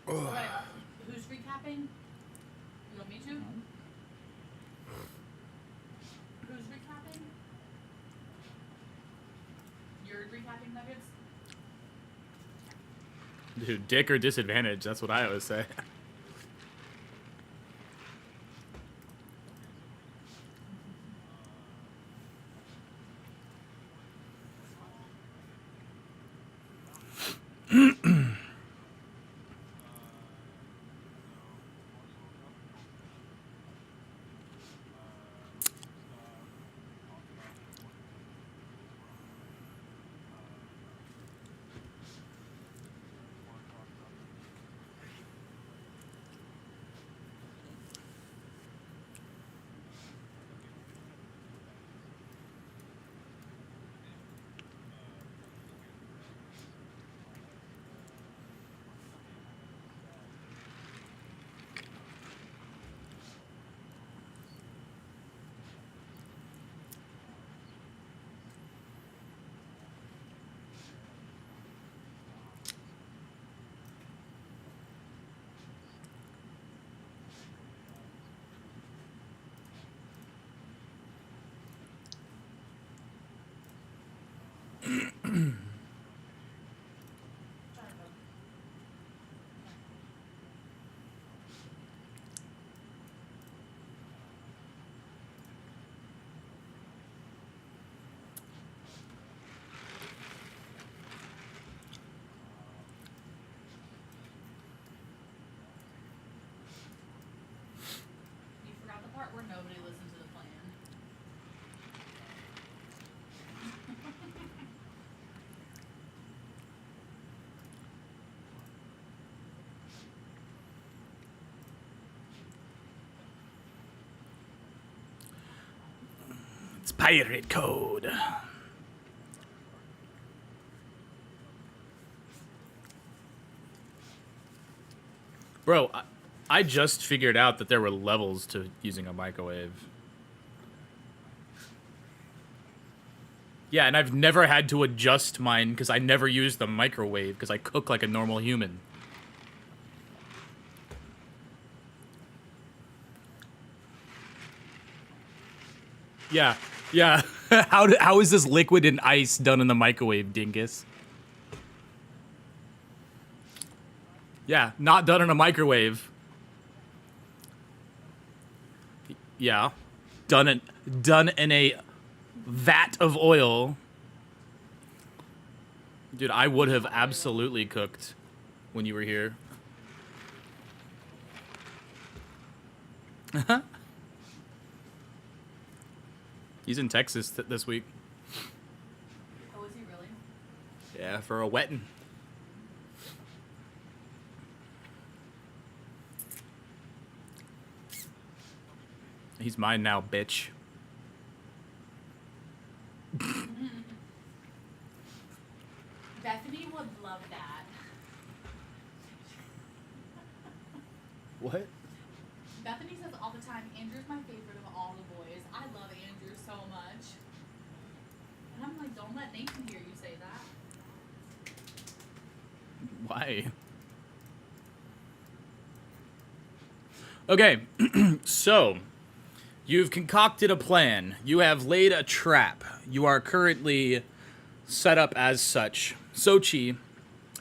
Right. Who's recapping? You want me to? Who's recapping? You're recapping Nuggets? Dude, dick or disadvantage, that's what I always say. You forgot the part where nobody listened to the plan. It's pirate code. Bro, I just figured out that there were levels to using a microwave. Yeah, and I've never had to adjust mine because I never use the microwave because I cook like a normal human. Yeah, yeah. How is this liquid and ice done in the microwave, dingus? Yeah, not done in a microwave. Yeah, done in a vat of oil. Dude, I would have absolutely cooked when you were here. He's in Texas this week. Oh, is he really? Yeah, for a wetting. He's mine now, bitch. Bethany would love that. What? Bethany says all the time, Andrew's my favorite of all the boys. I love Andrew so much. And I'm like, don't let Nathan hear you say that. Why? Okay, so you've concocted a plan. You have laid a trap. You are currently set up as such. Sochi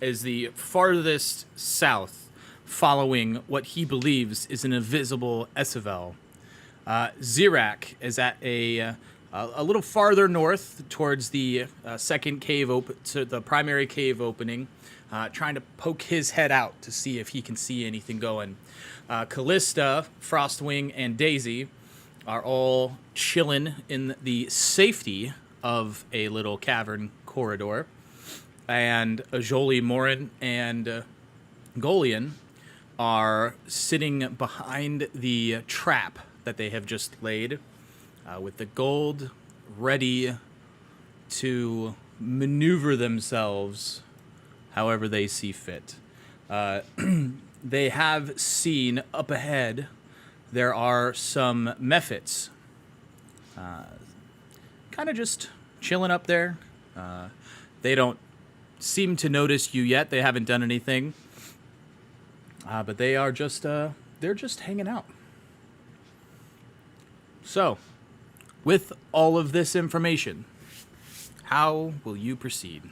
is the farthest south, following what he believes is an invisible Essevel. Zirak is at a little farther north towards the second cave to the primary cave opening, trying to poke his head out to see if he can see anything going. Callista, Frostwing, and Daisy are all chilling in the safety of a little cavern corridor. And Ajoli, Morin, and Golian are sitting behind the trap that they have just laid, with the gold ready to maneuver themselves however they see fit. They have seen up ahead there are some mephits kind of just chilling up there. They don't seem to notice you yet. They haven't done anything. But they are just they're just hanging out. So, with all of this information, how will you proceed?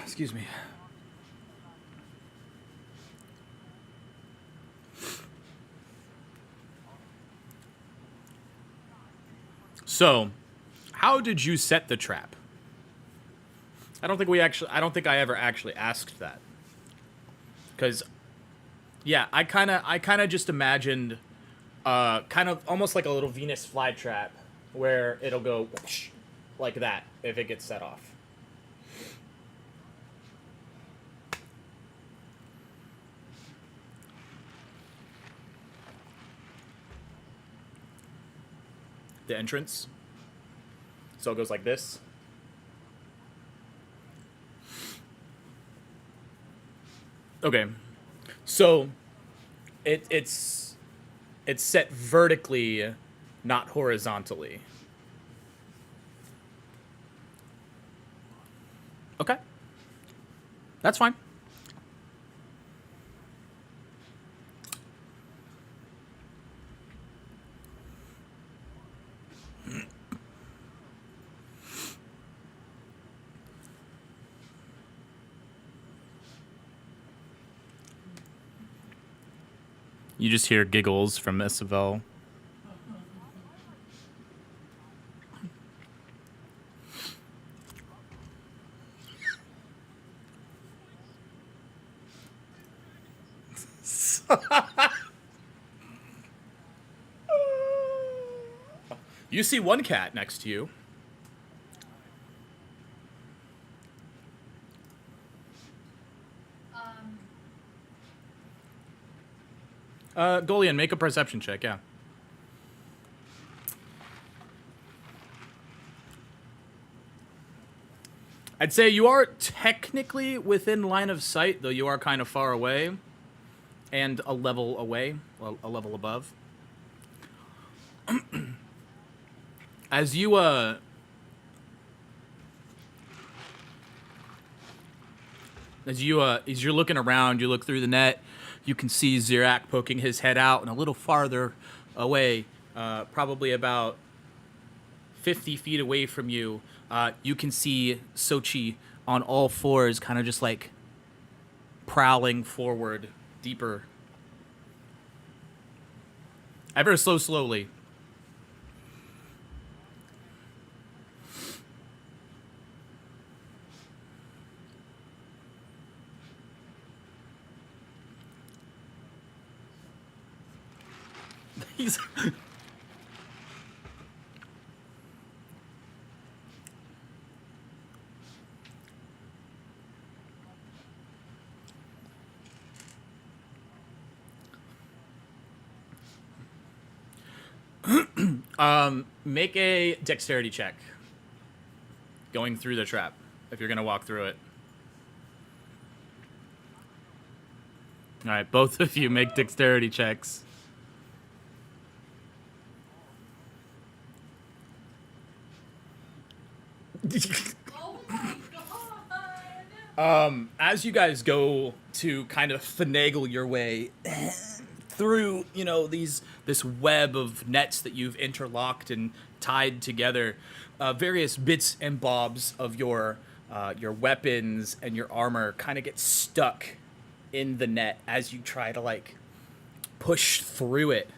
Excuse me. So, how did you set the trap? I don't think I ever actually asked that. Cuz yeah, I kind of just imagined kind of almost like a little Venus flytrap where it'll go whoosh, like that if it gets set off. The entrance. So it goes like this. Okay. So it's set vertically, not horizontally. Okay. That's fine. You just hear giggles from Isabel. You see one cat next to you. Um, Golian, make a perception check, yeah. I'd say you are technically within line of sight, though you are kind of far away. And a level away, well, a level above. As you, as you're looking around, you look through the net, you can see Zirak poking his head out, and a little farther away, probably about 50 feet away from you, you can see Sochi on all fours, kind of just like prowling forward deeper. Ever so slowly. He's Make a dexterity check. Going through the trap, if you're gonna walk through it. All right, both of you make dexterity checks. Oh my god! As you guys go to kind of finagle your way through, this web of nets that you've interlocked and tied together, various bits and bobs of your weapons and your armor kind of get stuck in the net as you try to push through it.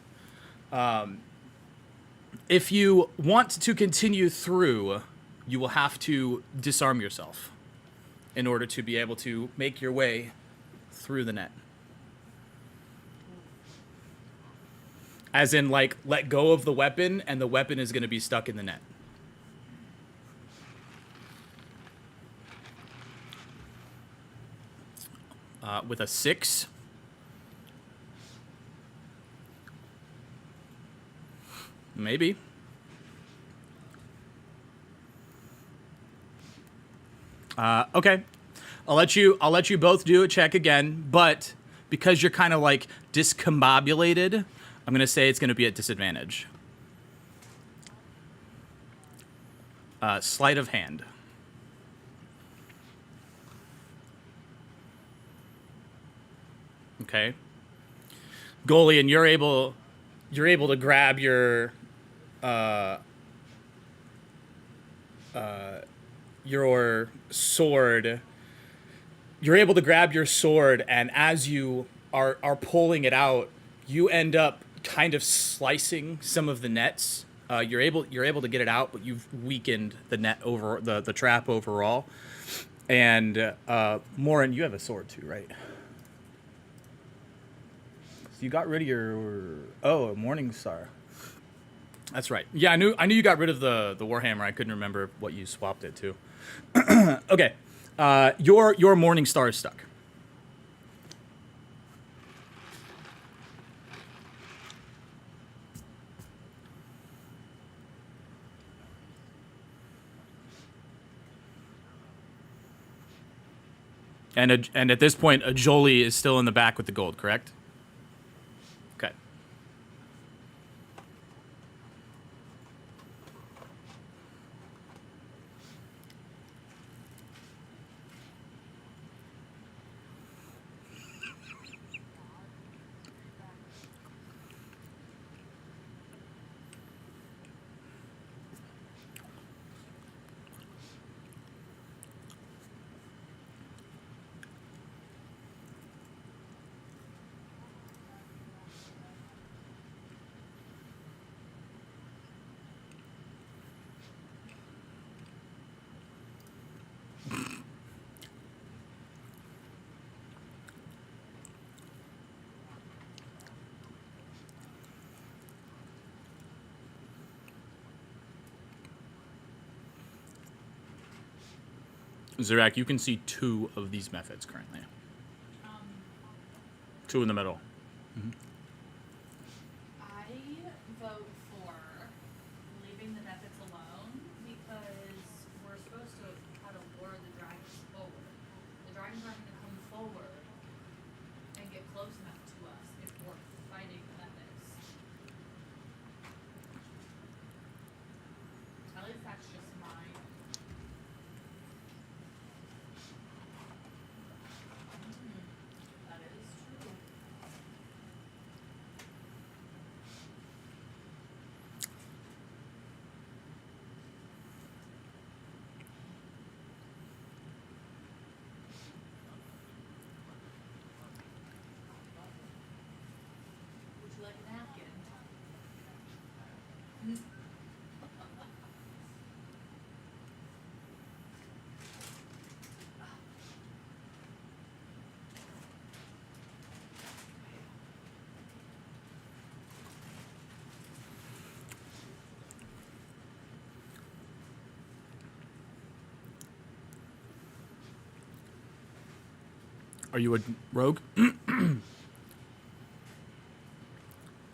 If you want to continue through, you will have to disarm yourself in order to be able to make your way through the net. As in, let go of the weapon, and the weapon is going to be stuck in the net. With a 6. Maybe. Okay. I'll let you both do a check again, but because you're kind of discombobulated, I'm going to say it's going to be at disadvantage. Sleight of hand. Okay. Golian, you're able to grab your sword. You're able to grab your sword, and as you are pulling it out, you end up kind of slicing some of the nets. You're able to get it out, but you've weakened the net over the trap overall. And Morin, you have a sword too, right? So you got rid of your Morning Star. That's right. Yeah, I knew you got rid of the Warhammer. I couldn't remember what you swapped it to. Okay. Your Morning Star is stuck. And at this point, a Jolie is still in the back with the gold, correct? Okay. Zirak, you can see 2 of these methods currently. 2 in the middle. Mm-hmm. I vote for leaving the methods alone because we're supposed to how to lure the dragons forward. The dragons aren't going to come forward and get close enough to us if we're fighting the methods. At least that's just mine. That is true. Would you like a napkin? Are you a rogue?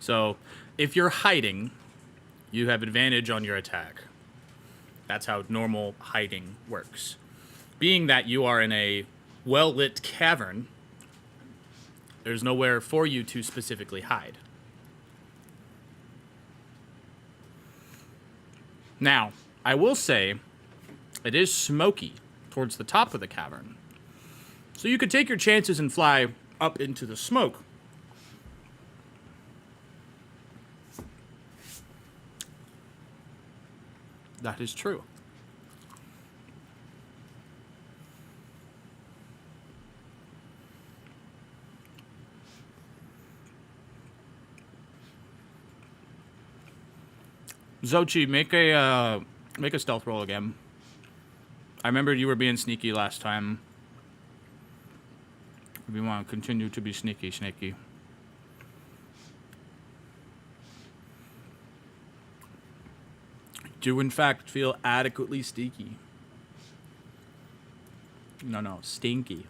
So, if you're hiding, you have advantage on your attack. That's how normal hiding works. Being that you are in a well-lit cavern, there's nowhere for you to specifically hide. Now, I will say, it is smoky towards the top of the cavern. So you could take your chances and fly up into the smoke. That is true. Xochi, make a stealth roll again. I remember you were being sneaky last time. If you want to continue to be sneaky. Do in fact feel adequately stinky. No, stinky.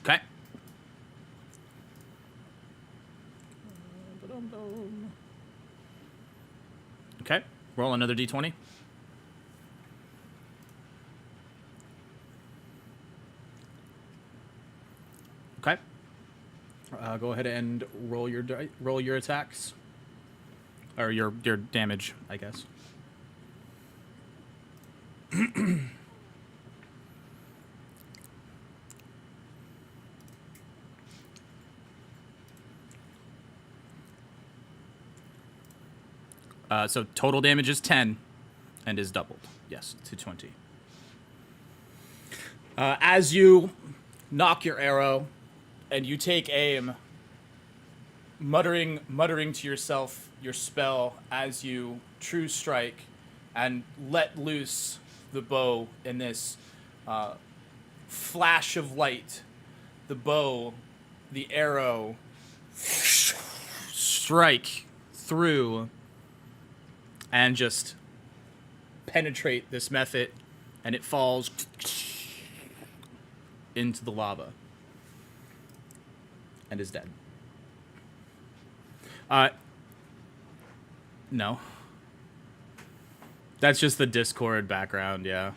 Okay. Okay, roll another d20. Okay. Go ahead and roll your attacks, or your damage, I guess. So total damage is 10 and is doubled. Yes, to 20. As you knock your arrow and you take aim, muttering to yourself your spell as you true strike and let loose the bow in this flash of light. The arrow strike through and just penetrate this method, and it falls into the lava and is dead. No. That's just the Discord background, yeah.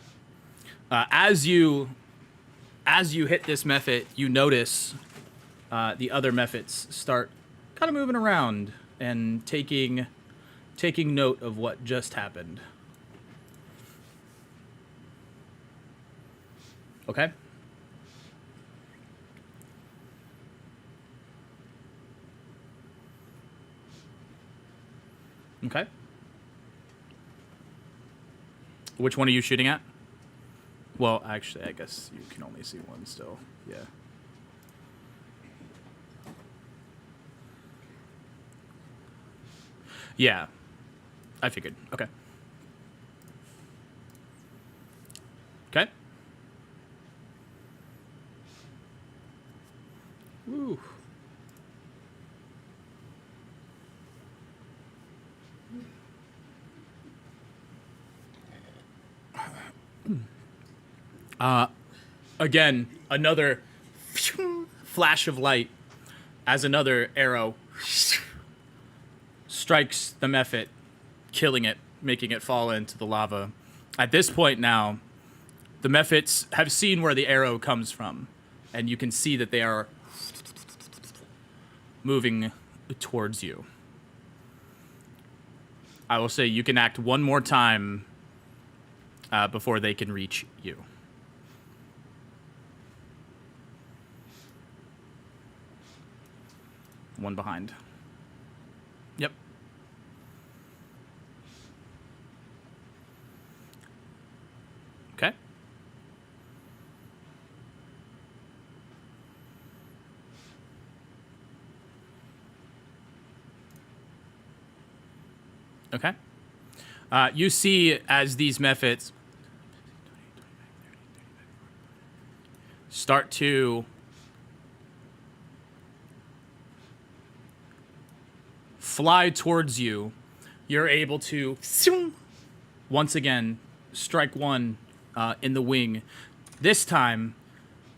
As you hit this method, you notice the other methods start kind of moving around and taking note of what just happened. Okay? Okay. Which one are you shooting at? Well, actually, I guess you can only see one still. Yeah. Yeah. I figured. Okay. Okay. Woo. Again, another flash of light as another arrow strikes the mephit, killing it, making it fall into the lava. At this point now, the mephits have seen where the arrow comes from, and you can see that they are moving towards you. I will say you can act one more time before they can reach you. One behind. Yep. Okay. Okay. You see as these methods start to fly towards you, you're able to once again strike one in the wing. This time,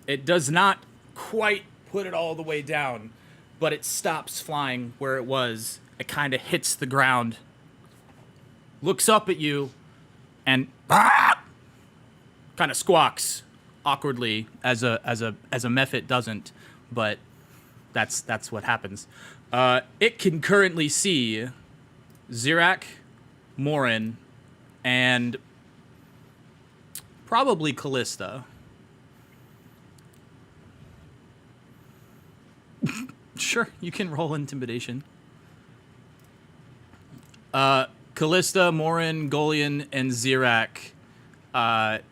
it does not quite put it all the way down, but it stops flying where it was. It kind of hits the ground, looks up at you, and kind of squawks awkwardly as a mephit doesn't, but that's what happens. It can currently see Zirak, Morin, and probably Callista. Sure, you can roll intimidation. Callista, Morin, Golian, and Zirak,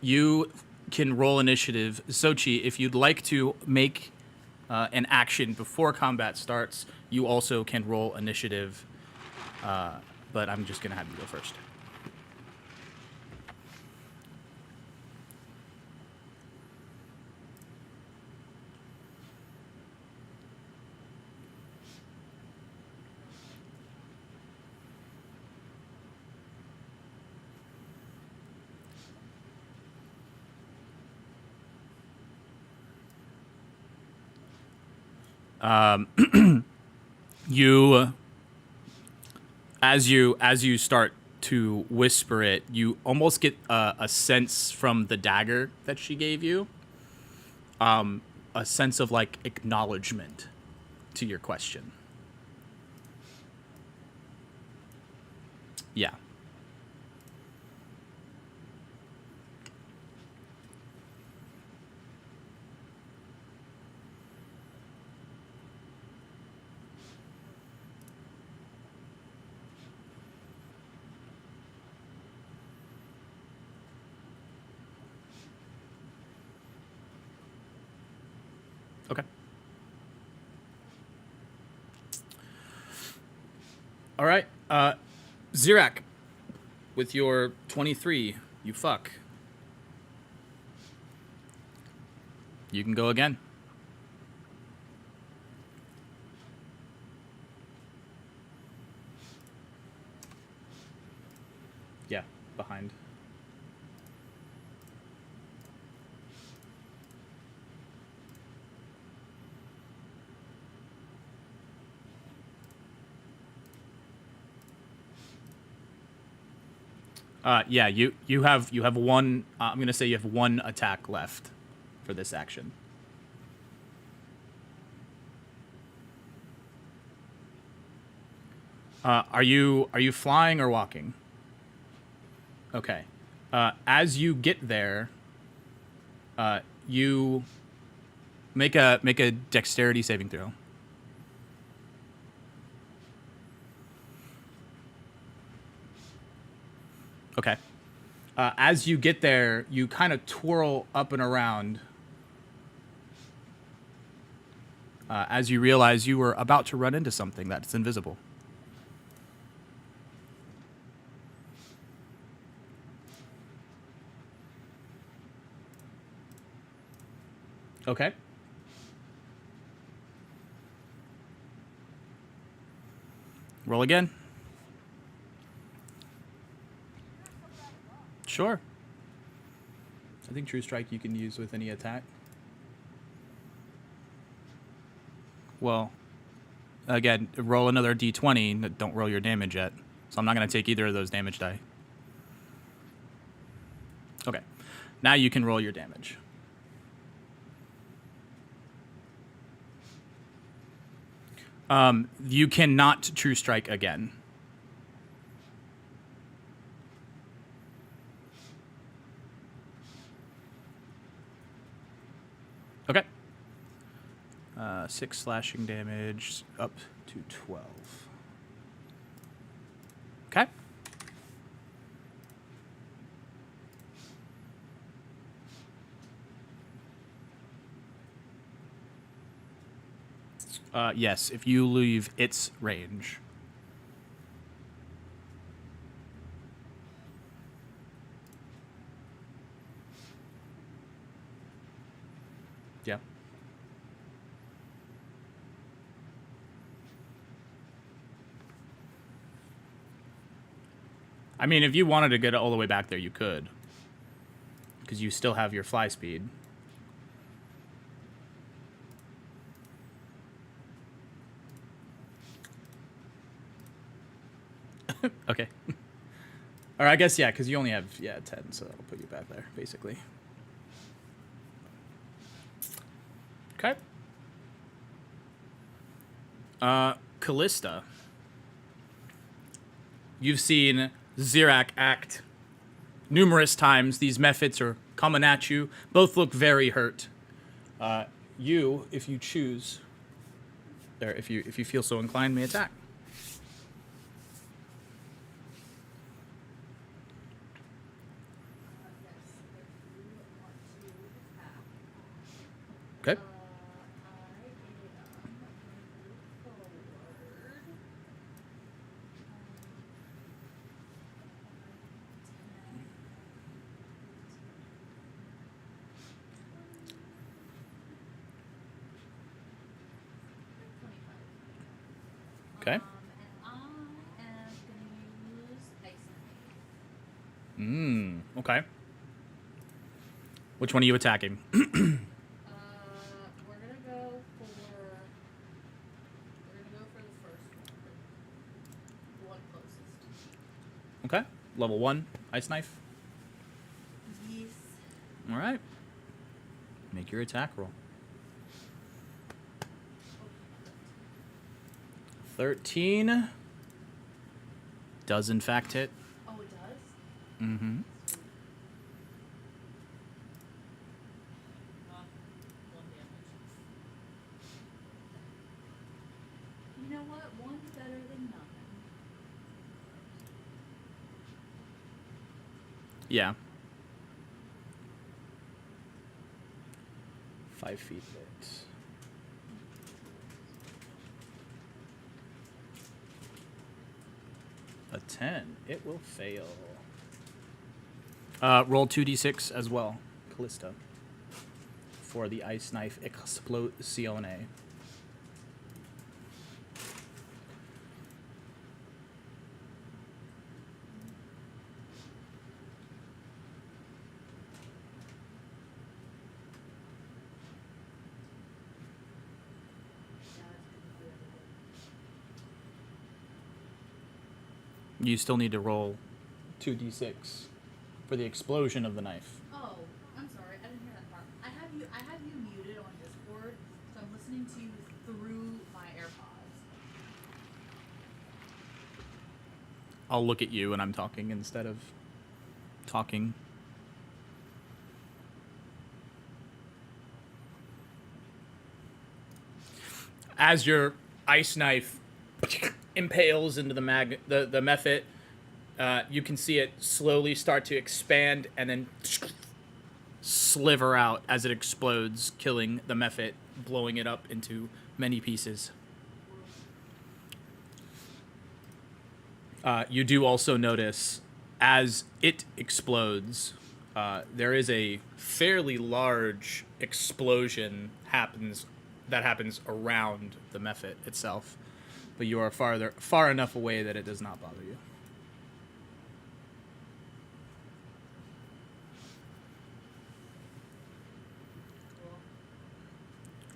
you can roll initiative. Sochi, if you'd like to make an action before combat starts, you also can roll initiative. But I'm just going to have you go first. You as you start to whisper it, you almost get a sense from the dagger that she gave you, a sense of like acknowledgement to your question. Yeah. Okay. All right. Zirak, with your 23, you fuck. You can go again. Yeah, behind. Yeah, you have one. I'm gonna say you have one attack left for this action. Are you flying or walking? Okay. As you get there, you make a dexterity saving throw. Okay. As you get there, you kind of twirl up and around as you realize you were about to run into something that's invisible. Okay. Roll again. Sure. I think True Strike you can use with any attack. Well, again, roll another d20. Don't roll your damage yet. So I'm not going to take either of those damage die. Okay. Now you can roll your damage. You cannot True Strike again. Okay. 6 slashing damage up to 12. Okay. Yes, if you leave its range. Yeah. I mean, if you wanted to get all the way back there, you could. because you still have your fly speed. Okay. Or I guess, yeah, because you only have, 10, so that'll put you back there, basically. Okay. Callista. You've seen Zirak act numerous times. These methods are coming at you. Both look very hurt. You, if you choose, or if you feel so inclined, may attack. Okay. Okay. And I am gonna use ice. Okay. Which one are you attacking? We're gonna go for the first one. The one closest. Okay. Level 1, ice knife. Yes. All right. Make your attack roll. 13 does in fact hit. Oh, it does? Mm-hmm. One damage. You know what? One's better than nothing. Yeah. 5 feet hit. A 10. It will fail. Roll 2d6 as well, Callista, for the ice knife explosione. You still need to roll 2d6 for the explosion of the knife. Oh, I'm sorry. I didn't hear that part. I have you muted on Discord, so I'm listening to you through my AirPods. I'll look at you when I'm talking instead of talking. As your ice knife impales into the method, you can see it slowly start to expand and then sliver out as it explodes, killing the method, blowing it up into many pieces. You do also notice, as it explodes, there is a fairly large explosion that happens around the method itself, but you are far enough away that it does not bother you.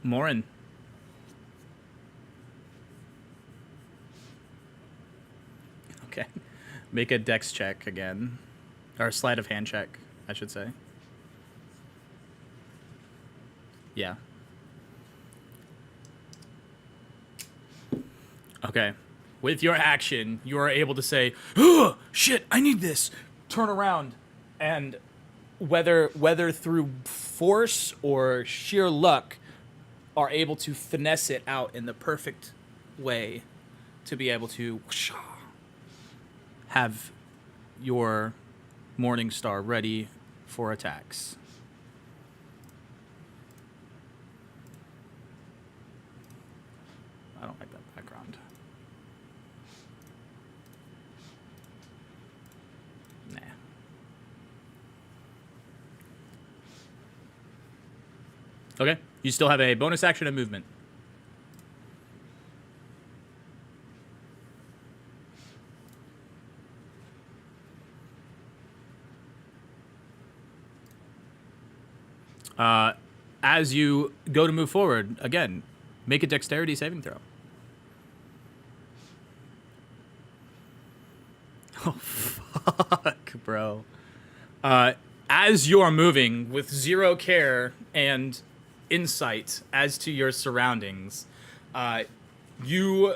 Morin. Okay. Make a dex check again. Or a sleight of hand check, I should say. Yeah. Okay. With your action, you are able to say, "Oh, shit, I need this." Turn around, and whether through force or sheer luck, are able to finesse it out in the perfect way to be able to have your Morning Star ready for attacks. I don't like that background. Nah. Okay. You still have a bonus action and movement. As you go to move forward, again, make a dexterity saving throw. Oh, fuck, bro. As you're moving with zero care and insight as to your surroundings, you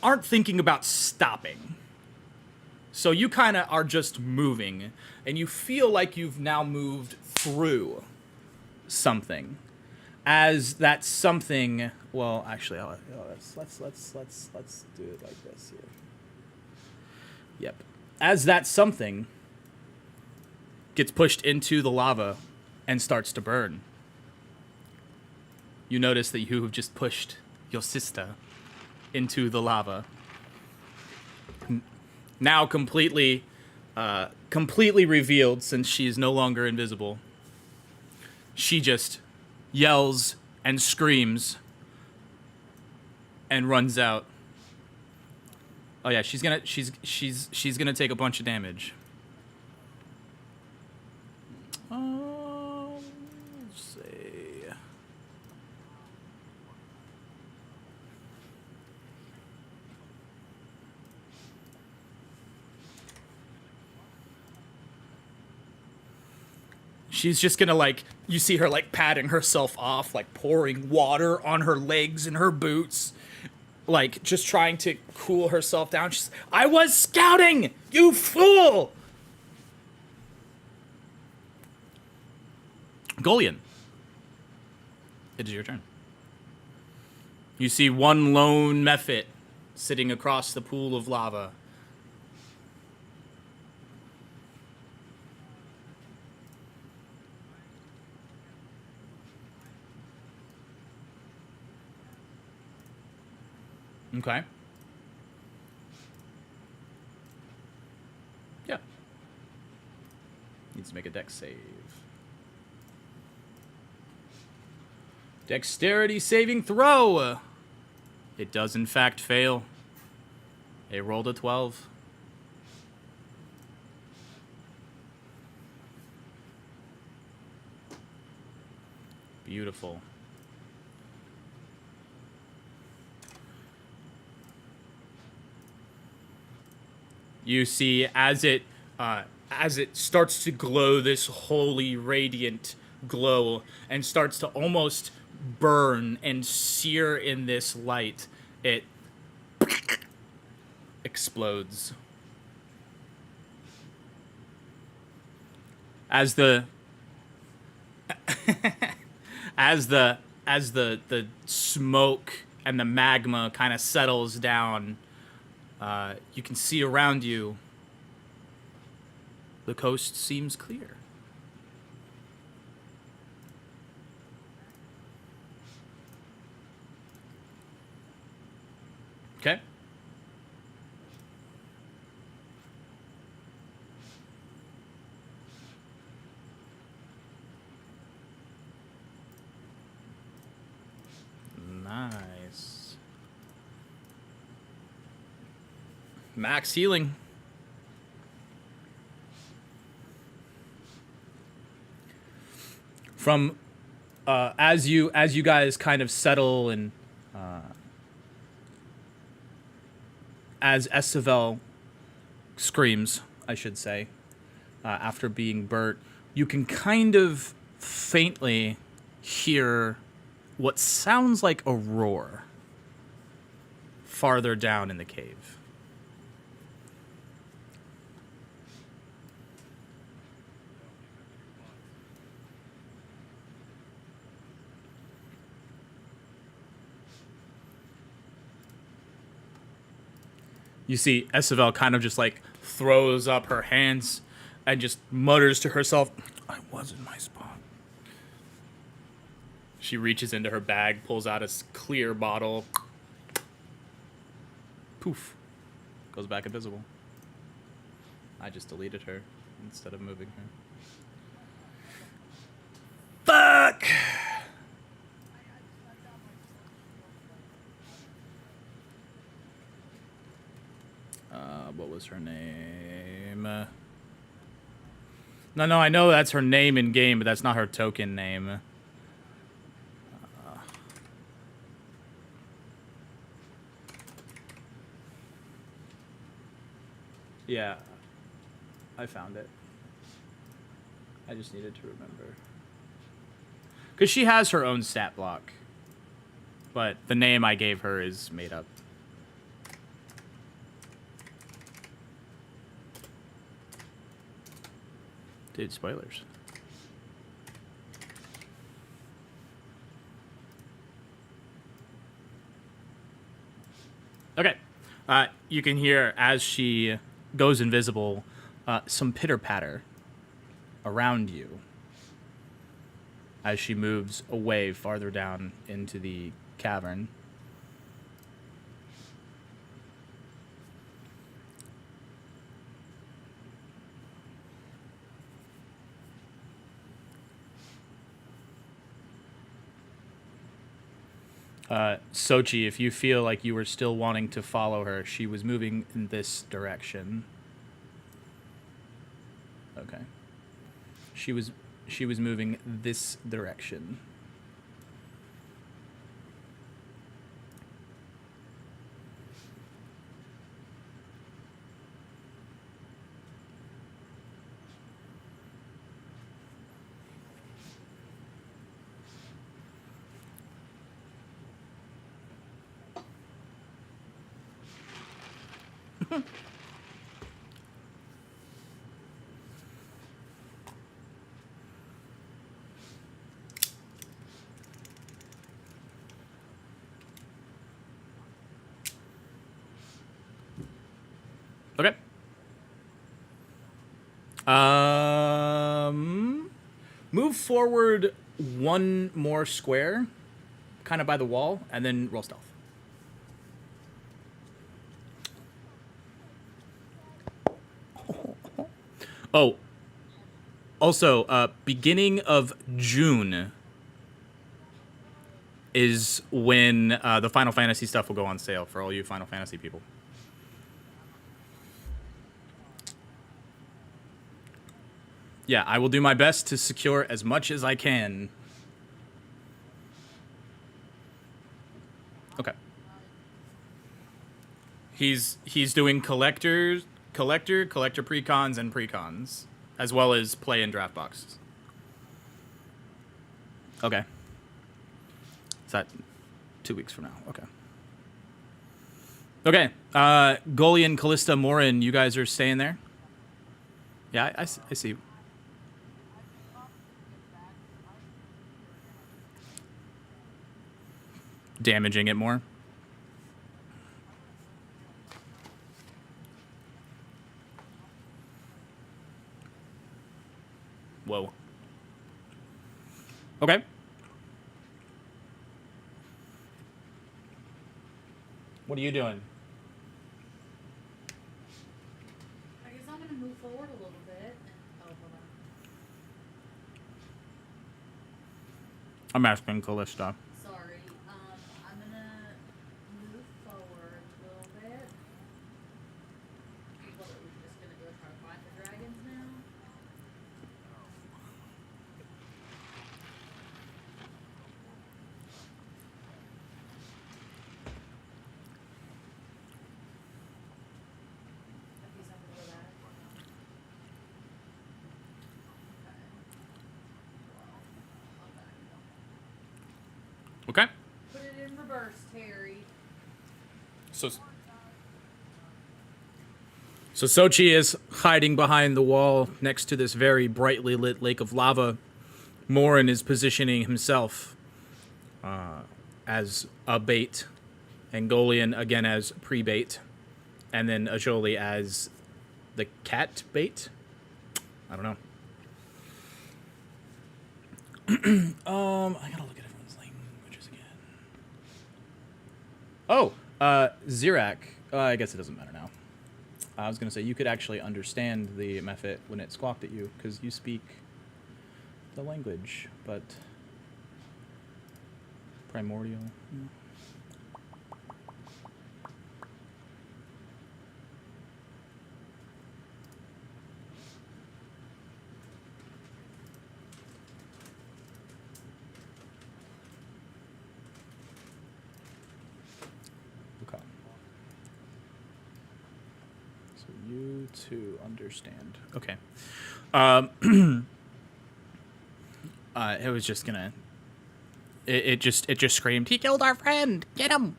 aren't thinking about stopping. So you kind of are just moving, and you feel like you've now moved through something. As that something, well, actually, let's do it like this here. Yep. As that something gets pushed into the lava and starts to burn, you notice that you have just pushed your sister into the lava. Now completely revealed, since she is no longer invisible. She just yells and screams and runs out. Oh yeah, she's gonna take a bunch of damage. Let's see. She's just gonna, like, you see her, like, patting herself off, like, pouring water on her legs and her boots, like, just trying to cool herself down. She's, I was scouting, you fool! Golian, it is your turn. You see one lone Mephit sitting across the pool of lava. Okay. Yeah. Needs to make a dex save. Dexterity saving throw! It does in fact fail. It rolled a 12. Beautiful. You see, as it starts to glow this holy radiant glow and starts to almost burn and sear in this light, it explodes. As the smoke and the magma kind of settles down, you can see around you the coast seems clear. Okay. Nice. Max healing. From as you guys kind of settle, and as Estevel screams, I should say, after being burnt, you can kind of faintly hear what sounds like a roar farther down in the cave. You see Estevel kind of just like throws up her hands and just mutters to herself, I was in my spot. She reaches into her bag, pulls out a clear bottle. Poof. Goes back invisible. I just deleted her instead of moving her. Fuck! What was her name? No, I know that's her name in game, but that's not her token name. Yeah, I found it. I just needed to remember. Because she has her own stat block. But the name I gave her is made up. Dude, spoilers. Okay. You can hear as she goes invisible, some pitter-patter around you as she moves away farther down into the cavern. Sochi, if you feel like you were still wanting to follow her, she was moving in this direction. Okay. She was moving this direction. Okay. Move forward one more square, kind of by the wall, and then roll stealth. Oh, also, beginning of June is when the Final Fantasy stuff will go on sale for all you Final Fantasy people. Yeah, I will do my best to secure as much as I can. Okay. He's doing collector precons, and precons, as well as play and draft boxes. Okay. Is that 2 weeks from now? Okay. Okay. Golian, Callista, Morin, you guys are staying there? Yeah, I see. Damaging it more. Whoa. Okay. What are you doing? I guess I'm gonna move forward a little bit. Oh, hold on. I'm asking Callista. Sorry. I'm gonna move forward a little bit. What, are we just gonna go try to find the dragons now? If he's up to go back. Okay. Put it in reverse, Terry. So Sochi is hiding behind the wall next to this very brightly lit lake of lava. Morin is positioning himself as a bait, and Golian again as pre-bait, and then Ajoli as the cat bait. I don't know. I gotta look at everyone's languages again. Oh, Zirak. I guess it doesn't matter now. I was gonna say you could actually understand the Mephit when it squawked at you because you speak the language, but primordial. to understand. Okay. Um, it was just gonna. It just screamed. He killed our friend. Get him.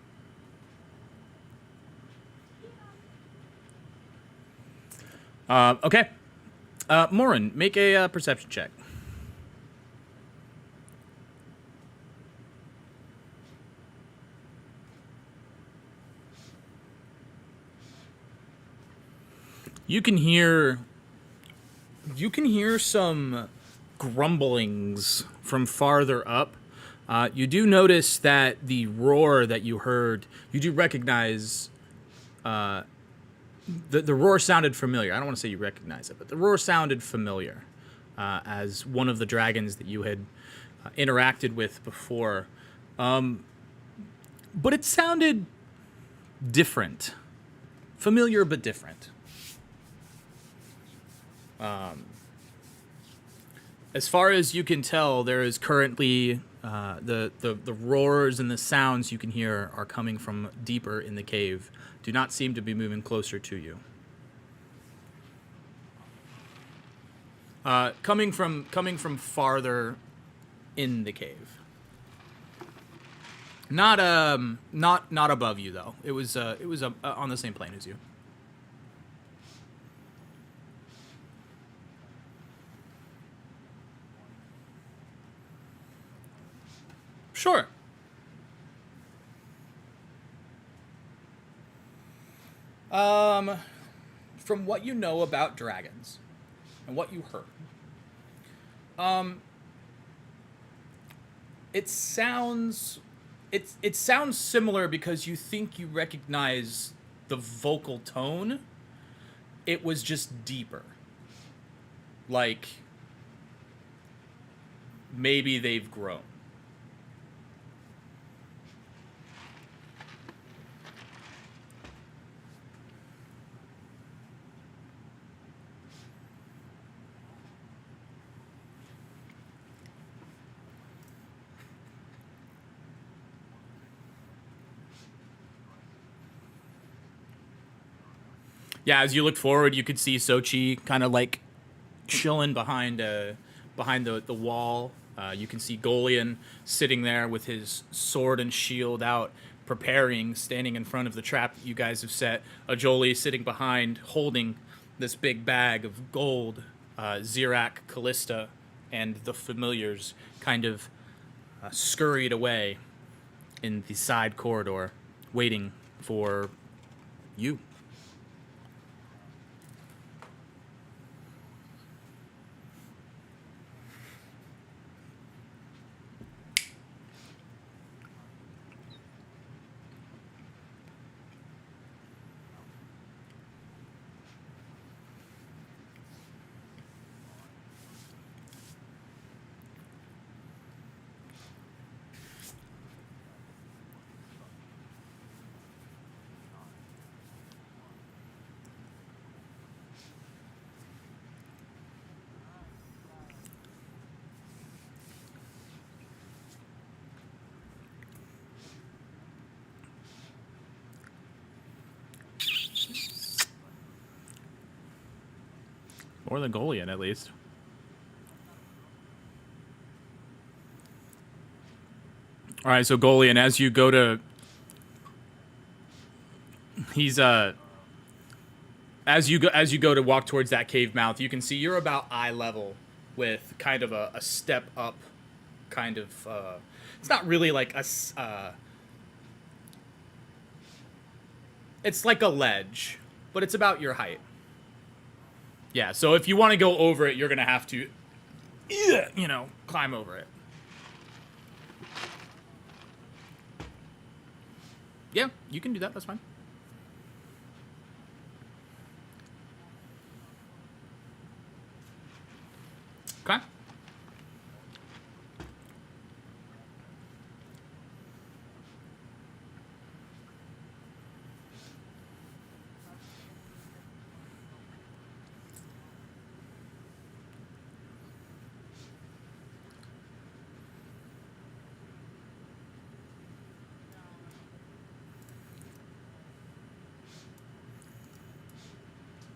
Okay. Morin, make a perception check. You can hear some grumblings from farther up. You do notice that the roar that you heard, you do recognize. The roar sounded familiar. I don't want to say you recognize it, but the roar sounded familiar as one of the dragons that you had interacted with before. But it sounded different. Familiar, but different. As far as you can tell, there is currently the roars and the sounds you can hear are coming from deeper in the cave. Do not seem to be moving closer to you. Coming from farther in the cave. Not above you though. It was on the same plane as you. Sure. From what you know about dragons and what you heard, it sounds similar because you think you recognize the vocal tone. It was just deeper. Like maybe they've grown. Yeah, as you look forward, you could see Sochi kind of like chilling behind the wall. You can see Golian sitting there with his sword and shield out, preparing, standing in front of the trap that you guys have set. Ajoli sitting behind, holding this big bag of gold. Zirak, Callista, and the familiars kind of scurried away in the side corridor, waiting for you. Or the Golian, at least. All right, so Golian, as you go to, he's as you go to walk towards that cave mouth, you can see you're about eye level with kind of a step up, kind of. It's not really like a. It's like a ledge, but it's about your height. Yeah, so if you want to go over it, you're gonna have to, climb over it. Yeah, you can do that. That's fine. Okay.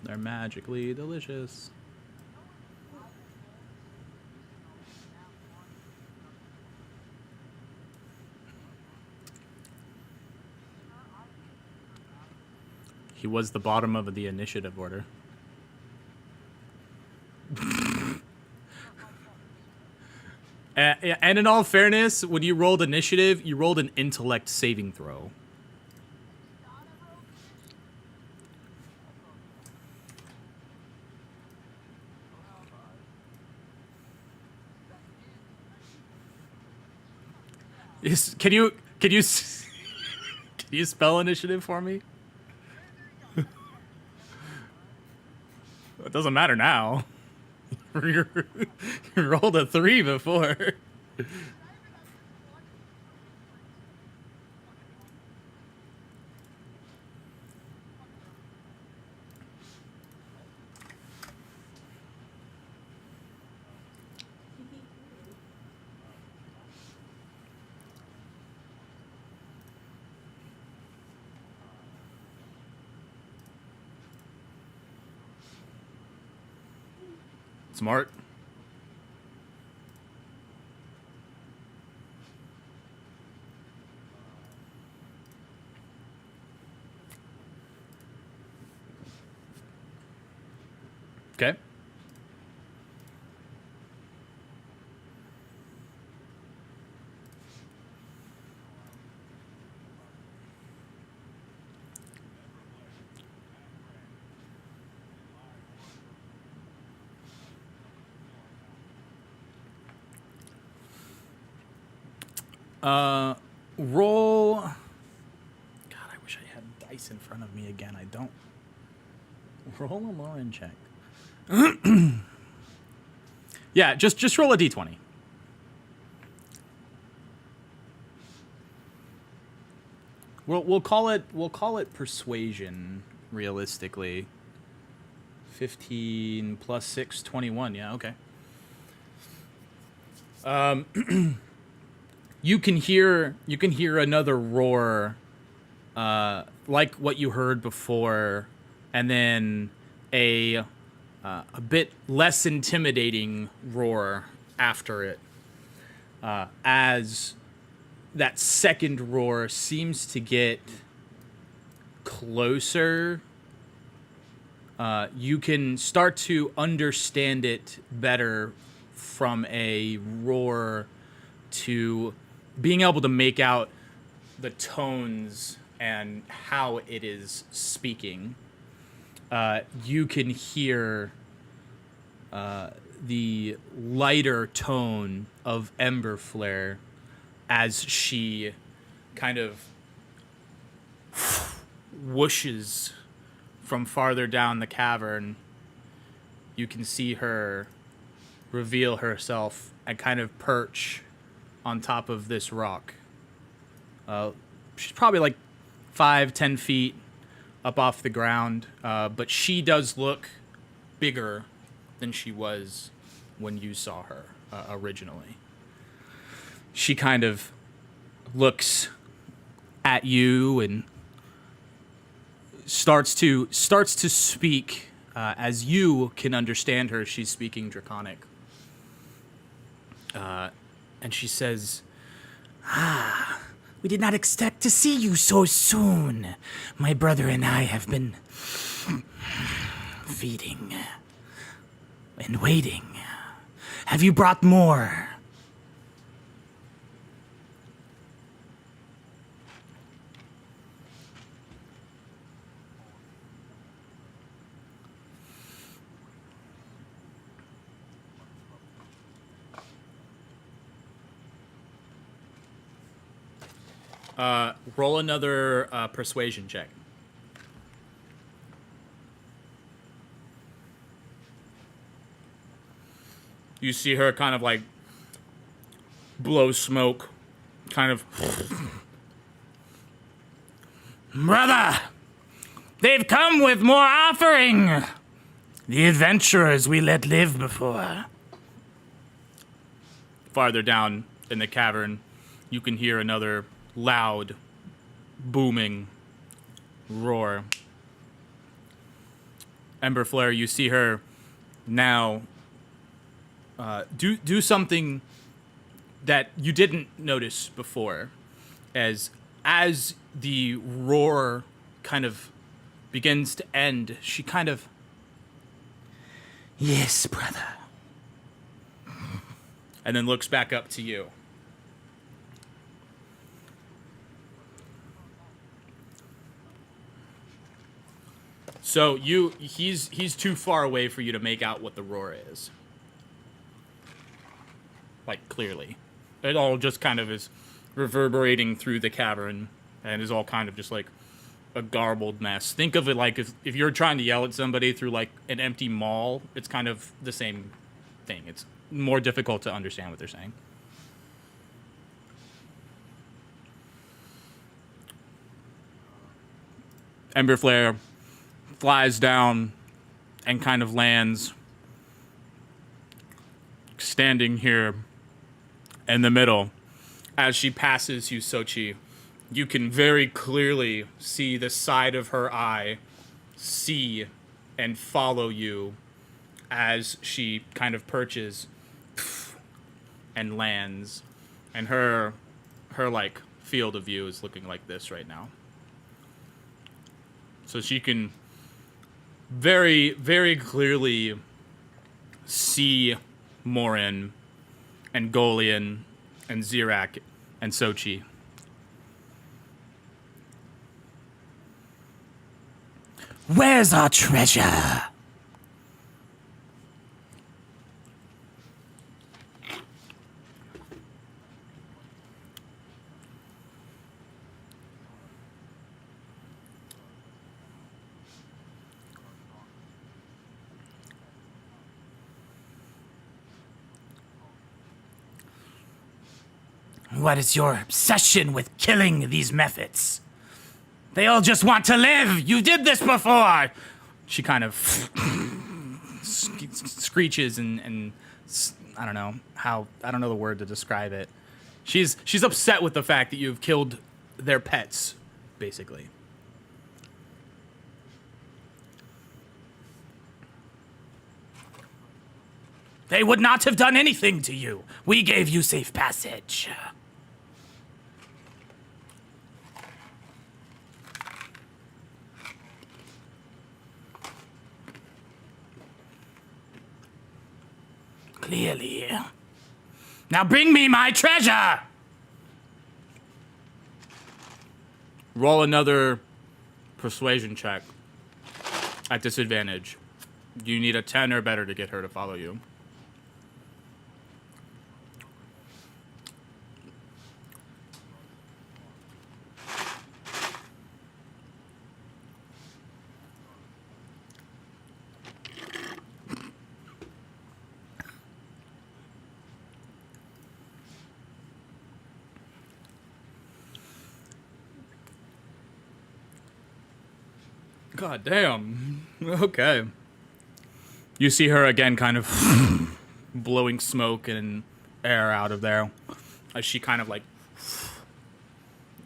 They're magically delicious. He was the bottom of the initiative order. And in all fairness, when you rolled initiative, you rolled an intellect saving throw. Can you can you spell initiative for me? It doesn't matter now. You rolled a 3 before. Smart. Okay. Roll. God, I wish I had dice in front of me again. I don't. Roll a Lauren check. Yeah, just roll a d20. We'll call it persuasion. Realistically, 15 plus 6, 21. Yeah, okay. You can hear another roar, like what you heard before, and then a bit less intimidating roar after it, as that second roar seems to get closer. You can start to understand it better from a roar to being able to make out the tones and how it is speaking. You can hear the lighter tone of Ember Flare as she kind of whooshes from farther down the cavern. You can see her reveal herself and kind of perch on top of this rock. She's probably like 5-10 feet up off the ground, but she does look bigger than she was when you saw her originally. She kind of looks at you and starts to speak, as you can understand her. She's speaking Draconic. And she says, we did not expect to see you so soon. My brother and I have been feeding and waiting. Have you brought more? Roll another persuasion check. You see her kind of like blow smoke, kind of. Brother, they've come with more offering. The adventurers we let live before. Farther down in the cavern, you can hear another loud, booming roar. Ember Flare, you see her now do something that you didn't notice before, as the roar kind of begins to end. She kind of, yes, brother, and then looks back up to you. So he's too far away for you to make out what the roar is. Like, clearly. It all just kind of is reverberating through the cavern and is all kind of just like a garbled mess. Think of it like if you're trying to yell at somebody through like an empty mall, it's kind of the same thing. It's more difficult to understand what they're saying. Ember Flare flies down and kind of lands standing here in the middle. As she passes you, Sochi, you can very clearly see the side of her eye see and follow you as she kind of perches and lands. And her like field of view is looking like this right now. So she can very, very clearly see Morin and Golian and Zirak and Sochi. Where's our treasure? What is your obsession with killing these methods? They all just want to live! You did this before! She kind of screeches and I don't know the word to describe it. She's upset with the fact that you've killed their pets, basically. They would not have done anything to you. We gave you safe passage. Clearly. Now bring me my treasure! Roll another persuasion check at disadvantage. You need a 10 or better to get her to follow you. God damn. Okay. You see her again kind of blowing smoke and air out of there as she kind of like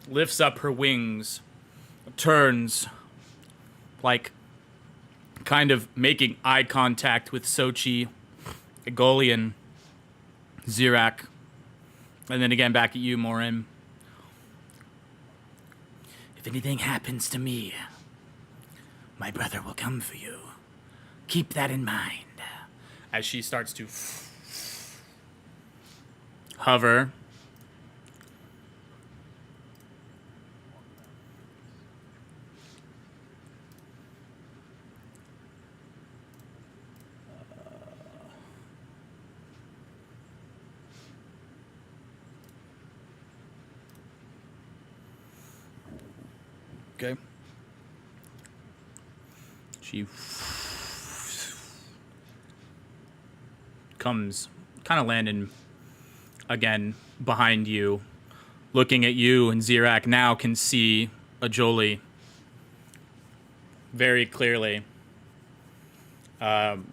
lifts up her wings, turns, like kind of making eye contact with Sochi, Egolian, Zirak, and then again back at you, Morin. If anything happens to me, my brother will come for you. Keep that in mind. As she starts to hover. Okay. She comes kind of landing again behind you, looking at you, and Zirak now can see Ajoli very clearly. And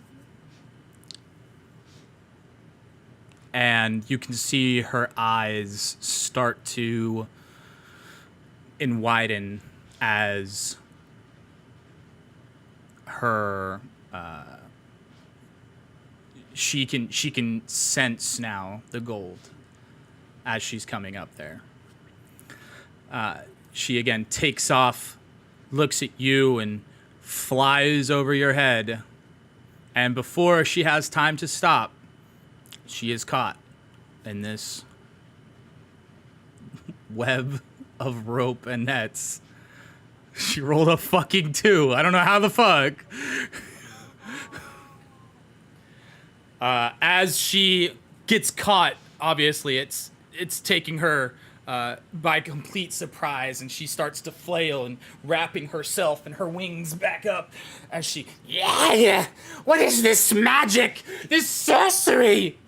you can see her eyes start to widen as her she can sense now the gold as she's coming up there. She again takes off, looks at you, and flies over your head. And before she has time to stop, she is caught in this web of rope and nets. She rolled a fucking 2. I don't know how the fuck. As she gets caught, obviously it's taking her by complete surprise, and she starts to flail and wrapping herself and her wings back up as she, yeah, what is this magic? This sorcery?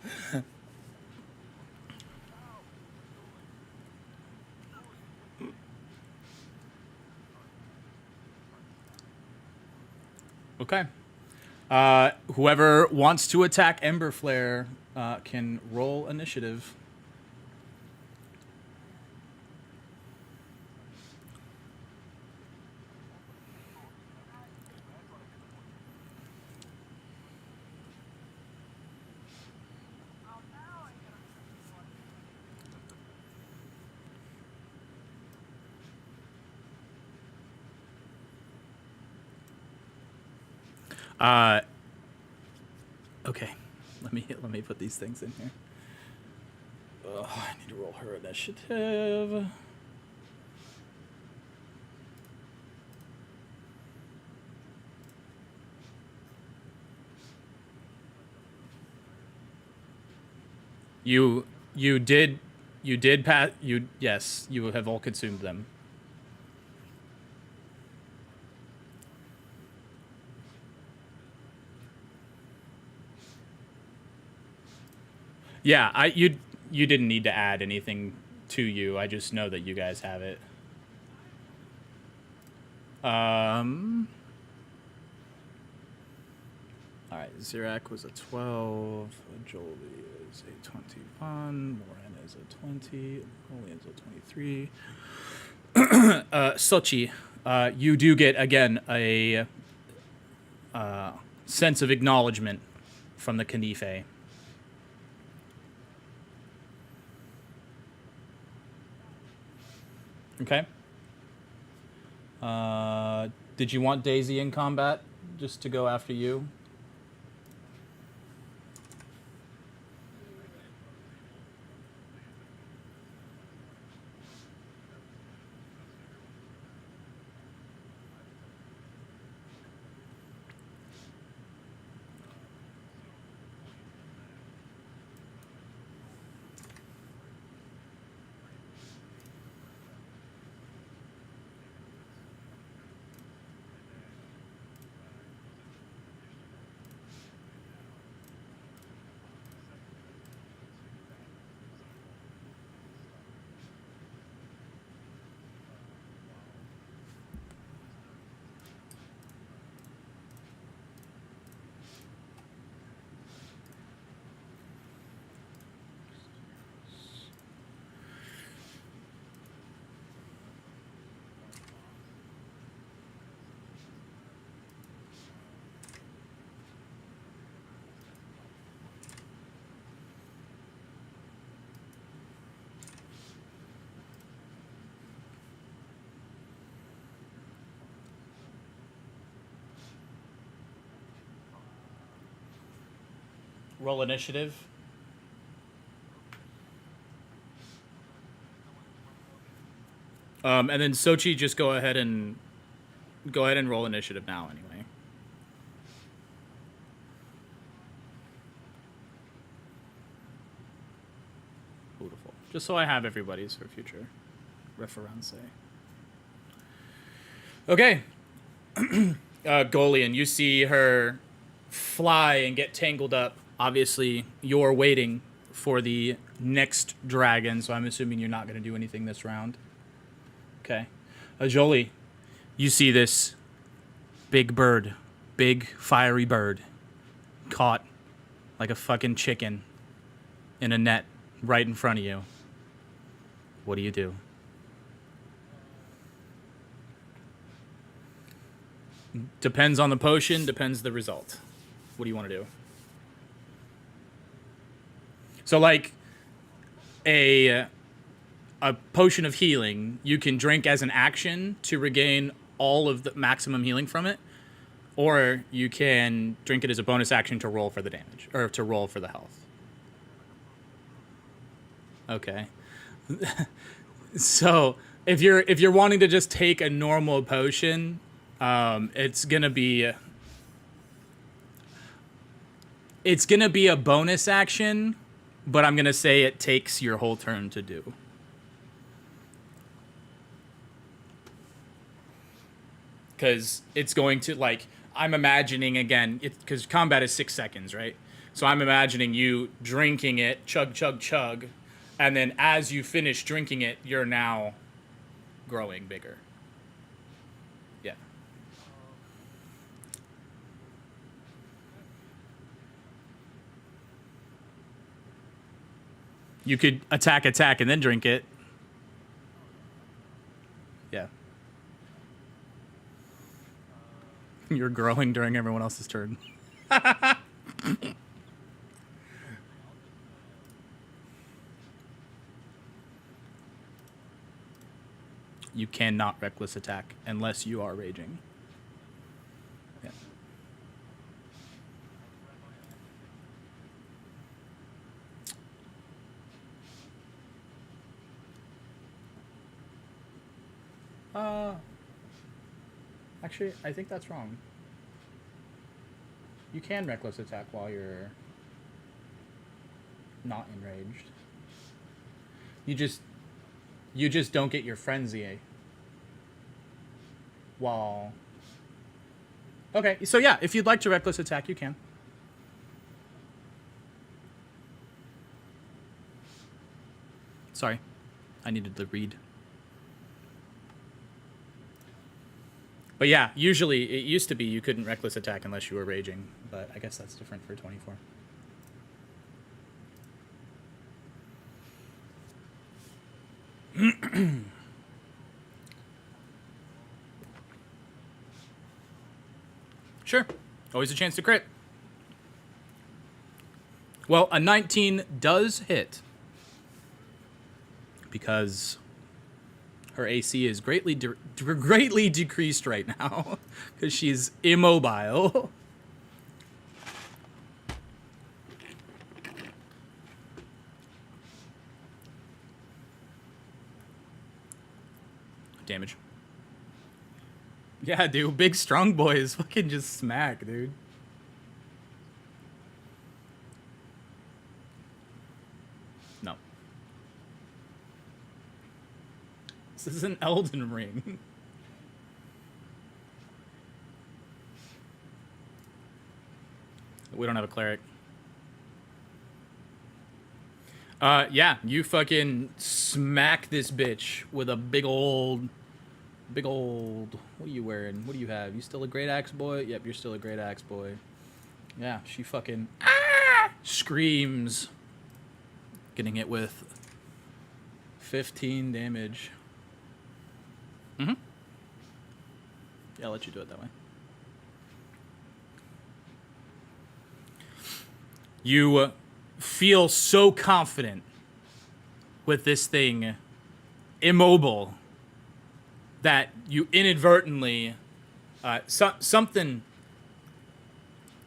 Okay. Whoever wants to attack Ember Flare can roll initiative. Okay. Let me put these things in here. Oh, I need to roll her initiative. You did pass. Yes, you have all consumed them. Yeah, you didn't need to add anything to you. I just know that you guys have it. All right, Zirak was a 12. Jolie is a 21. Moran is a 20. Napoleon's a 23. Sochi, you do get again a sense of acknowledgement from the Kanife. Okay. Did you want Daisy in combat just to go after you? Roll initiative. And then Sochi, just go ahead and roll initiative now anyway. Beautiful. Just so I have everybody's for future reference. Okay. Golian, you see her fly and get tangled up. Obviously, you're waiting for the next dragon, so I'm assuming you're not going to do anything this round. Okay. Jolie, you see this big bird, big fiery bird, caught like a fucking chicken in a net right in front of you. What do you do? Depends on the potion, depends the result. What do you want to do? So like a potion of healing, you can drink as an action to regain all of the maximum healing from it, or you can drink it as a bonus action to roll for the damage or to roll for the health. Okay. So if you're wanting to just take a normal potion, it's gonna be a bonus action, but I'm gonna say it takes your whole turn to do. Because it's going to, like, I'm imagining again, because combat is 6 seconds, right? So I'm imagining you drinking it, chug, chug, chug, and then as you finish drinking it, you're now growing bigger. Yeah. You could attack, and then drink it. Yeah. You're growing during everyone else's turn. You cannot reckless attack unless you are raging. Yeah. Actually, I think that's wrong. You can reckless attack while you're not enraged. You just don't get your frenzy while... Okay, so yeah, if you'd like to reckless attack, you can. Sorry, I needed to read. But yeah, usually, it used to be you couldn't reckless attack unless you were raging, but I guess that's different for 24. Sure. Always a chance to crit. Well, a 19 does hit. Because her AC is greatly decreased right now. Because she's immobile. Damage. Yeah, dude. Big strong boys fucking just smack, dude. No. This is an Elden Ring. We don't have a cleric. Yeah, you fucking smack this bitch with a big old... What are you wearing? What do you have? You still a great axe boy? Yep, you're still a great axe boy. Yeah, she fucking screams. Getting hit with 15 damage. Mm-hmm. Yeah, I'll let you do it that way. You feel so confident with this thing immobile that you inadvertently something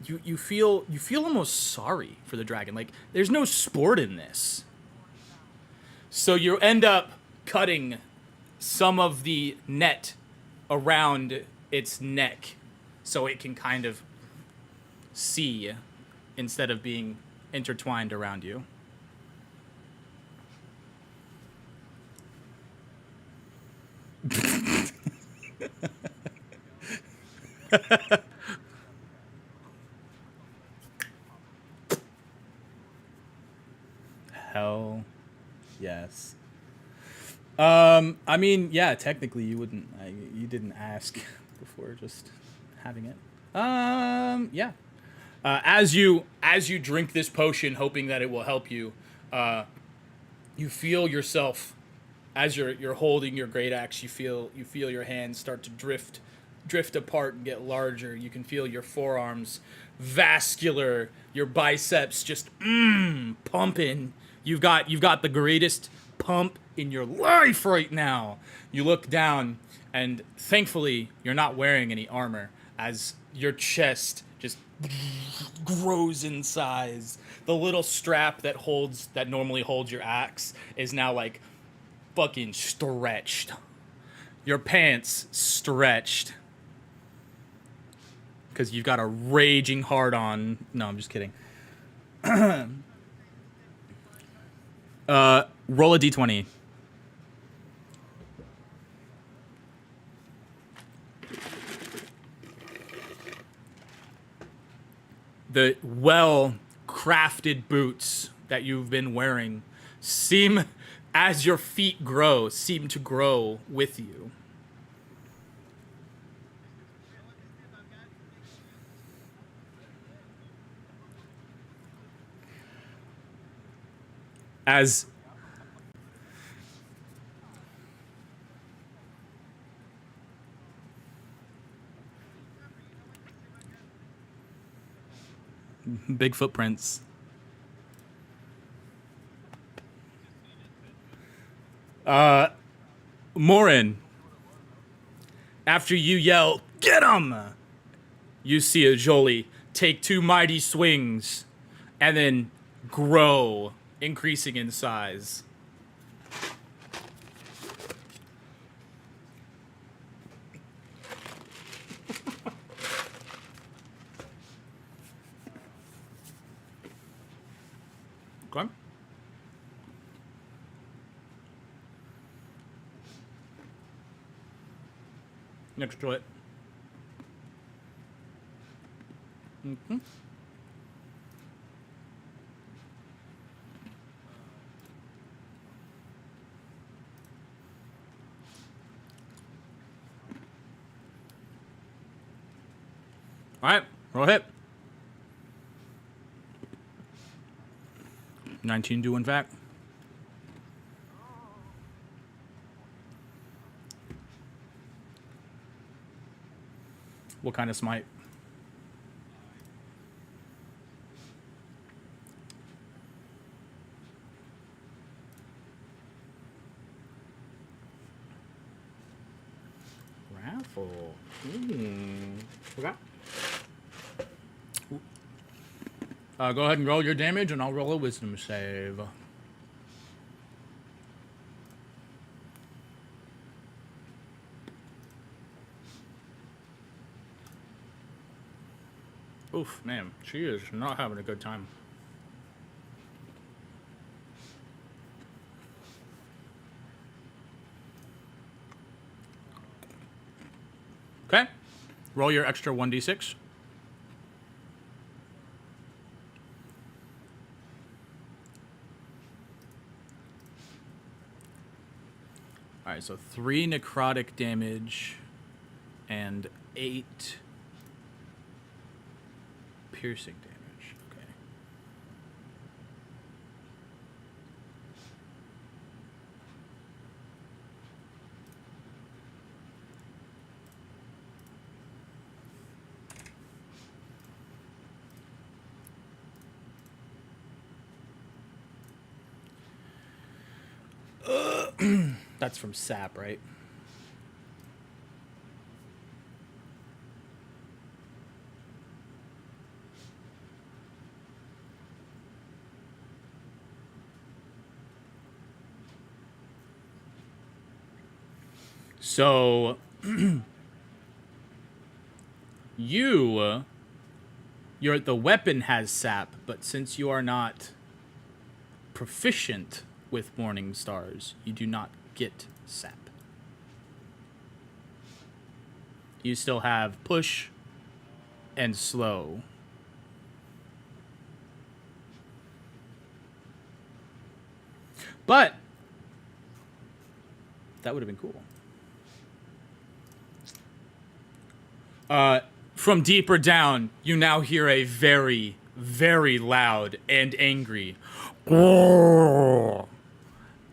you feel almost sorry for the dragon. Like, there's no sport in this. So you end up cutting some of the net around its neck so it can kind of see instead of being intertwined around you. Hell yes. I mean, yeah, technically you wouldn't. You didn't ask before just having it. Yeah. As you drink this potion, hoping that it will help you, you feel yourself as you're holding your great axe. You feel your hands start to drift drift apart and get larger. You can feel your forearms vascular, your biceps just pumping. You've got the greatest pump in your life right now. You look down, and thankfully you're not wearing any armor, as your chest just grows in size. The little strap that normally holds your axe is now like fucking stretched. Your pants stretched. Because you've got a raging hard on. No, I'm just kidding. Roll a d20. The well-crafted boots that you've been wearing seem, as your feet grow, seem to grow with you. As big footprints. Morin, after you yell, "Get him!" you see a Jolie take 2 mighty swings and then grow, increasing in size. Okay. Next to it. Mm-hmm. All right, roll hit. 19 do in fact. What kind of smite? Raffle. Okay. Go ahead and roll your damage, and I'll roll a wisdom save. Oof, man, she is not having a good time. Okay, roll your extra 1d6. All right, so 3 necrotic damage and 8 piercing damage. Okay. That's from Sap, right? So, the weapon has sap, but since you are not proficient with Morning Stars, you do not get sap. You still have push and slow. But that would have been cool. From deeper down, you now hear a very, very loud and angry "Grrr."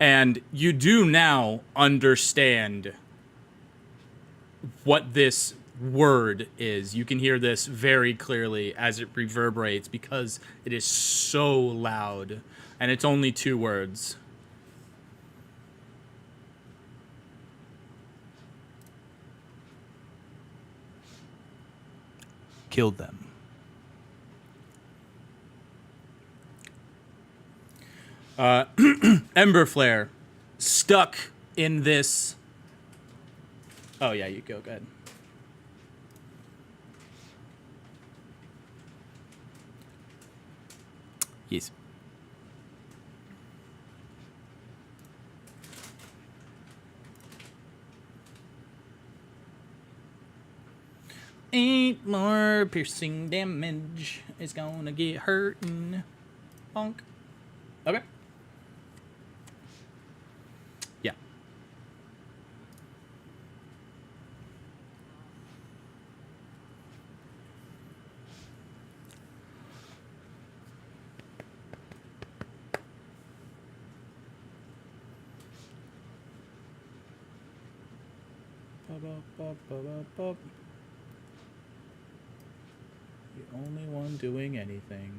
And you do now understand what this word is. You can hear this very clearly as it reverberates because it is so loud, and it's only 2 words. Killed them. Ember Flare, stuck in this. Oh yeah, you go ahead. Yes. Ain't more piercing damage is gonna get hurtin'. Bonk. Okay. Yeah. The only one doing anything.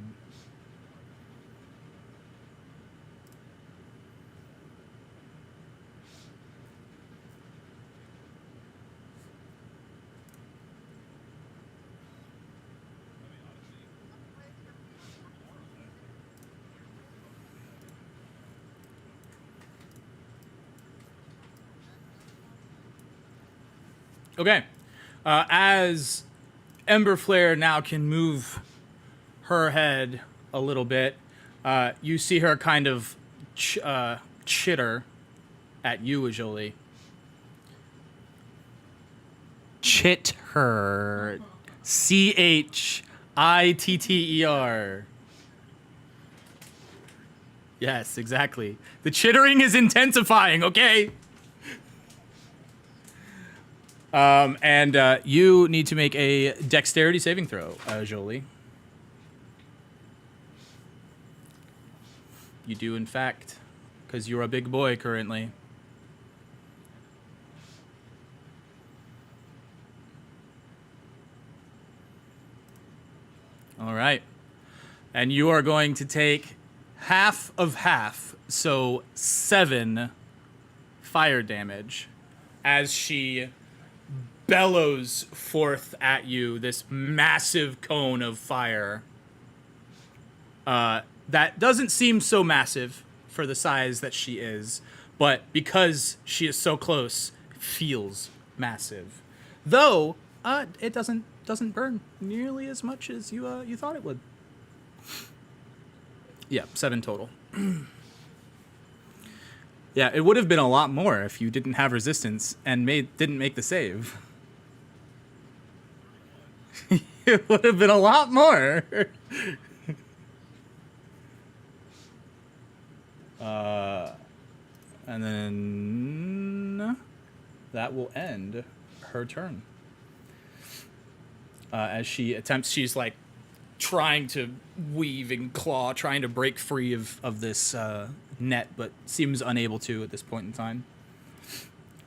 Okay. As Ember Flare now can move her head a little bit, you see her kind of chitter at you, Jolie. Chit her. Chitter. Yes, exactly. The chittering is intensifying, okay? And you need to make a dexterity saving throw, Jolie. You do, in fact, because you're a big boy currently. All right. And you are going to take half of half, so 7 fire damage as she bellows forth at you this massive cone of fire. That doesn't seem so massive for the size that she is, but because she is so close, it feels massive. Though it doesn't burn nearly as much as you thought it would. Yeah, 7 total. Yeah, it would have been a lot more if you didn't have resistance and didn't make the save. It would have been a lot more. And then that will end her turn. As she attempts, she's like trying to weave and claw, trying to break free of this net, but seems unable to at this point in time.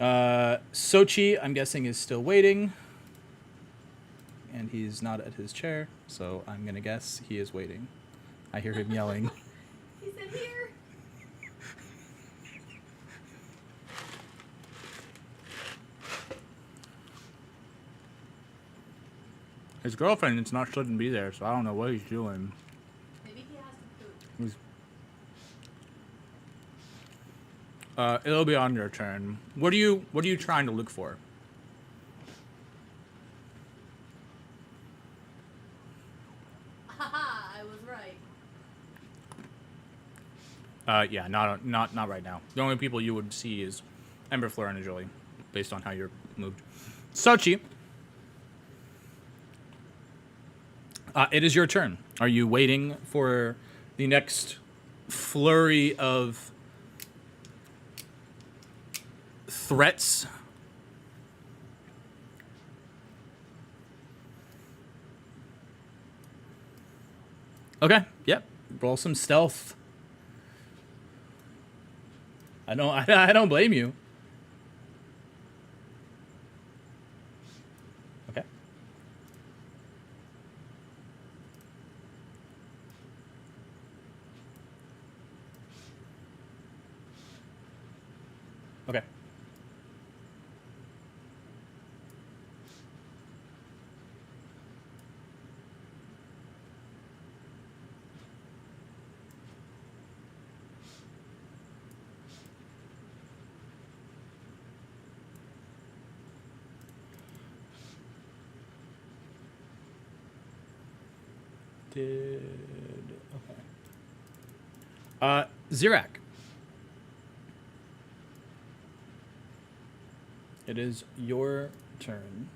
Sochi, I'm guessing, is still waiting. And he's not at his chair, so I'm going to guess he is waiting. I hear him yelling. He said here. His girlfriend is not shouldn't be there, so I don't know what he's doing. Maybe he has to poop. It'll be on your turn. What are you trying to look for? Haha, I was right. Yeah, not right now. The only people you would see is Ember Flare and Jolie, based on how you're moved. Sochi. It is your turn. Are you waiting for the next flurry of threats? Okay. Yep. Roll some stealth. I don't blame you. Okay. Okay. Okay. Zirak. It is your turn.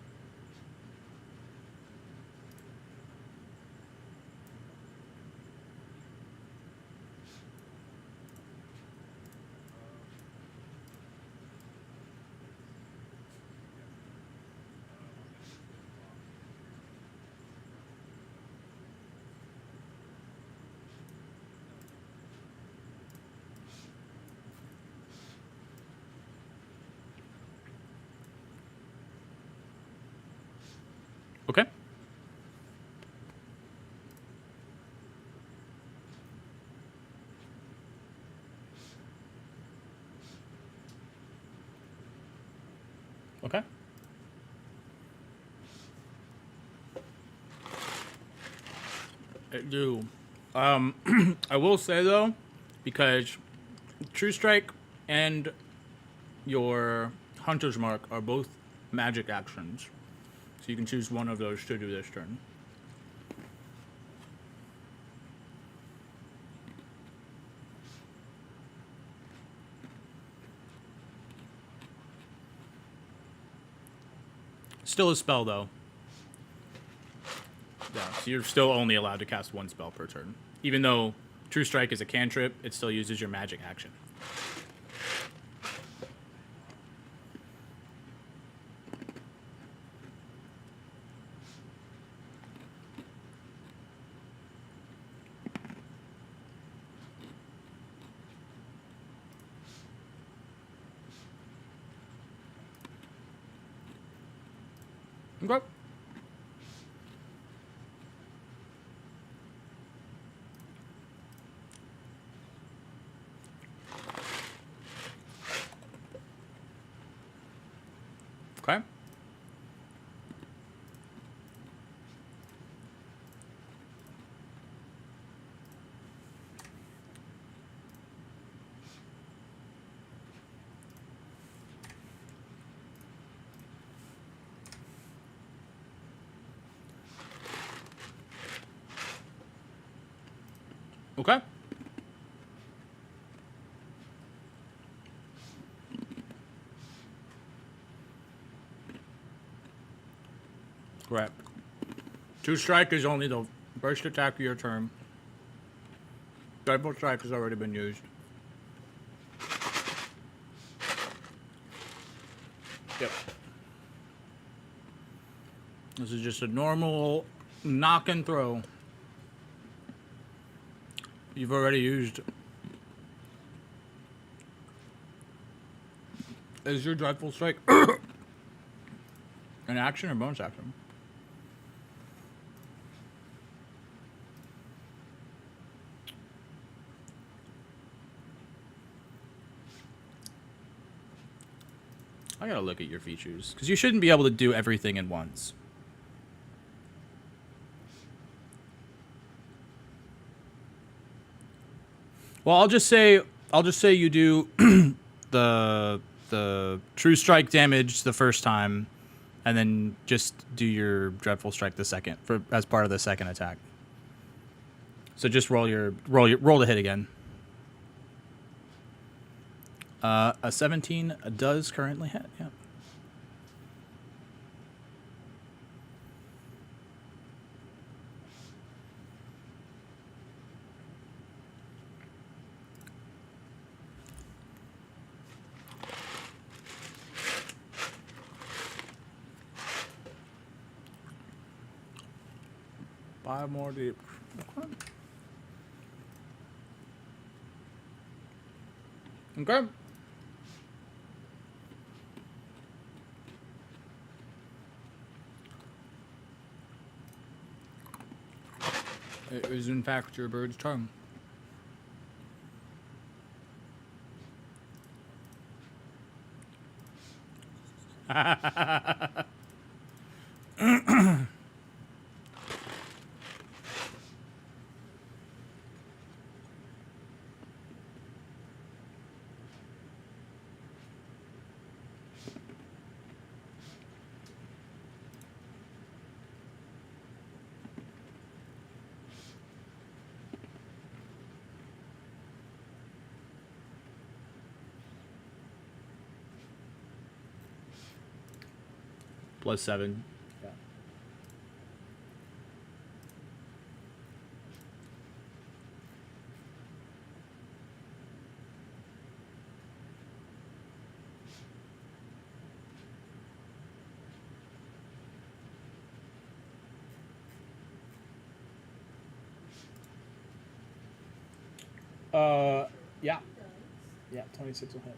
Okay. Okay. I do. I will say though, because True Strike and your Hunter's Mark are both magic actions, so you can choose one of those to do this turn. Still a spell though. Yeah, so you're still only allowed to cast one spell per turn. Even though True Strike is a cantrip, it still uses your magic action. Okay. Okay. Okay. Correct. True Strike is only the first attack of your turn. Double Strike has already been used. Yep. This is just a normal knock and throw. You've already used. Is your Dreadful Strike an action or bonus action? I gotta look at your features, because you shouldn't be able to do everything at once. Well, I'll just say you do the True Strike damage the first time, and then just do your Dreadful Strike the second as part of the second attack. So just roll the hit again. A 17 does currently hit. Yeah. Five more deep. Okay. It is in fact your bird's turn. +7. Yeah. Yeah. Yeah, 26 will hit.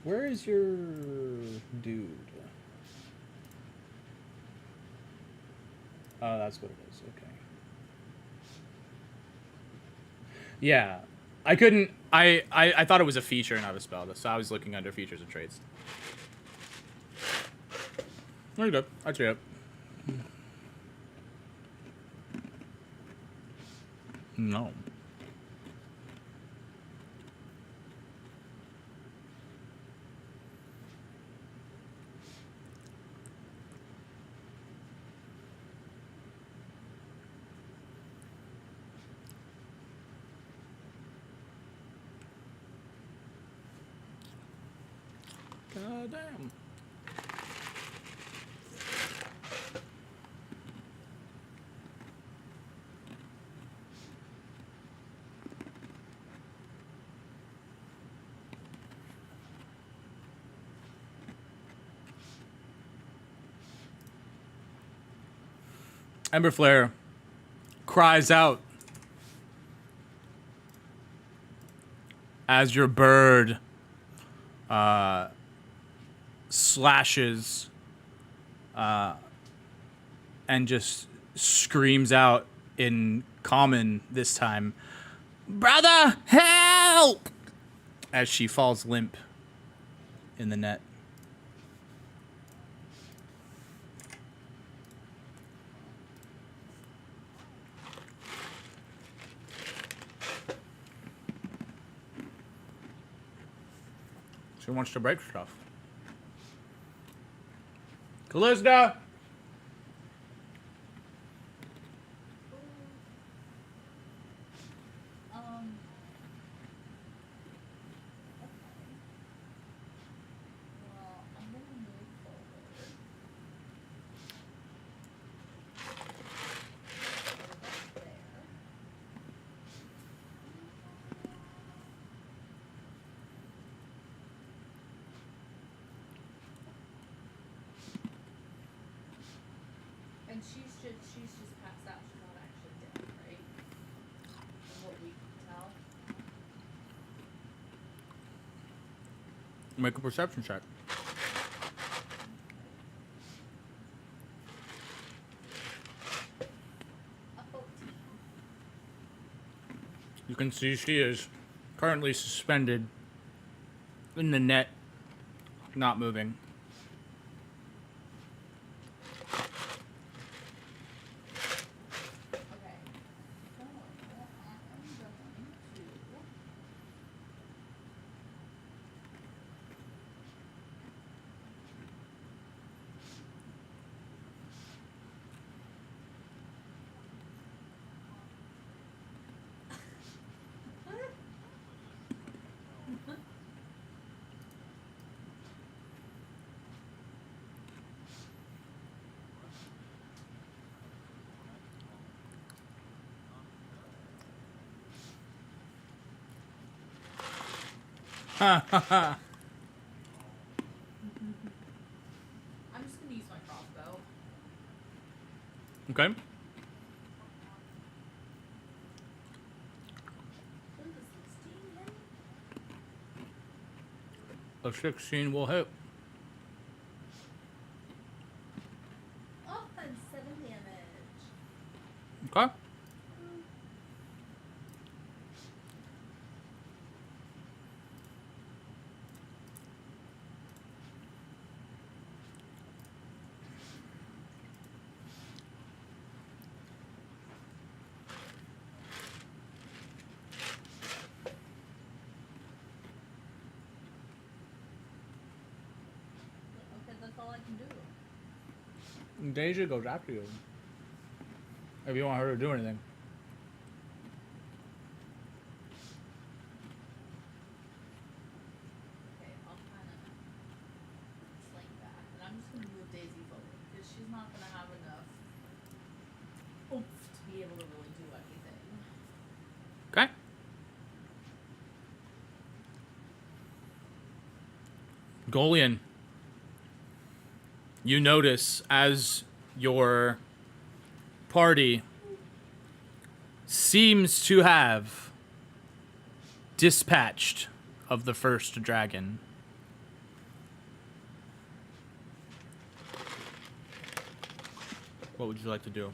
Where is your dude? Oh, that's what it is. Okay. Yeah. I couldn't... I thought it was a feature, not a spell, so I was looking under features and traits. No, you're good. I'll trade up. No. God damn. Emberflare cries out as your bird slashes and just screams out in common this time, "Brother, help!" as she falls limp in the net. She wants to break stuff. Callista! Well, I'm gonna move forward. There. And she's just passed out. She's not actually dead, right? From what we can tell. Make a perception check. A 14. You can see she is currently suspended in the net, not moving. Okay. So, I'm going to... Ha ha ha. I'm just going to use my crossbow. Okay. What is this, 16 hit? A 16 will hit. Oh, and 7 damage. Okay. do? Deja goes after you. If you want her to do anything. Okay, I'll kind of slink back, and I'm just gonna move Daisy forward because she's not gonna have enough oomph to be able to really do anything. Okay. Golian, you notice as your party seems to have dispatched of the first dragon. What would you like to do?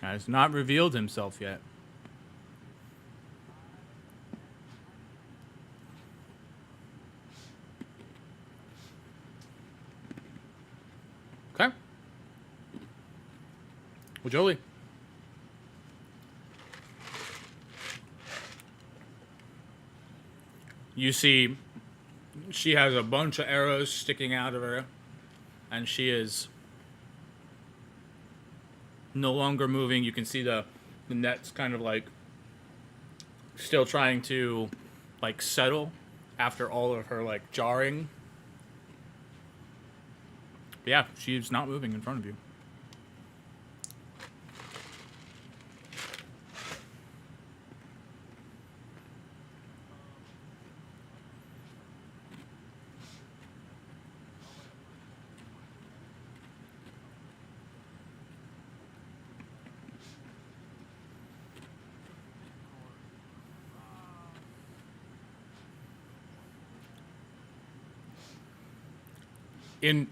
Has not revealed himself yet. Okay. Well, Jolie. You see, she has a bunch of arrows sticking out of her, and she is no longer moving. You can see the net's kind of like still trying to like settle after all of her like jarring. But yeah, she's not moving in front of you.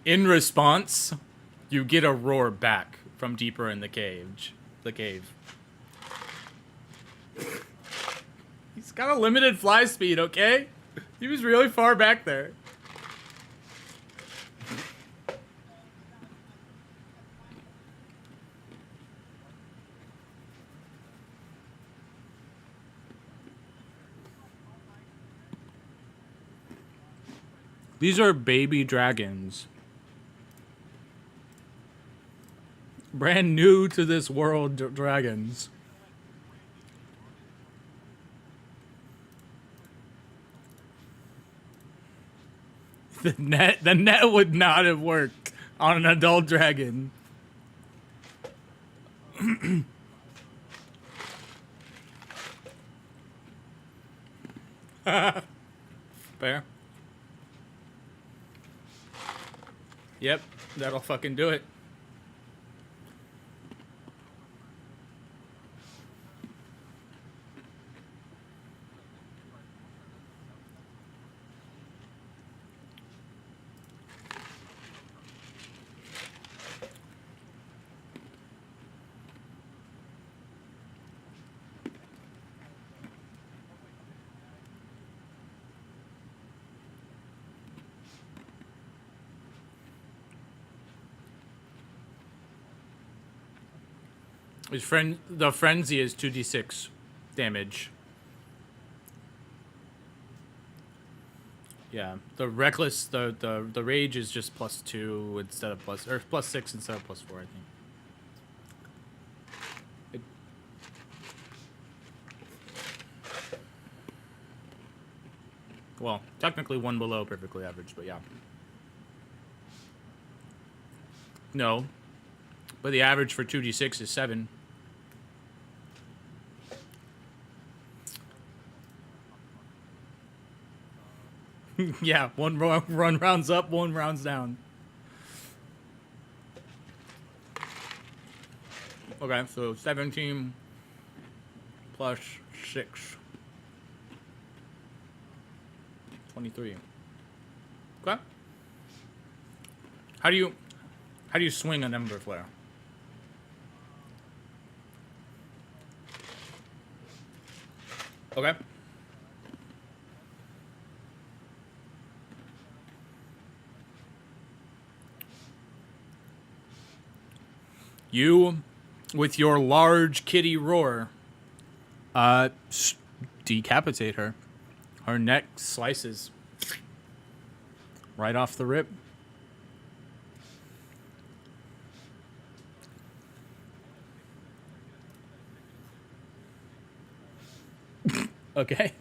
In response, you get a roar back from deeper in the cave. The cave. He's got a limited fly speed, okay? He was really far back there. These are baby dragons. Brand new to this world dragons. The net would not have worked on an adult dragon. Fair. Yep, that'll fucking do it. The frenzy is 2d6 damage. Yeah, the reckless, the rage is just +2 instead of +6 instead of +4, I think. Well, technically one below perfectly average, but yeah. No, but the average for 2d6 is 7. Yeah, one run rounds up, one rounds down. Okay, so 17 plus 6. 23. Okay. How do you swing an Ember Flare? Okay. You, with your large kitty roar, decapitate her Her neck slices right off the rip. Okay.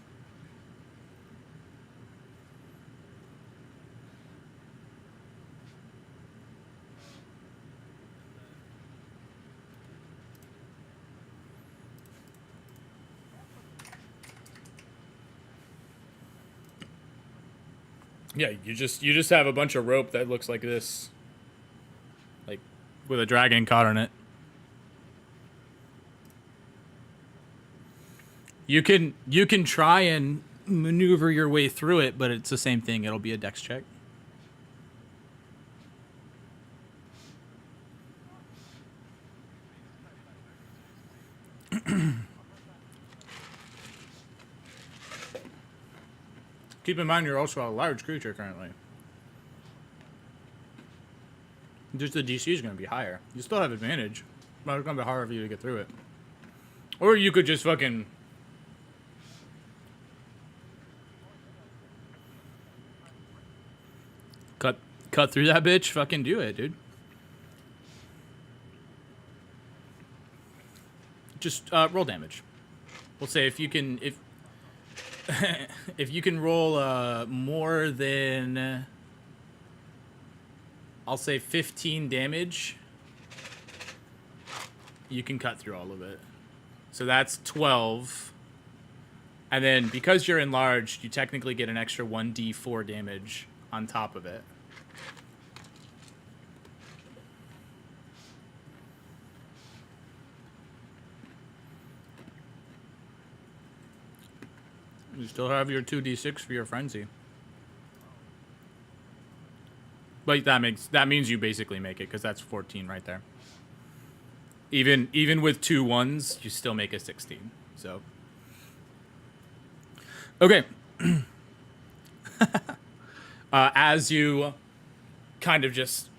Yeah, you just have a bunch of rope that looks like this. Like with a dragon caught on it. You can try and maneuver your way through it, but it's the same thing. It'll be a dex check. Keep in mind you're also a large creature currently. Just the DC is going to be higher. You still have advantage, but it's going to be harder for you to get through it. Or you could just fucking... Cut through that bitch. Fucking do it, dude. Just roll damage. We'll say if you can... If you can roll more than... I'll say 15 damage, you can cut through all of it. So that's 12. And then because you're enlarged, you technically get an extra 1d4 damage on top of it. You still have your 2d6 for your frenzy. But that means you basically make it, because that's 14 right there. Even with 2 1s, you still make a 16. So okay. As you kind of just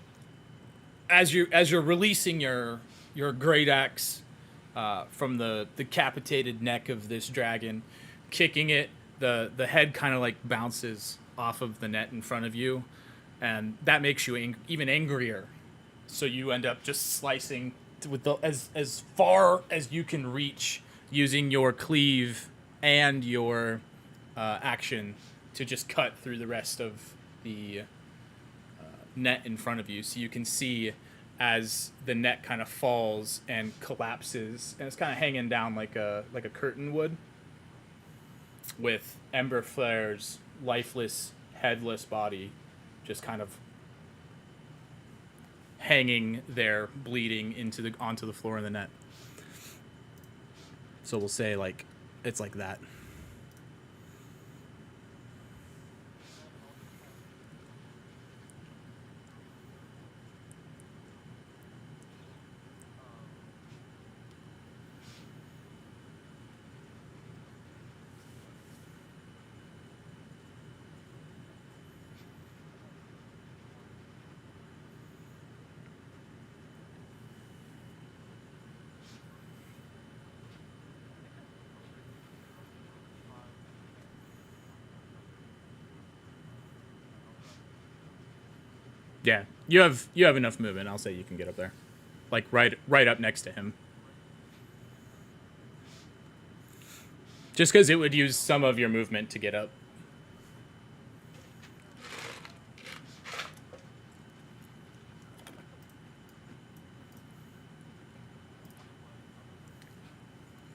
as you're releasing your great axe from the decapitated neck of this dragon, kicking it, the head kind of like bounces off of the net in front of you. And that makes you even angrier. So you end up just slicing with as far as you can reach, using your cleave and your action to just cut through the rest of the net in front of you. So you can see as the net kind of falls and collapses, and it's kind of hanging down like a curtain would, with Ember Flare's lifeless, headless body just kind of hanging there, bleeding onto the floor in the net. So we'll say like it's like that. Yeah, you have enough movement. I'll say you can get up there, like right up next to him. Just because it would use some of your movement to get up.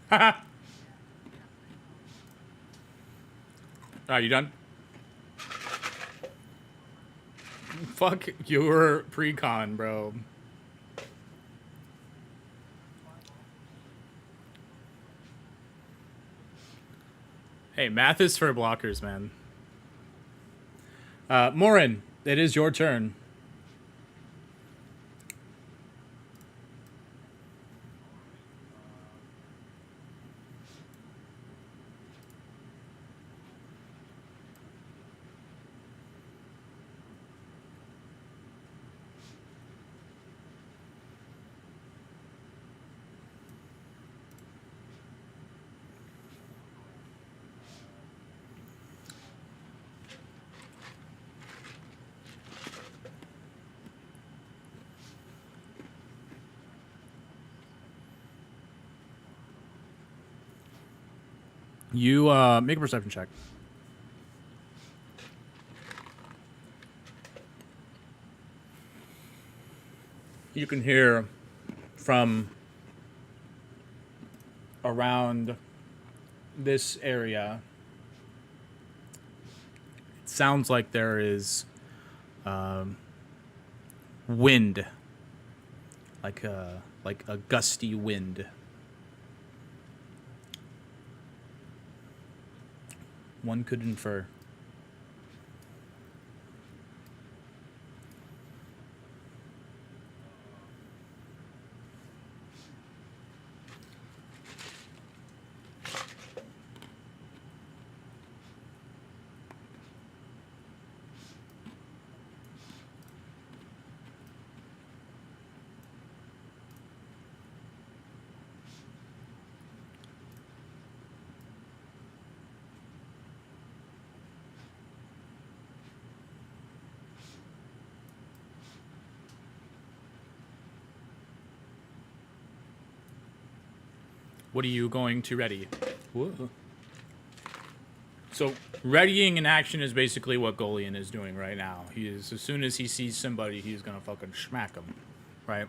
Haha. Are you done? Fuck your pre-con, bro. Hey, math is for blockers, man. Morin, it is your turn. You make a perception check. You can hear from around this area. It sounds like there is wind, like a gusty wind. One could infer. What are you going to ready? Whoa. So readying in action is basically what Golian is doing right now. He is, as soon as he sees somebody, he's gonna fucking smack them, right?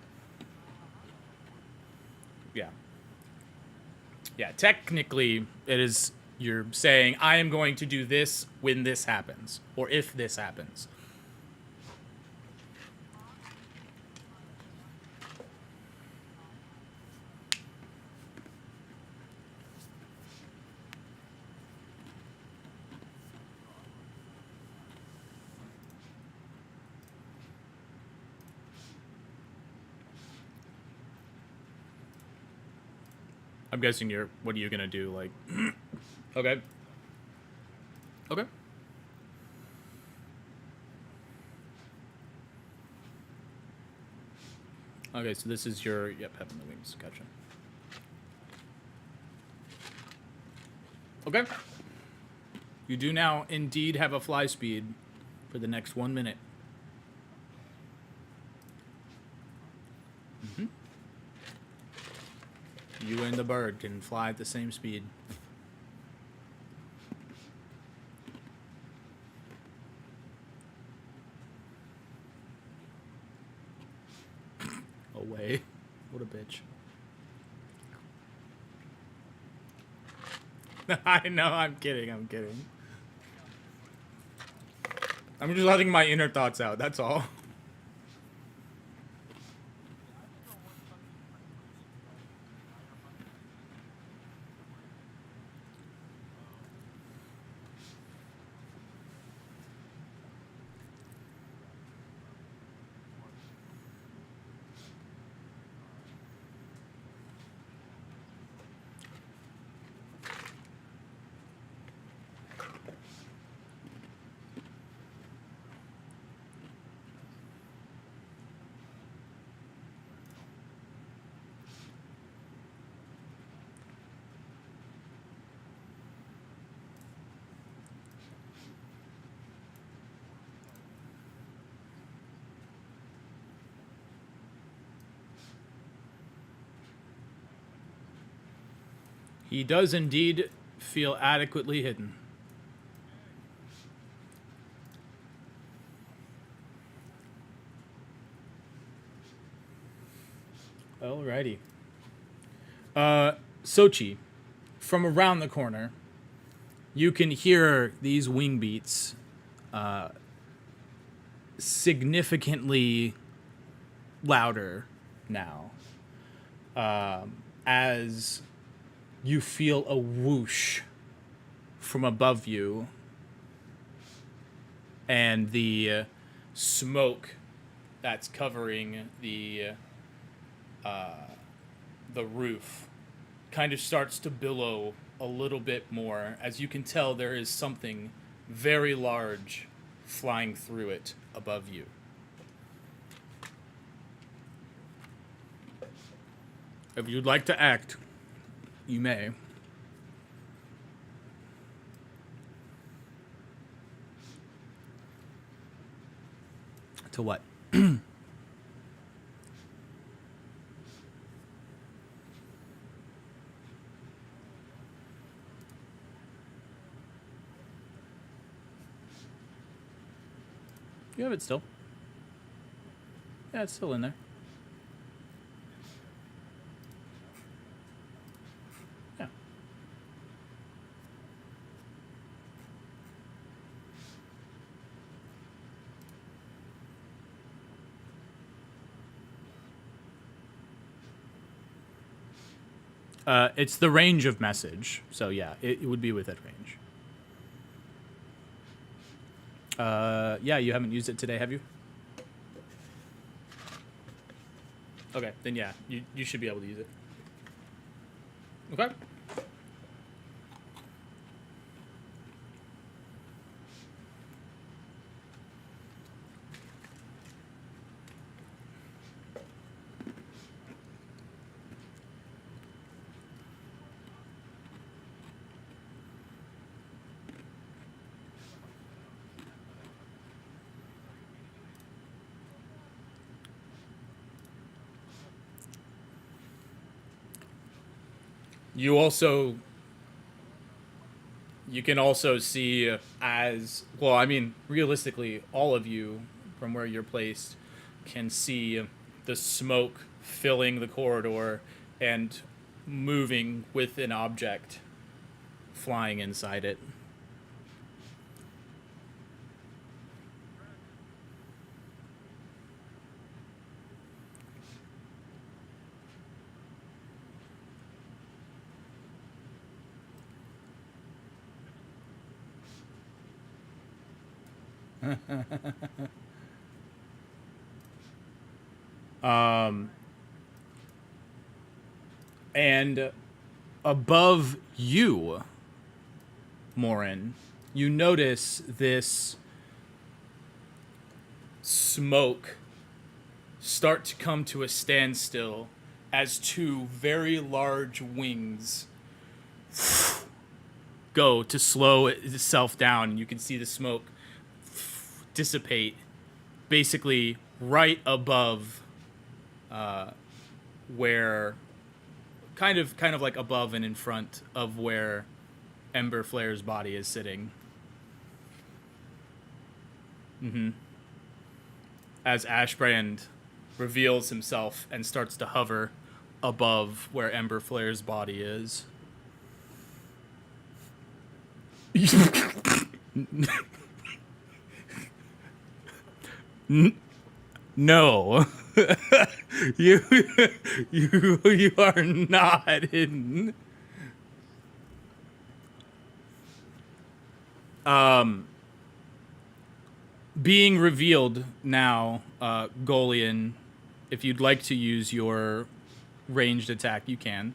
Yeah. Yeah, technically, it is, you're saying, I am going to do this when this happens, or if this happens. I'm guessing what are you gonna do, like, okay. Okay. Okay, so this is your, yep, Heavenly Wings, gotcha. Okay. You do now indeed have a fly speed for the next 1 minute. Mm-hmm. You and the bird can fly at the same speed. Away. What a bitch. I know, I'm kidding. I'm just letting my inner thoughts out, that's all. He does indeed feel adequately hidden. Alrighty. Sochi, from around the corner, you can hear these wing beats significantly louder now, as you feel a whoosh from above you, and the smoke that's covering the roof kind of starts to billow a little bit more. As you can tell, there is something very large flying through it above you. If you'd like to act, you may. To what? You have it still. Yeah, it's still in there. Yeah. It's the range of message. So yeah, it would be within range. Yeah, you haven't used it today, have you? Okay, then yeah, you should be able to use it. Okay. You can also see as well. I mean, realistically, all of you from where you're placed can see the smoke filling the corridor and moving with an object flying inside it. And above you, Morin, you notice this smoke start to come to a standstill as two very large wings go to slow itself down, and you can see the smoke dissipate basically right above where kind of like above and in front of where Ember Flare's body is sitting. As Ashbrand reveals himself and starts to hover above where Ember Flare's body is. No. you are not hidden. Being revealed now, Golian, if you'd like to use your ranged attack, you can.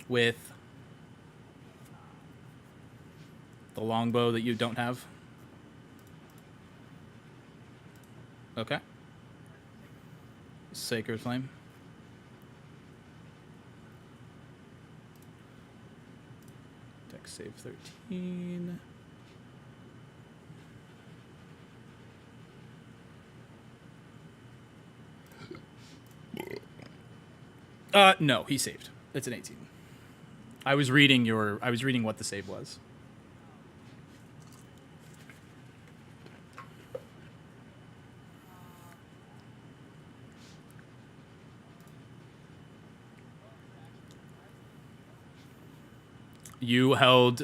With the longbow that you don't have. Okay. Sacred Flame. Dex save 13. No, he saved. It's an 18. I was reading what the save was. You held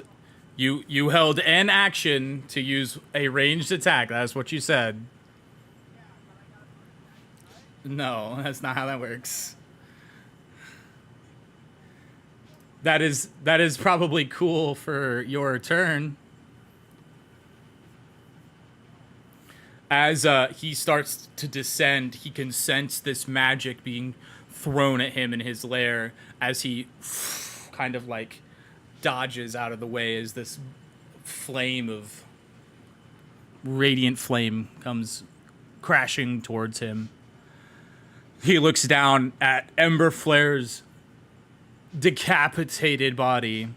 an action to use a ranged attack. That's what you said. No, that's not how that works. That is probably cool for your turn. As he starts to descend, he can sense this magic being thrown at him in his lair as he kind of like dodges out of the way as this flame of radiant flame comes crashing towards him. He looks down at Ember Flare's decapitated body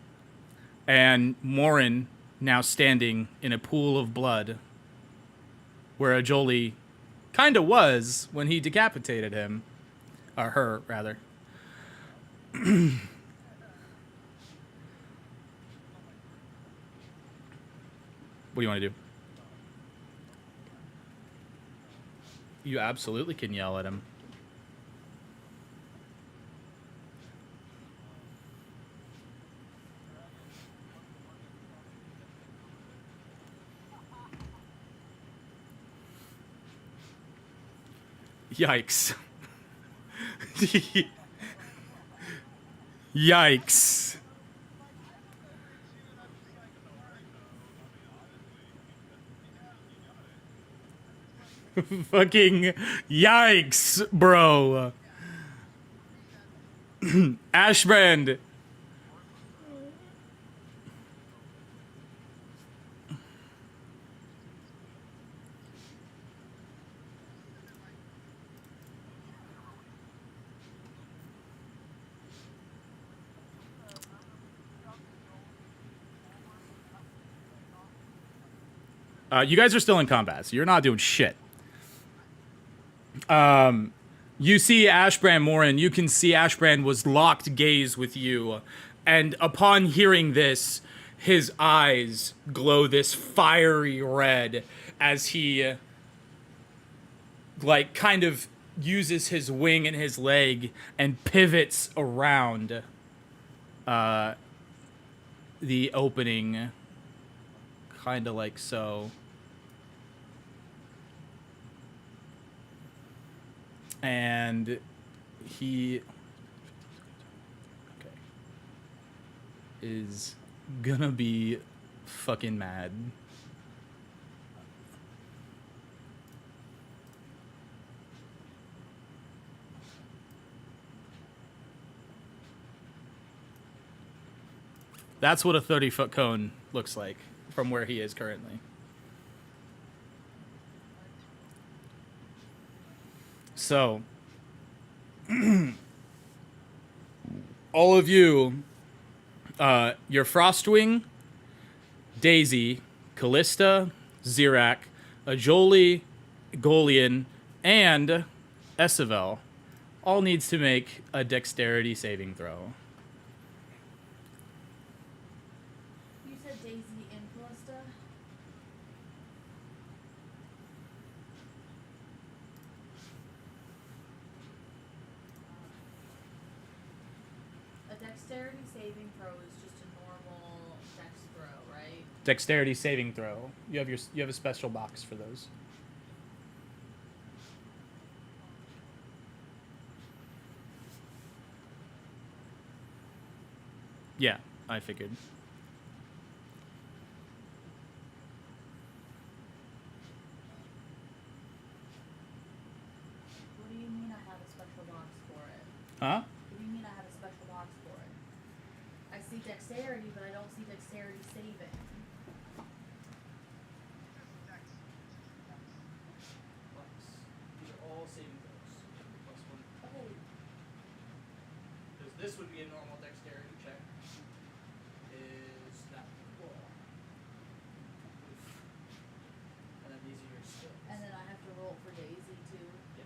and Morin now standing in a pool of blood where Ajoli kind of was when he decapitated him, or her rather. What do you want to do? You absolutely can yell at him. Yikes. Yikes. Fucking yikes, bro. Ashbrand. You guys are still in combat, so you're not doing shit. You see Ashbrand, Morin. You can see Ashbrand was locked gaze with you. And upon hearing this, his eyes glow this fiery red as he, like, kind of uses his wing and his leg and pivots around the opening, kind of like so. And he is gonna be fucking mad. That's what a 30-foot cone looks like from where he is currently. So, all of you, your Frostwing, Daisy, Callista, Zirak, Ajoli, Golian, and Esivel all needs to make a dexterity saving throw. You said Daisy and Callista? A dexterity saving throw is just a normal dex throw, right? Dexterity saving throw. You have a special box for those. Yeah, I figured. What do you mean I have a special box for it? Huh? What do you mean I have a special box for it? I see dexterity, but I don't see dexterity saving. These are all saving throws. Plus one. Oh. Because this would be a normal dexterity check. Is that cool? And then these are your skills. And then I have to roll for Daisy too. Yeah.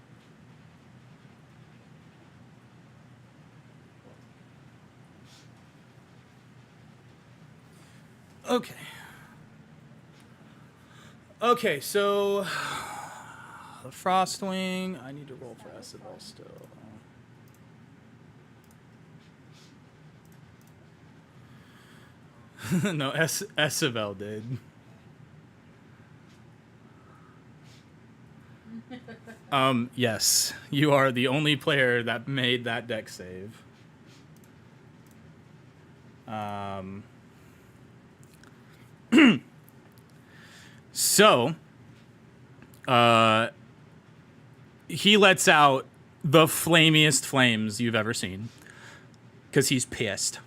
Okay. Okay, so the Frostwing. I need to roll for Esabel still. No, Esabel did. Yes, you are the only player that made that deck save. So, he lets out the flamiest flames you've ever seen because he's pissed.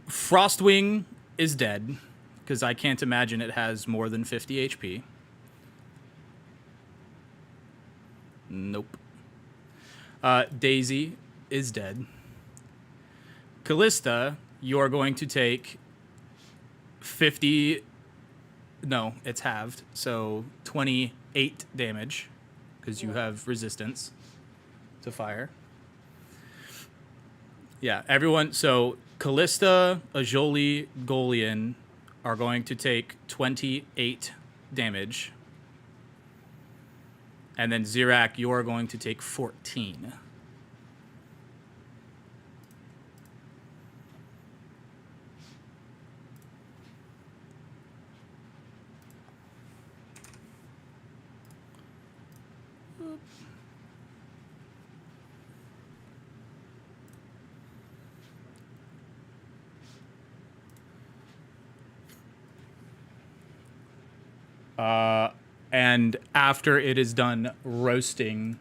Frostwing is dead because I can't imagine it has more than 50 HP. Nope. Daisy is dead. Callista, you are going to take 50... No, it's halved. So 28 damage because you have resistance to fire. Yeah, everyone. So Callista, Ajoli, Golian are going to take 28 damage. And then Zirak, you're going to take 14. And after it is done roasting,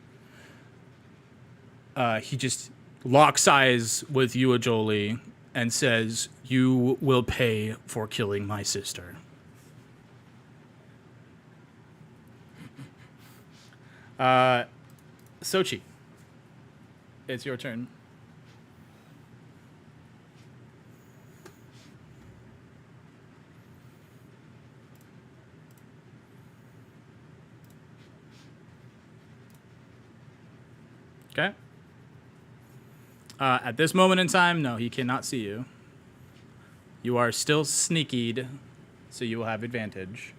he just locks eyes with you, Ajoli, and says, "You will pay for killing my sister." Sochi, it's your turn. Okay. At this moment in time, no, he cannot see you. You are still sneakied, so you will have advantage.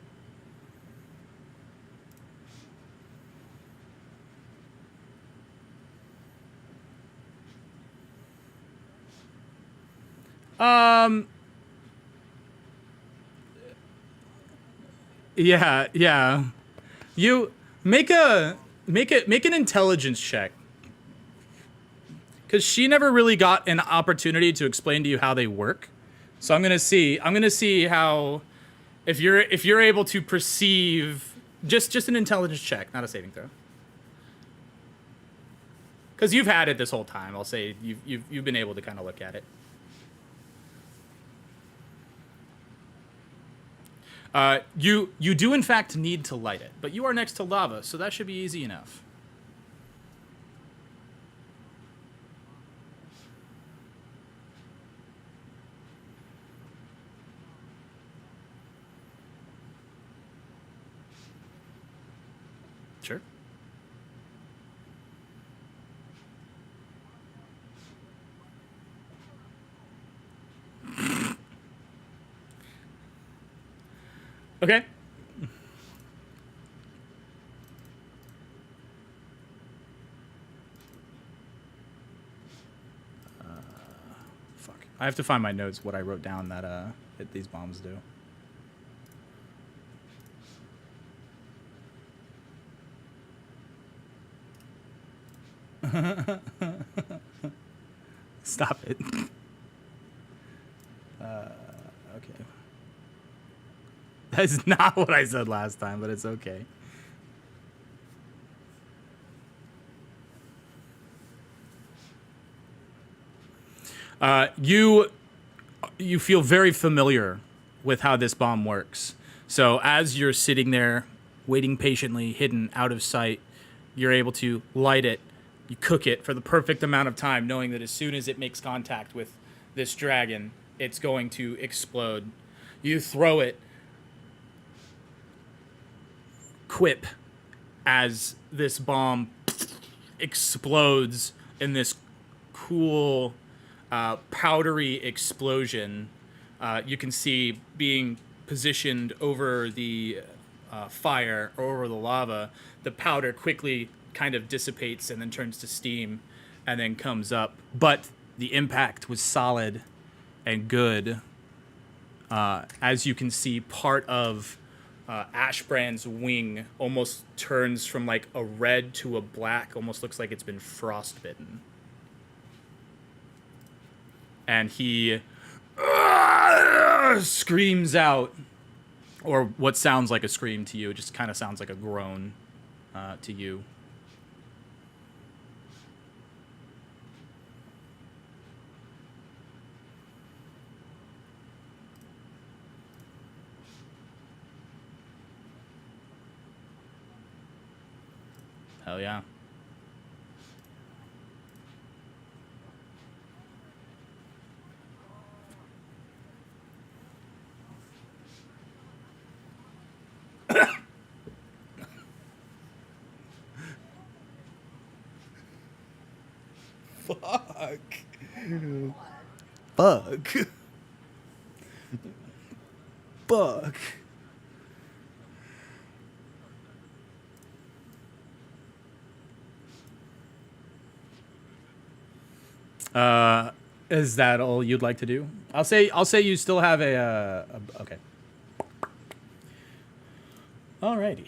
Yeah. You make an intelligence check. Because she never really got an opportunity to explain to you how they work. So I'm gonna see how if you're able to perceive just an intelligence check, not a saving throw. Because you've had it this whole time. I'll say you've been able to kind of look at it. You do in fact need to light it, but you are next to lava, so that should be easy enough. Sure. Okay. Fuck. I have to find my notes, what I wrote down that these bombs do. Stop it. Okay. That's not what I said last time, but it's okay. You feel very familiar with how this bomb works. So as you're sitting there, waiting patiently, hidden, out of sight, you're able to light it. You cook it for the perfect amount of time, knowing that as soon as it makes contact with this dragon, it's going to explode. You throw it. Quip as this bomb explodes in this cool powdery explosion. You can see being positioned over the fire or over the lava, the powder quickly kind of dissipates and then turns to steam and then comes up. But the impact was solid and good. As you can see, part of Ashbrand's wing almost turns from like a red to a black, almost looks like it's been frostbitten. And he screams out, or what sounds like a scream to you. It just kind of sounds like a groan to you. Hell yeah. Fuck. Fuck. fuck? Is that all you'd like to do? I'll say you still have okay. Alrighty.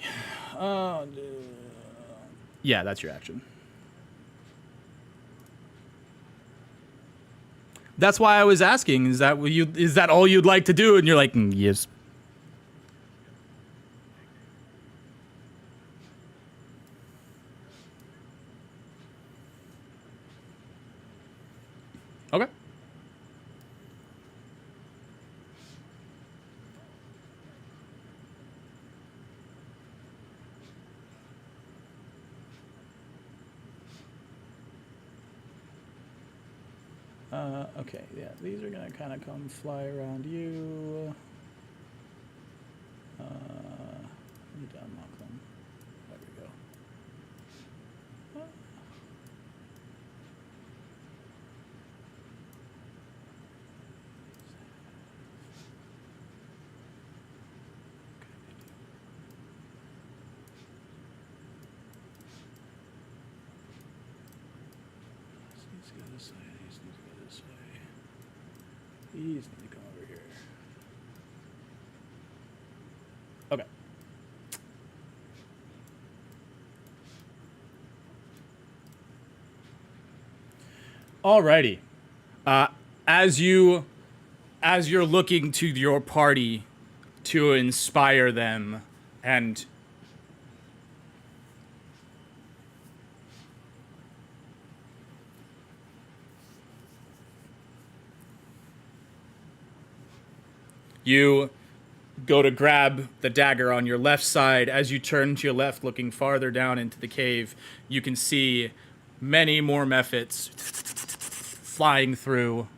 Yeah, that's your action. That's why I was asking. Is that all you'd like to do? And you're like, yes. Okay. Okay, yeah, these are gonna kind of come fly around you. Need to unlock them. There we go. These need to go this way. These need to go this way. These need to come over here. Okay. Alrighty. As you're looking to your party to inspire them and you go to grab the dagger on your left side. As you turn to your left, looking farther down into the cave, you can see many more mephits flying through.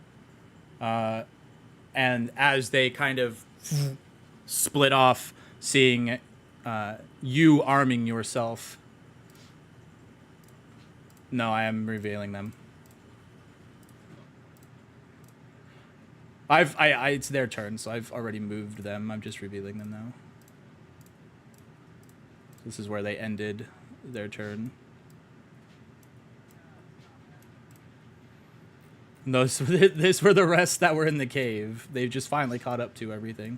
And as they kind of split off, seeing you arming yourself. No, I am revealing them. It's their turn, so I've already moved them. I'm just revealing them now. This is where they ended their turn. This were the rest that were in the cave. They've just finally caught up to everything.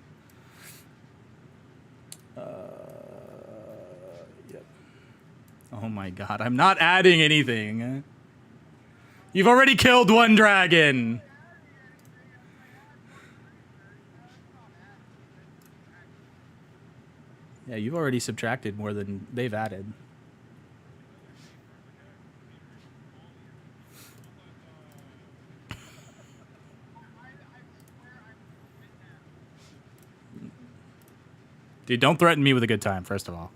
Yep. Oh my god, I'm not adding anything. You've already killed one dragon. Yeah, you've already subtracted more than they've added. Dude, don't threaten me with a good time, first of all.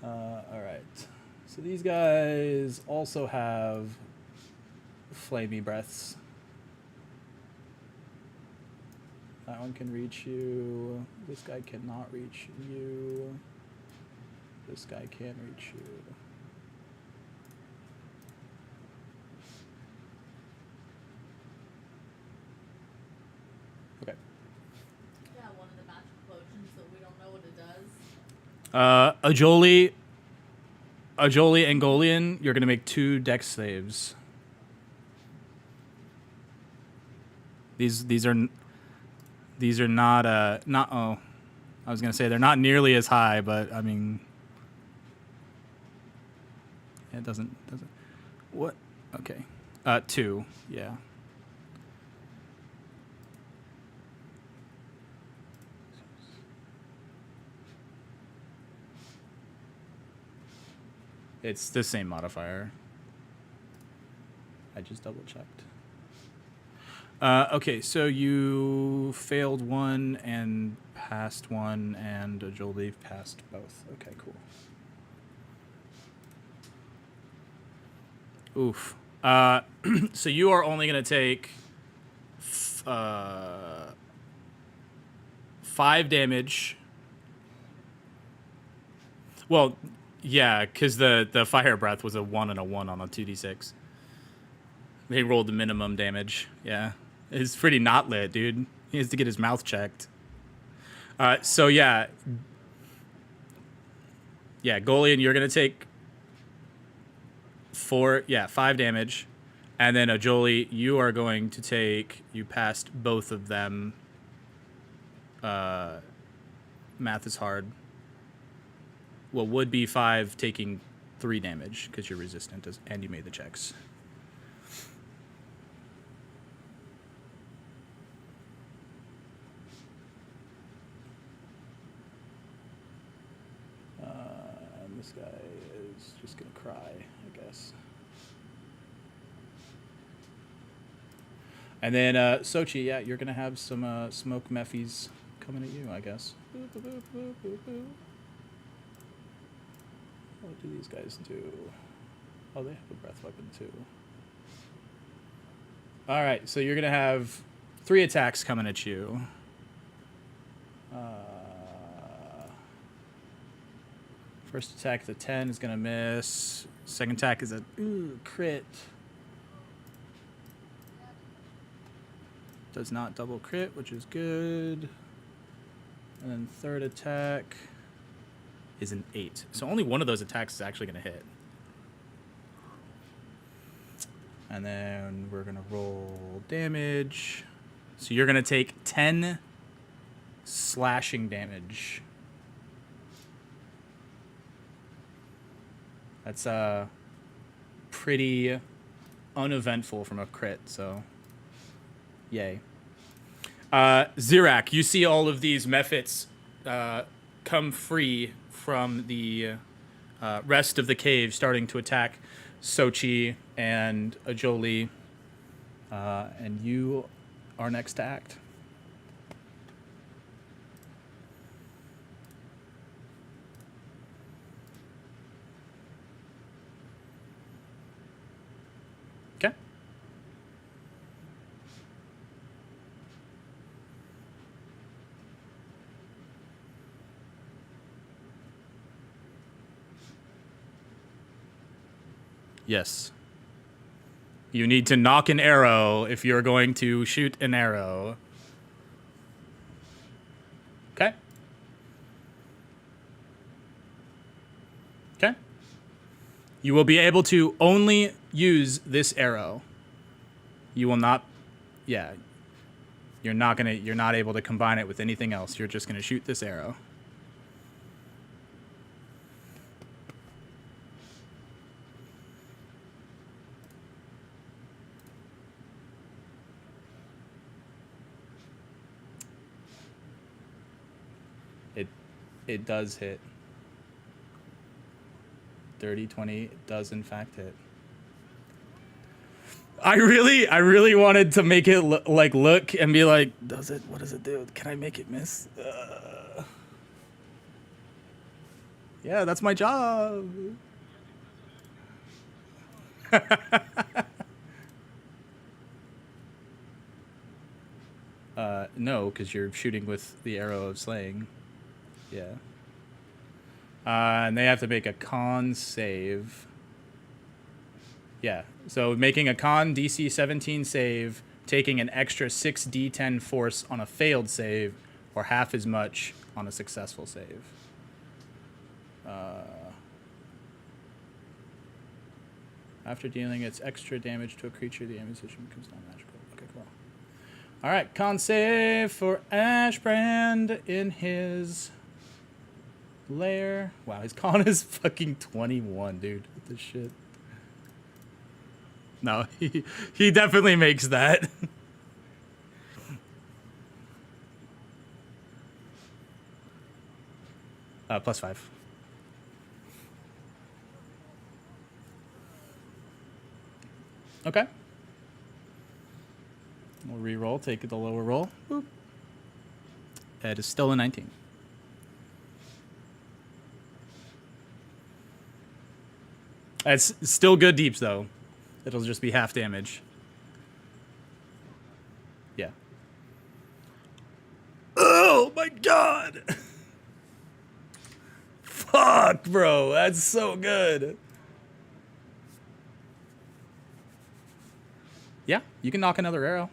Alright. So these guys also have flamey breaths. That one can reach you. This guy cannot reach you. This guy can reach you. Okay. Yeah, one of the magic potions that we don't know what it does. Ajoli and Golian, you're gonna make 2 dex saves. These are not I was gonna say they're not nearly as high, but I mean it doesn't what? Okay. 2, yeah. It's the same modifier. I just double checked. Okay, so you failed 1 and passed 1, and Jolie passed both. Okay, cool. Oof. So you are only going to take 5 damage. Well, yeah, because the fire breath was a 1 and a 1 on a 2d6. They rolled the minimum damage. Yeah. It's pretty not lit, dude. He has to get his mouth checked. So yeah. Yeah, Golian, you're going to take 5 damage. And then Ajoli, you are going to take, you passed both of them. Math is hard. Well, would be 5 taking 3 damage because you're resistant and you made the checks. And this guy is just going to cry, I guess. And then, Sochi, yeah, you're going to have some smoke mephies coming at you, I guess. Boop, boop, boop, boop, boop, boop. What do these guys do? Oh, they have a breath weapon, too. All right, so you're going to have 3 attacks coming at you. First attack is a 10, is going to miss. Second attack is a crit. Does not double crit, which is good. And then third attack is an 8. So only one of those attacks is actually going to hit. And then we're going to roll damage. So you're going to take 10 slashing damage. That's pretty uneventful from a crit, so yay. Zirak, you see all of these mephits come free from the rest of the cave, starting to attack Sochi and Ajoli, and you are next to act. Okay. Yes. You need to knock an arrow if you're going to shoot an arrow. Okay. Okay. You will be able to only use this arrow. You will not, yeah. You're not able to combine it with anything else. You're just gonna shoot this arrow. It does hit. 30, 20, it does in fact hit. I really wanted to make it look and be like, what does it do? Can I make it miss? Yeah, that's my job. No, because you're shooting with the arrow of slaying. Yeah. And they have to make a con save. Yeah. So making a con DC 17 save, taking an extra 6d10 force on a failed save, or half as much on a successful save. After dealing its extra damage to a creature, the ammunition becomes non-magical. Okay, cool. All right, con save for Ashbrand in his lair. Wow, his con is fucking 21, dude. What the shit? No, he definitely makes that. +5. Okay. We'll re-roll, take the lower roll. Boop. It is still a 19. It's still good deeps, though. It'll just be half damage. Yeah. Oh, my God! Fuck, bro. That's so good. Yeah, you can knock another arrow.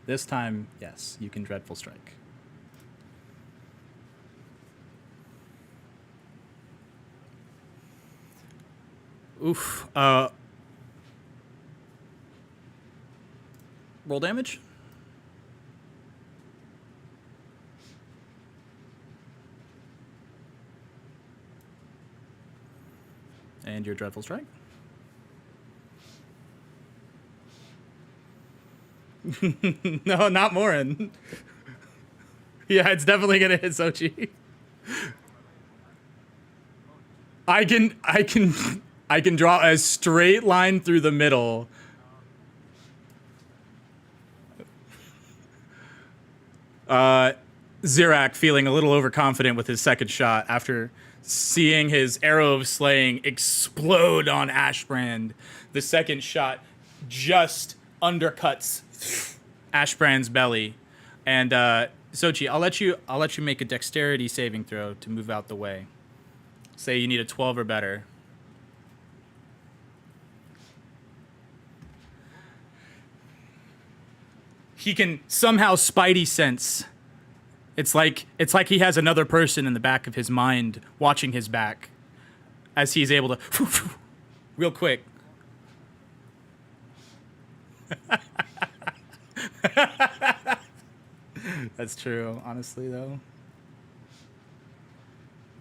This time, yes, you can Dreadful Strike. Oof. Roll damage. And your Dreadful Strike. No, not Morin. Yeah, it's definitely gonna hit Sochi. I can draw a straight line through the middle. Zirak feeling a little overconfident with his second shot after seeing his arrow of slaying explode on Ashbrand. The second shot just undercuts Ashbrand's belly. And Sochi, I'll let you make a dexterity saving throw to move out the way. Say you need a 12 or better. He can somehow spidey sense. It's like he has another person in the back of his mind watching his back as he's able to real quick. That's true, honestly though.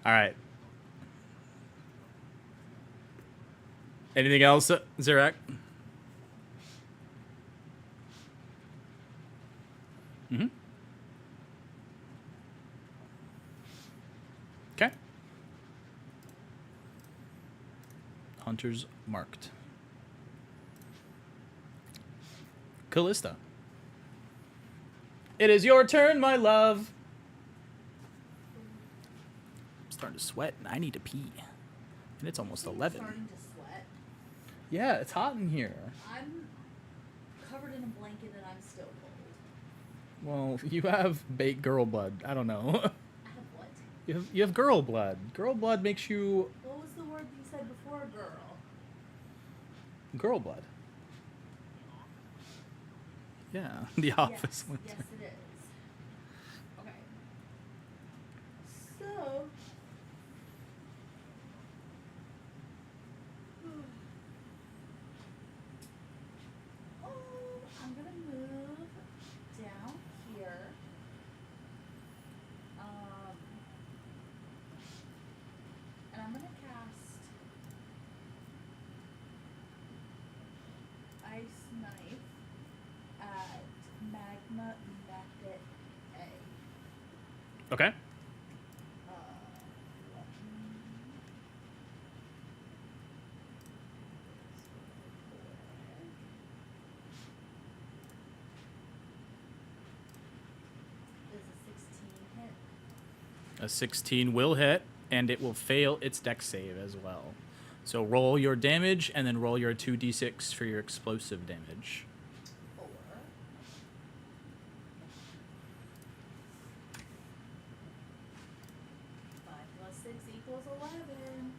All right. Anything else, Zirak? Mm-hmm. Okay. Hunters marked. Callista. It is your turn, my love. I'm starting to sweat and I need to pee. And it's almost 11. Starting to sweat. Yeah, it's hot in here. I'm covered in a blanket and I'm still cold. Well, you have baked girl blood. I don't know. I have what? You have girl blood. Girl blood makes you What was the word you said before, girl? girl blood. Yeah, the office one. Yes, it is. Okay. So. I'm gonna move down here. And I'm gonna cast Ice Knife at Magma Magnet A. Okay. Let me- Is a 16 hit? A 16 will hit, and it will fail its dex save as well. So roll your damage, and then roll your 2d6 for your explosive damage. 4. 5 plus 6 equals 11.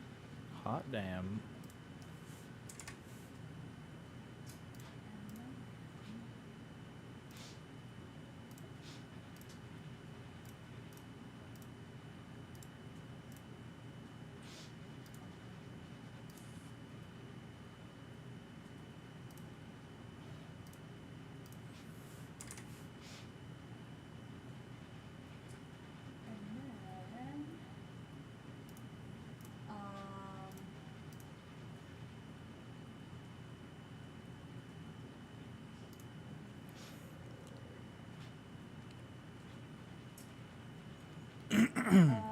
Hot damn. And then,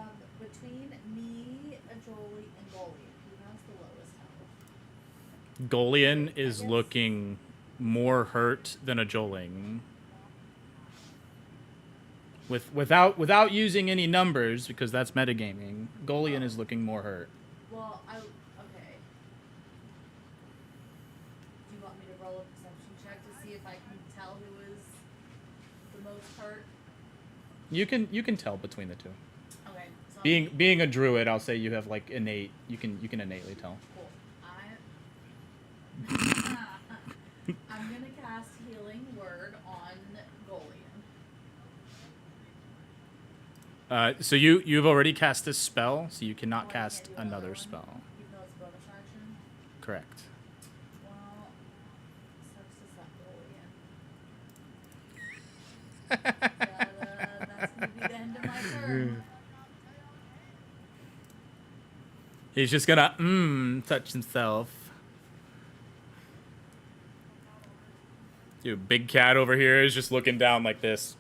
between me, Ajoli, and Golian, who has the lowest health? Golian is looking more hurt than a Joling. Without using any numbers, because that's metagaming, Golian is looking more hurt. Well, okay. Do you want me to roll a perception check to see if I can tell who is the most hurt? You can tell between the two. Okay. So Being a druid, I'll say you have like innate. You can innately tell. cool. I'm gonna cast Healing Word on Golian. So you've already cast this spell, so you cannot Oh, I cast can't do another another one? spell. Even though it's a bonus action. Correct. Well, sucks to suck Golian. That's gonna be the end of my turn. He's just gonna touch himself. Dude, big cat over here is just looking down like this.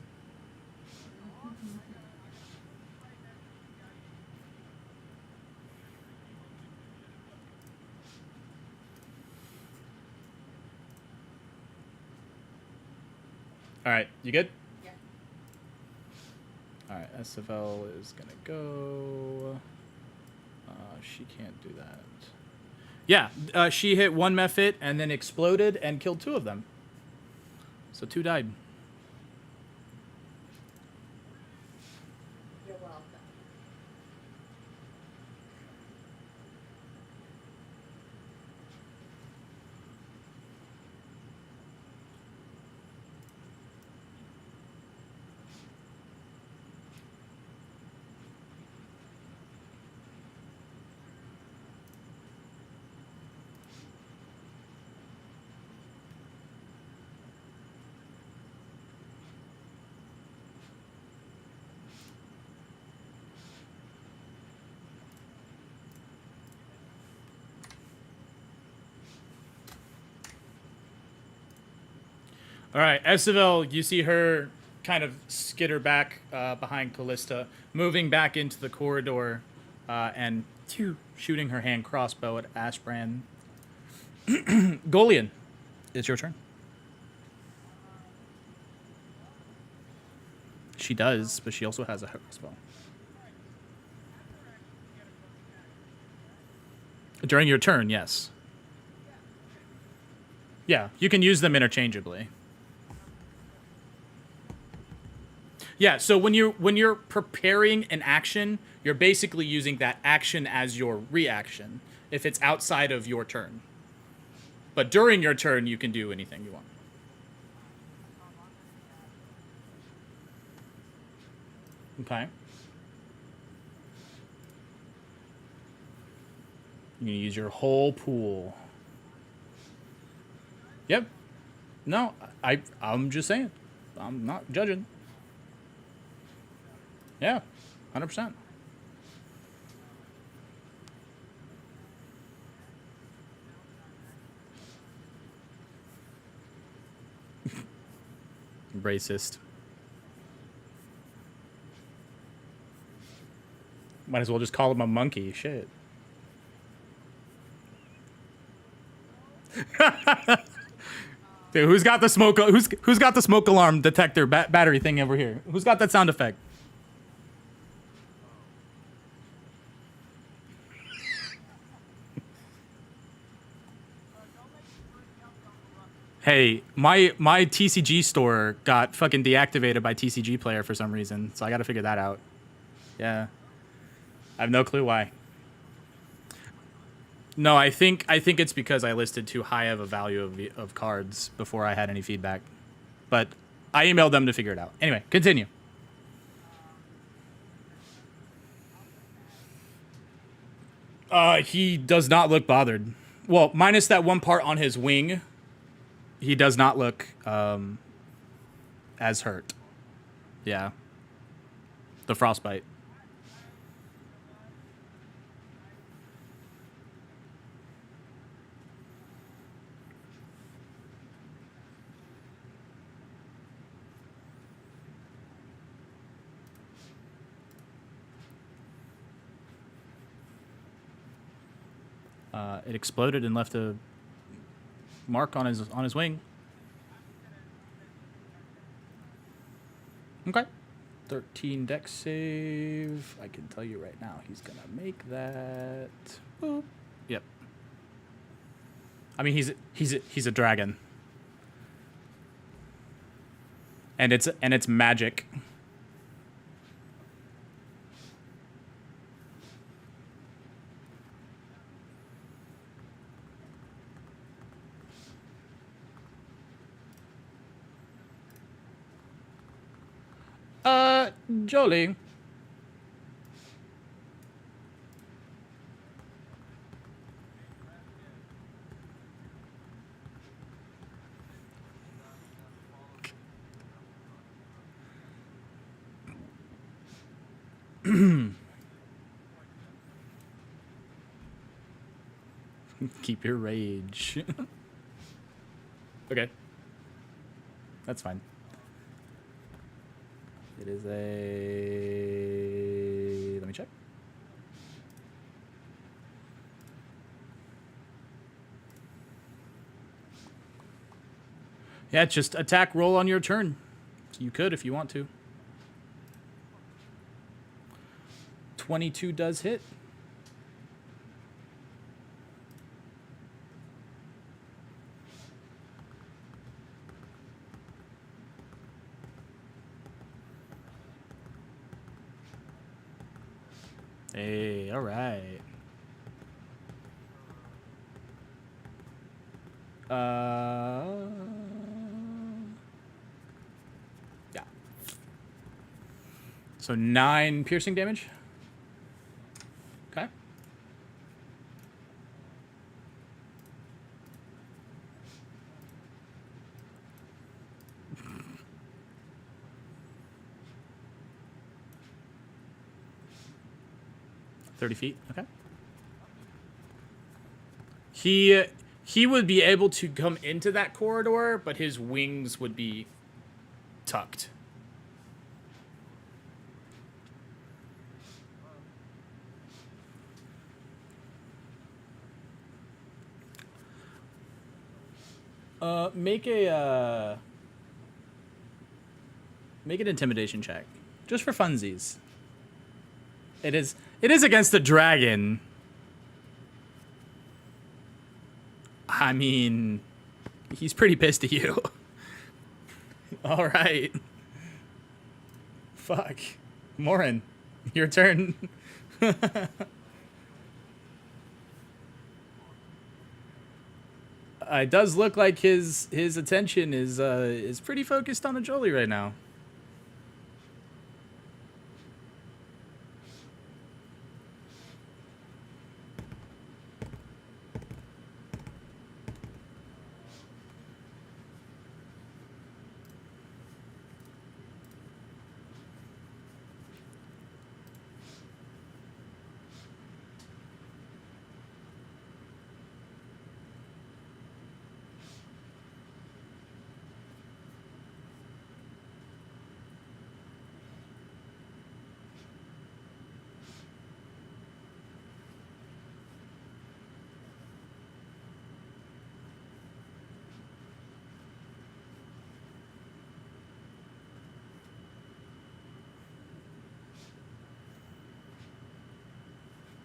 All right, you good? Yeah. All right, SFL is gonna go. She can't do that. Yeah, she hit one mephit and then exploded and killed two of them. So two died. You're welcome. All right, Esavelle, you see her kind of skitter back behind Callista, moving back into the corridor, and shooting her hand crossbow at Ashbrand. Golian, it's your turn. She does, but she also has a spell. During your turn, yes. Yeah, you can use them interchangeably. Yeah, so when you're preparing an action, you're basically using that action as your reaction if it's outside of your turn. But during your turn, you can do anything you want. Okay. You can use your whole pool. Yep. No, I'm just saying. I'm not judging. Yeah, 100%. Racist. Might as well just call him a monkey. Shit. Dude, who's got the smoke? Who's got the smoke alarm detector battery thing over here? Who's got that sound effect? Hey, my TCG store got fucking deactivated by TCG Player for some reason, so I got to figure that out. Yeah, I have no clue why. No, I think it's because I listed too high of a value of cards before I had any feedback, but I emailed them to figure it out. Anyway, continue. He does not look bothered. Well, minus that one part on his wing. He does not look as hurt. Yeah. The frostbite. It exploded and left a mark on his wing. Okay. 13 dex save. I can tell you right now, he's gonna make that. Boop. Yep. I mean, he's a dragon, and it's magic. Jolie. Keep your rage. Okay. That's fine. It is a... Let me check. Yeah, just attack roll on your turn. You could if you want to. 22 does hit. Hey, all right. Yeah. So 9 piercing damage. Okay. $30 feet. Okay. He would be able to come into that corridor, but his wings would be tucked. Make an intimidation check, just for funsies. It is against the dragon. I mean, he's pretty pissed at you. All right. Fuck. Morin, your turn. It does look like his attention is pretty focused on the Jolie right now.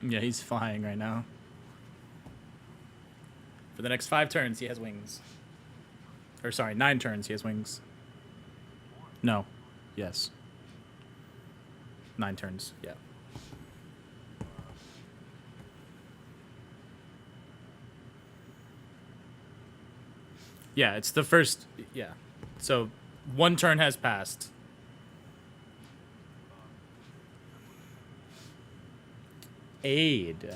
Yeah, he's flying right now. For the next 5 turns, he has wings. Or sorry, 9 turns, he has wings. No. Yes. 9 turns, yeah. Yeah, it's the first, yeah. So 1 turn has passed. Aid.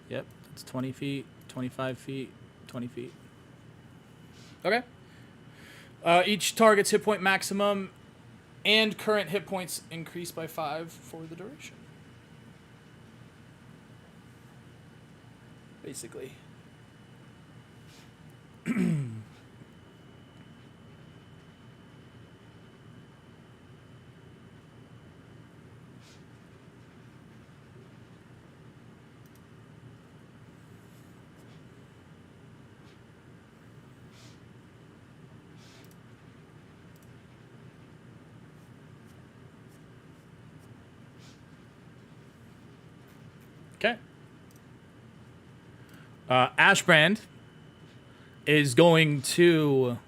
Yep, it's 20 feet, 25 feet, 20 feet. Okay. Each target's hit point maximum and current hit points increase by 5 for the duration. Basically. Okay. Ashbrand is going to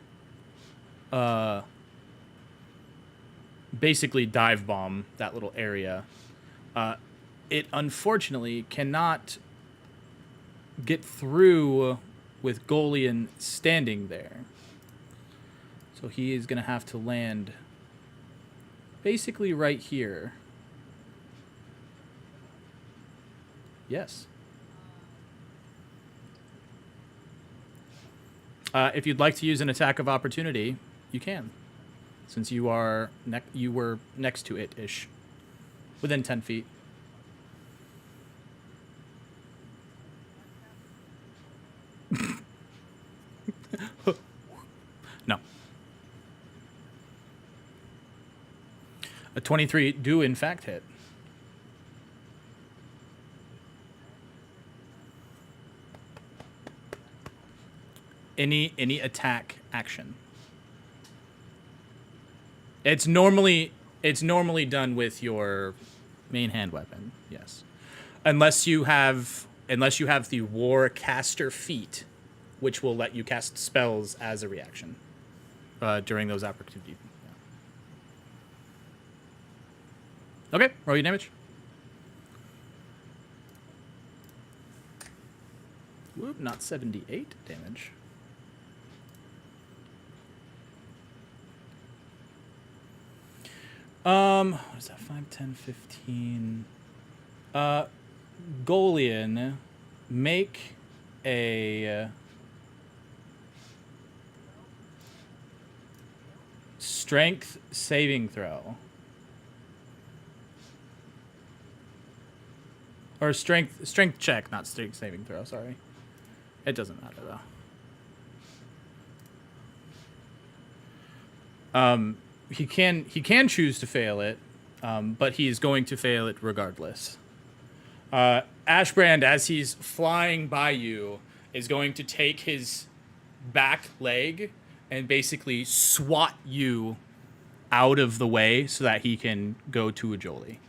basically dive bomb that little area. It unfortunately cannot get through with Golian standing there. So he is going to have to land basically right here. Yes. If you'd like to use an attack of opportunity, you can, since you are you were next to it-ish, within 10 feet. No. A 23 do in fact hit. Any attack action. It's normally done with your main hand weapon, yes. Unless you have the Warcaster feat, which will let you cast spells as a reaction during those opportunities. Yeah. Okay, roll your damage. Whoop, not 78 damage. What is that? 5, 10, 15. Golian, make a strength saving throw. Or strength check, not strength saving throw, sorry. It doesn't matter though. He can choose to fail it, but he's going to fail it regardless. Ashbrand, as he's flying by you, is going to take his back leg and basically swat you out of the way so that he can go to a Jolie.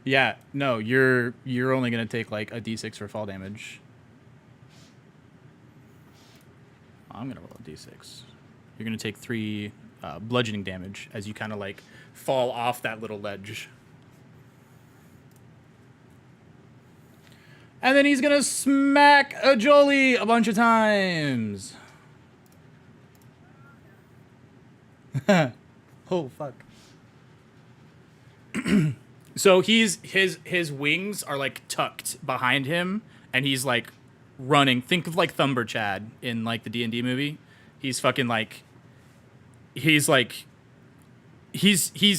Yeah, no, you're only gonna take like a d6 for fall damage. I'm gonna roll a d6. You're gonna take 3 bludgeoning damage as you kind of like fall off that little ledge. And then he's gonna smack a Jolie a bunch of times. Oh fuck. So his wings are like tucked behind him, and he's like running. Think of like Thumber Chad in like the D&D movie. He's fucking like he's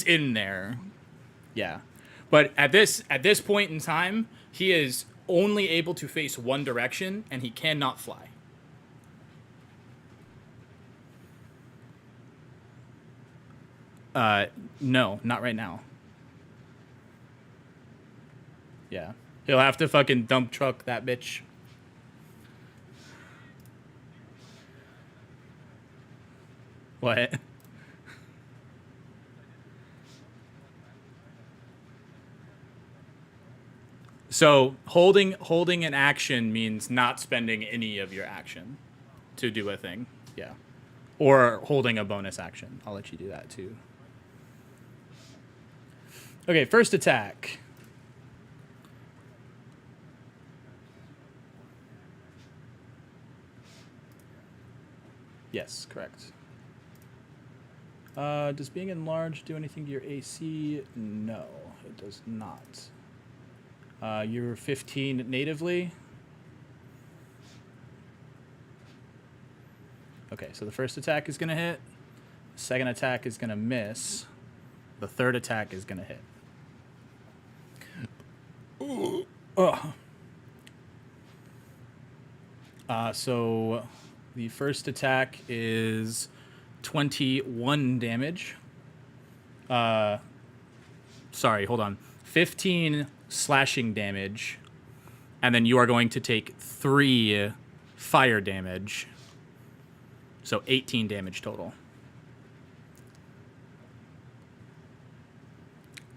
in there. Yeah. But at this point in time, he is only able to face one direction, and he cannot fly. No, not right now. Yeah. He'll have to fucking dump truck that bitch. What? So holding an action means not spending any of your action to do a thing. Yeah. Or holding a bonus action. I'll let you do that too. Okay, first attack. Yes, correct. Does being enlarged do anything to your AC? No, it does not. You're 15 natively. Okay, so the first attack is going to hit. The second attack is going to miss. The third attack is going to hit. So the first attack is 21 damage. Sorry, hold on. 15 slashing damage. And then you are going to take 3 fire damage. So 18 damage total.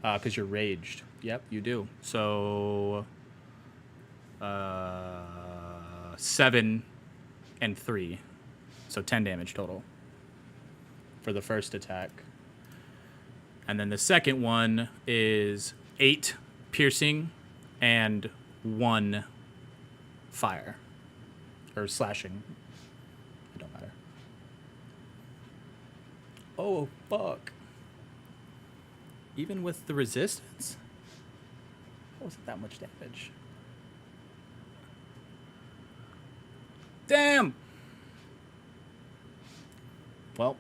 Because you're raged. Yep, you do. So 7 and 3. So 10 damage total for the first attack. And then the second one is 8 piercing and 1 fire. Or slashing. It don't matter. Oh, fuck. Even with the resistance? That wasn't that much damage. Damn! Well.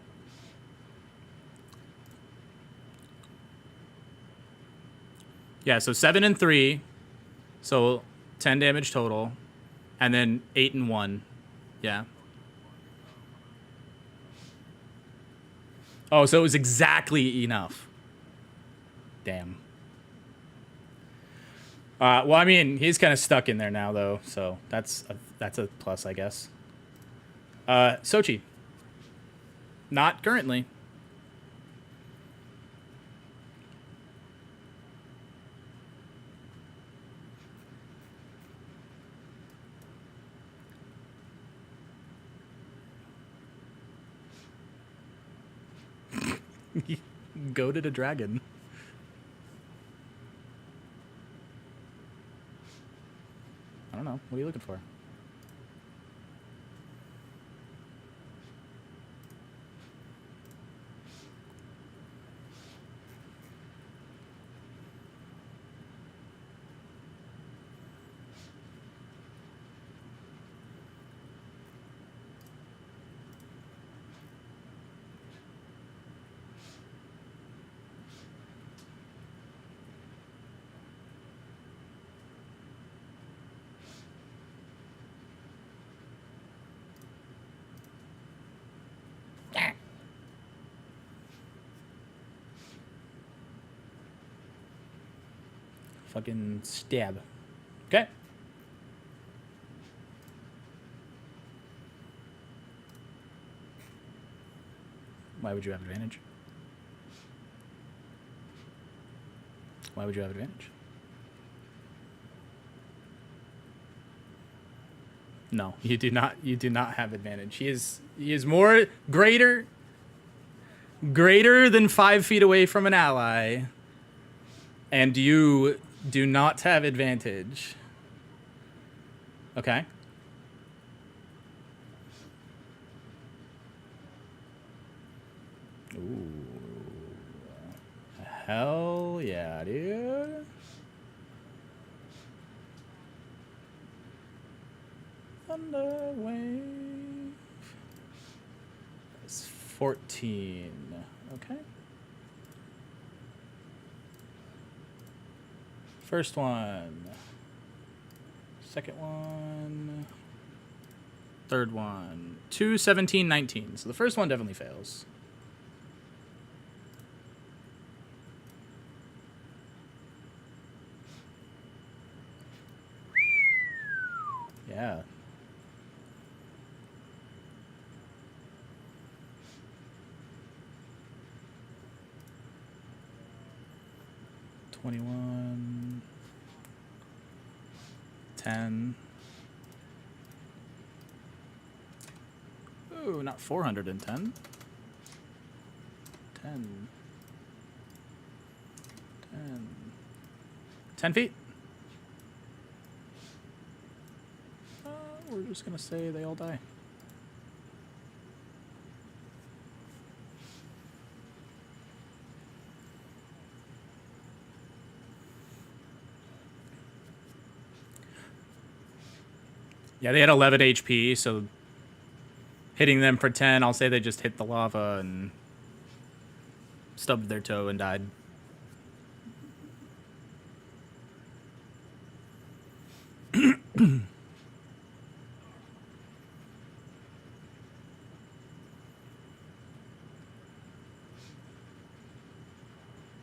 Yeah, so 7 and 3. So 10 damage total. And then 8 and 1. Yeah. Oh, so it was exactly enough. Damn. Well, I mean, he's kind of stuck in there now, though, so that's a plus, I guess. Sochi. Not currently. Goated a dragon. I don't know. What are you looking for? Fucking stab. Okay. Why would you have advantage? Why would you have advantage? No, you do not. You do not have advantage. He is more greater than 5 feet away from an ally, and you do not have advantage. Okay. Ooh. Hell yeah, dude. Thunder wave. It's 14. Okay. First one. Second one. Third one. 2, 17, 19. So the first one definitely fails. Yeah. $21. 10. Ooh, not 410. 10. 10. 10 feet. We're just gonna say they all die. Yeah, they had 11 HP, so hitting them for 10, I'll say they just hit the lava and stubbed their toe and died.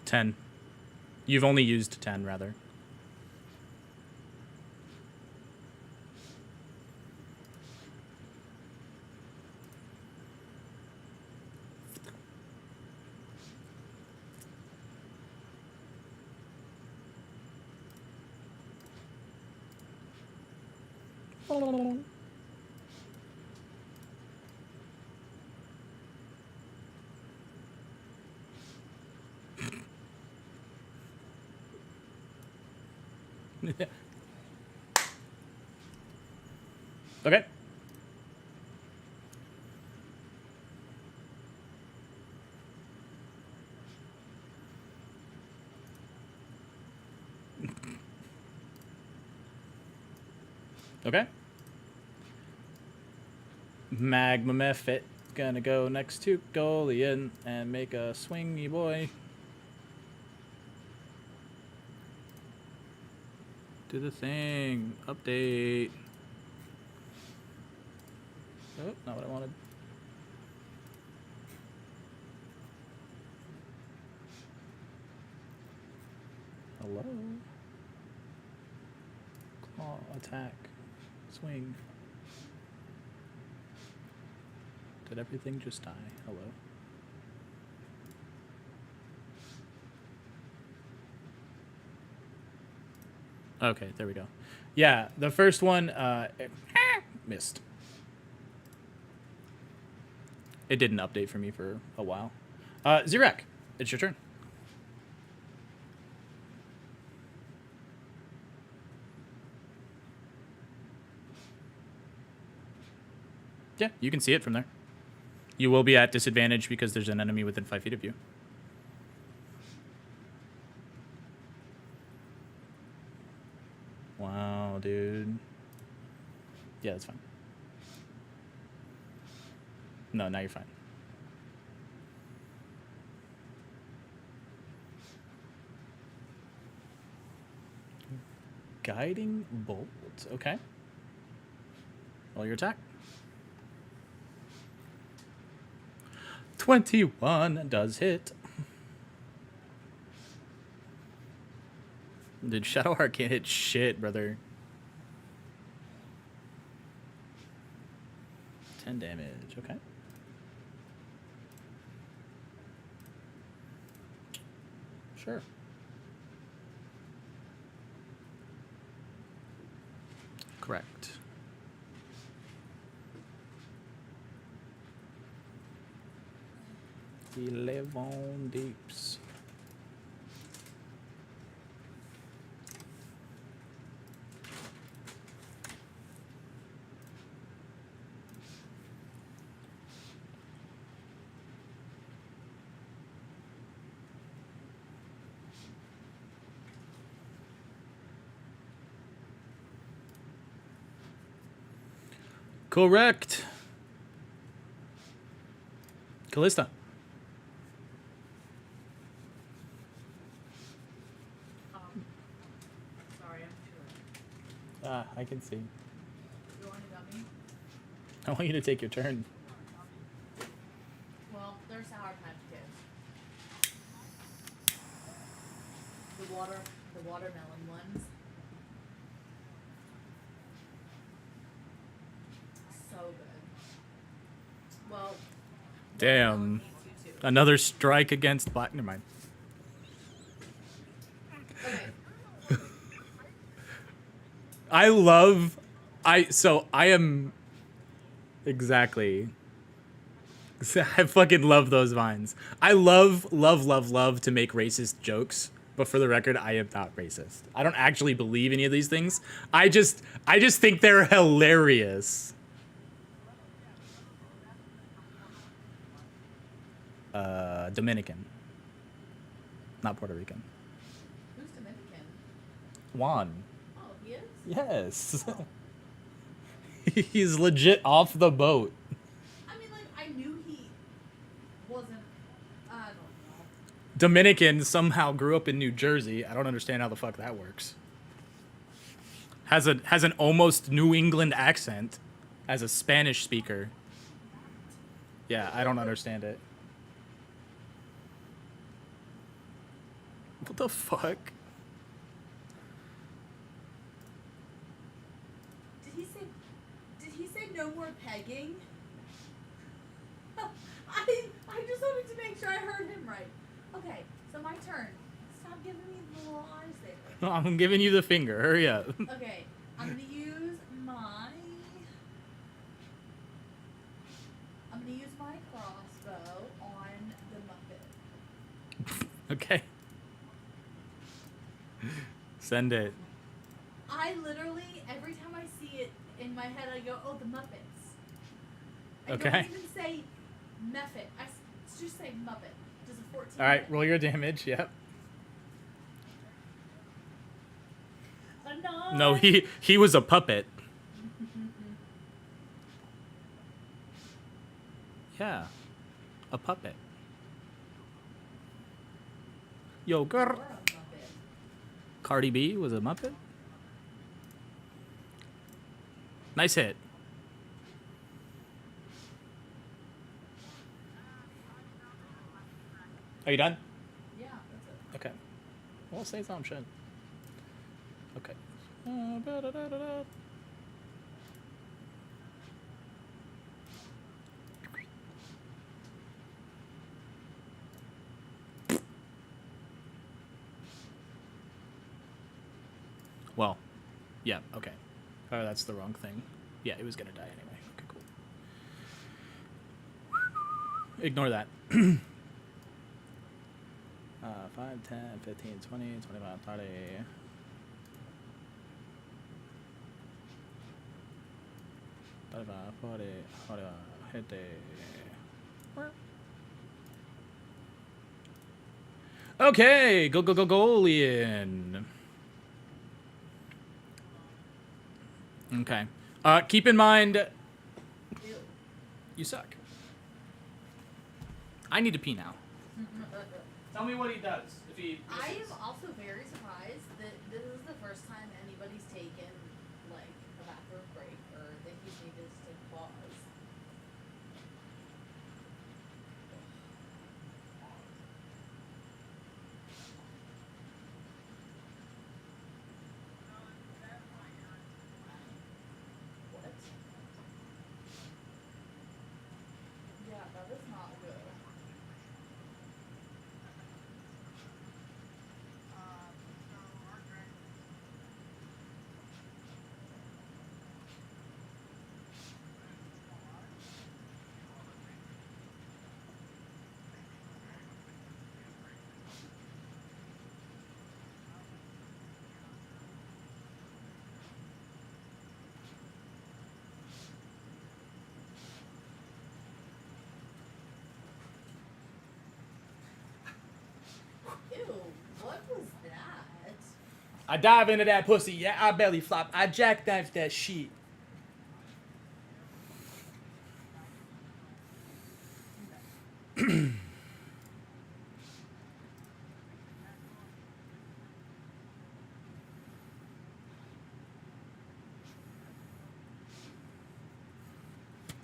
$10. You've only used 10, rather. Okay. Okay. Magma Mephit gonna go next to Golian and make a swingy boy. Do the thing. Update. Oh, not what I wanted. Hello? Claw, attack, swing. Did everything just die? Hello? Okay, there we go. Yeah, the first one, missed. It didn't update for me for a while. Zirak, it's your turn. Yeah, you can see it from there. You will be at disadvantage because there's an enemy within 5 feet of you. Wow, dude. Yeah, that's fine. No, now you're fine. Guiding bolt. Okay. Roll your attack. 21 does hit. Dude, Shadowheart can't hit shit, brother. 10 damage, okay. Sure. Correct. We live on deeps. Correct. Callista. Sorry, I'm sure. I can see. You want to dummy? I want you to take your turn. Well, there's Sour Patch Kids. The watermelon ones. So good. Well, Damn. needs you too. Another strike against Black. Never mind. Okay. I am exactly. I fucking love those vines. I love to make racist jokes, but for the record, I am not racist. I don't actually believe any of these things. I just think they're hilarious. Dominican. Not Puerto Rican. Who's Dominican? Juan. Oh, he is? Yes. He's legit off the boat. I mean, like, I knew he wasn't. I don't know. Dominican somehow grew up in New Jersey. I don't understand how the fuck that works. Has an almost New England accent as a Spanish speaker. Yeah, I don't understand it. What the fuck? Did he say no more pegging? I just wanted to make sure I heard him right. Okay, so my turn. Stop giving me the little eyes there. I'm giving you the finger. Hurry up. Okay, I'm gonna use my Okay. Send it. I literally, every time I see it in my head, I go, oh, the Muppets. I Okay. don't even say Muppet. Just say Muppet. Does a 14 All right, hit? roll your damage. Yep. A 9. No, he was a puppet. Yeah, a puppet. Yo, You're girl. a Muppet. Cardi B was a Muppet. Nice hit. Are you done? Yeah, that's it. Okay. Well, say some shit. Okay. Well, yeah, okay. Oh, that's the wrong thing. Yeah, it was gonna die anyway. Okay, cool. Ignore that. 5, 10, 15, 20, 25, 30. Hit the. Okay, go goalian. Okay. Keep in mind, Ew. you suck. I need to pee now. Tell me what he does if he. I am also very surprised that this is the first time anybody's taken like a bathroom break or that he's needed to take a pause. What? Yeah, that is not good. Ew, what was that? I dive into that pussy. Yeah, I belly flop. I jackknife that shit.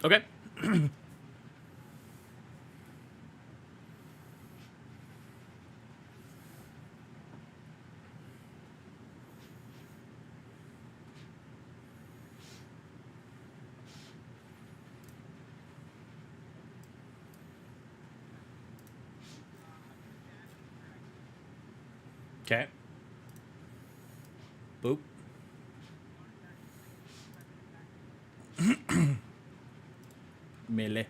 Okay. Okay. Boop. Melee.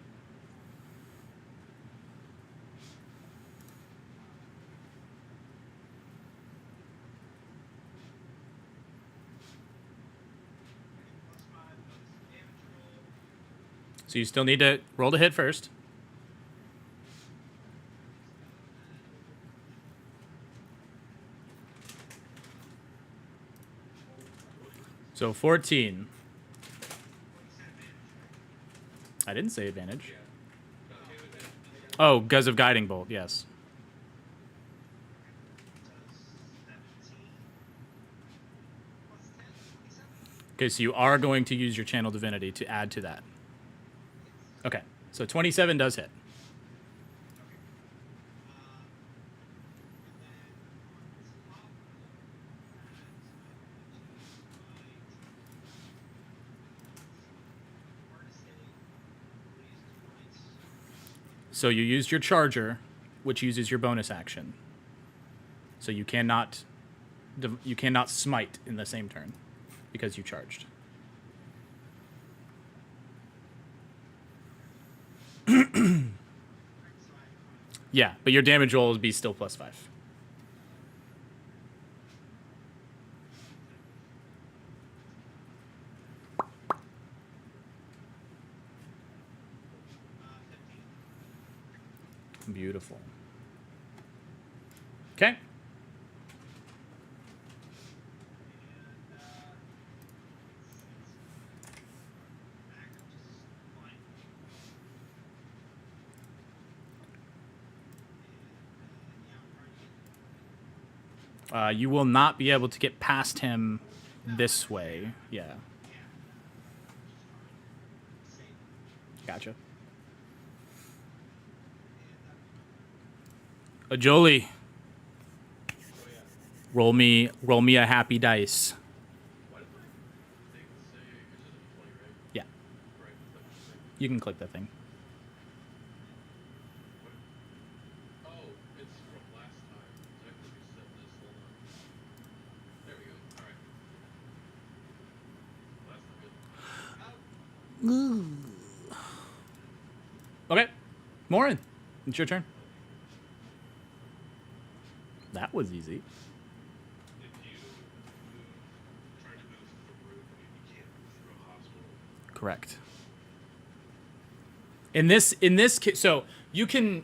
So you still need to roll to hit first. So 14. I didn't say advantage. Oh, because of guiding bolt, yes. Okay, so you are going to use your channel divinity to add to that. Okay, so 27 does hit. So you used your charger, which uses your bonus action. So you cannot smite in the same turn because you charged. Yeah, but your damage roll will be still +5. Beautiful. Okay. You will not be able to get past him this way. Yeah. Gotcha. Jolie. Roll me a happy dice. Yeah. You can click that thing. Oh, it's from last time. So I have to reset this. Hold on. There we go. Alright. Last time good. Okay. Morin, it's your turn. That was easy. If you try to move through, you can't move through a hospital. Correct. In this case, so you can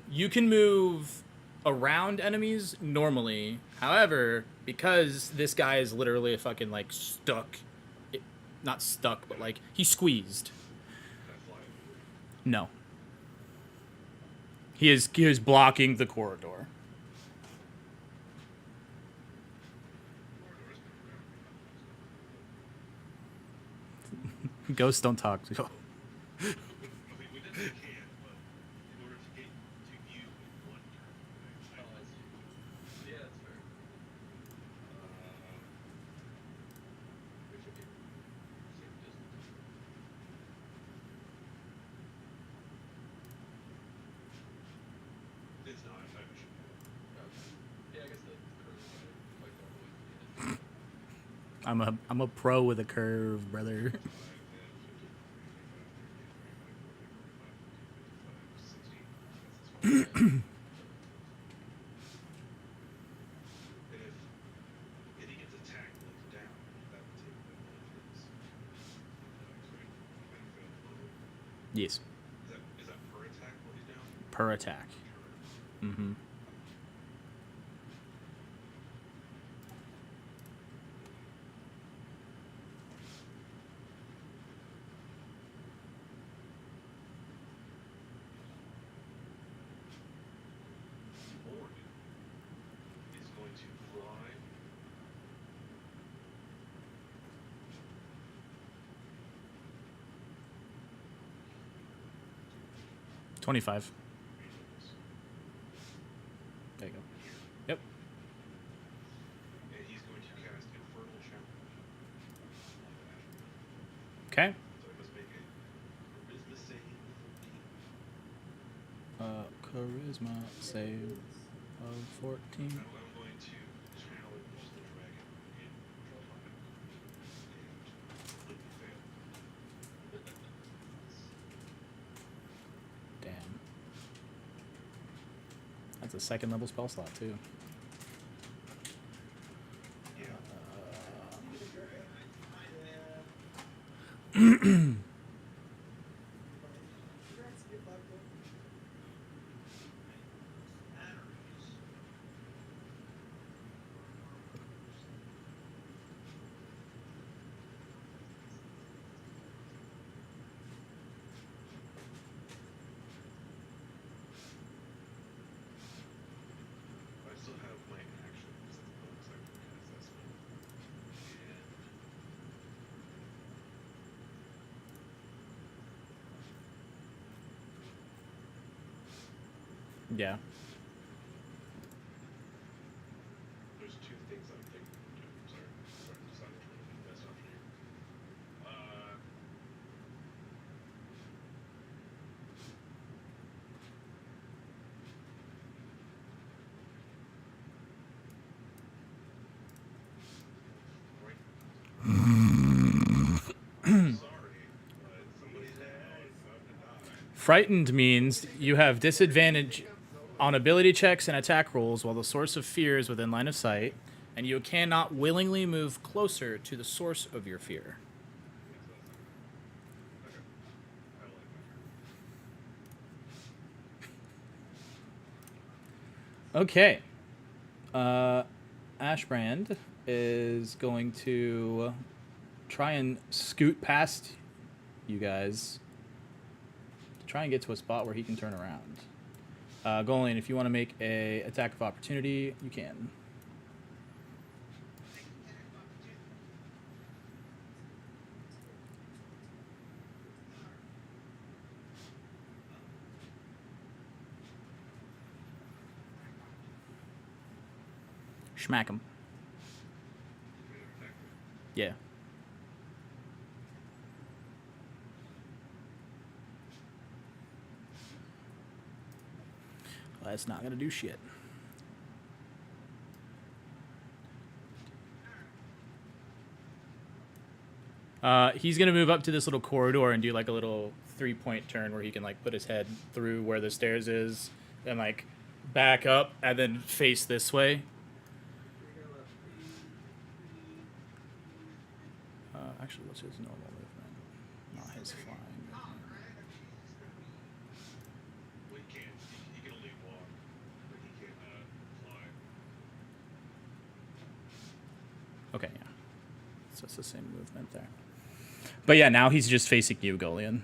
move around enemies normally. However, because this guy is literally a fucking like stuck, not stuck, but like he's squeezed. Can I fly? No. He is blocking the corridor. Ghosts don't talk. We definitely can, but in order to get to you in one turn, yeah, that's fair. We should be safe distance. It's not. I should be. Yeah, I guess the curve is like all the way. I'm a pro with a curve, brother. If he gets attacked and he's down, that would take one of his. Yes. Is that per attack when he's down? Per attack. Mm-hmm. Morgan is going to fly. 25. There you go. Yep. And he's going to cast Infernal Challenge. Okay. So I must make a Charisma save of 14. Charisma save of 14. I'm going to challenge the dragon in combat. And completely fail. Damn. That's a second level spell slot too. Yeah. I still have my actions as the bonus action cast that spell. Yeah. There's two things I'm thinking of doing. Sorry, decided to really mess up here. Right. Sorry, but somebody's down. Frightened means you have disadvantage on ability checks and attack rolls while the source of fear is within line of sight, and you cannot willingly move closer to the source of your fear. Okay. I like Okay. Ashbrand is going to try and scoot past you guys to try and get to a spot where he can turn around. Golian, if you want to make a attack of opportunity, you can. Smack him. Yeah. Well, that's not gonna do shit. He's gonna move up to this little corridor and do like a little 3-point turn where he can like put his head through where the stairs is and like back up and then face this way. Actually, what's his normal movement? Not his flying movement. Well, he can't. He can only walk, but he can't fly. Okay, yeah. So it's the same movement there. But yeah, now he's just facing you, Golian.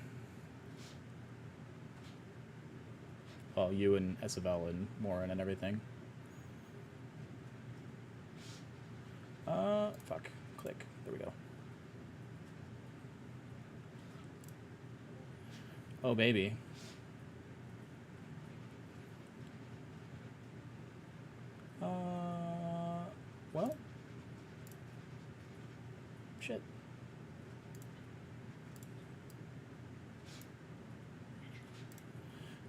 Well, you and Isabel and Morin and everything. Fuck. Click. There we go. Oh, baby. Well. Shit.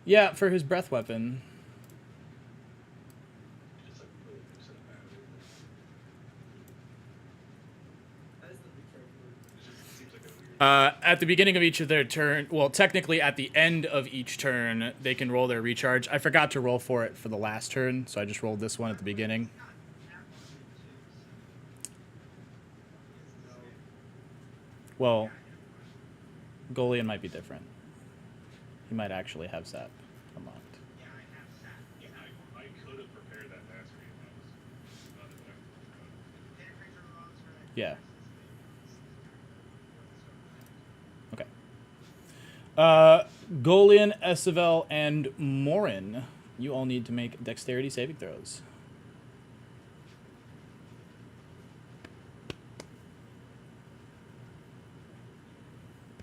Yeah, for his breath weapon. It's like really big set of battery. It seems like a weird. At the beginning of each of their turn, well, technically at the end of each turn, they can roll their recharge. I forgot to roll for it for the last turn, so I just rolled this one at the beginning. Well, Golian might be different. He might actually have Zap unlocked. Yeah, I could have prepared that mastery if I was not in Yeah. Okay. Golian, Esivel, and Morin, you all need to make dexterity saving throws.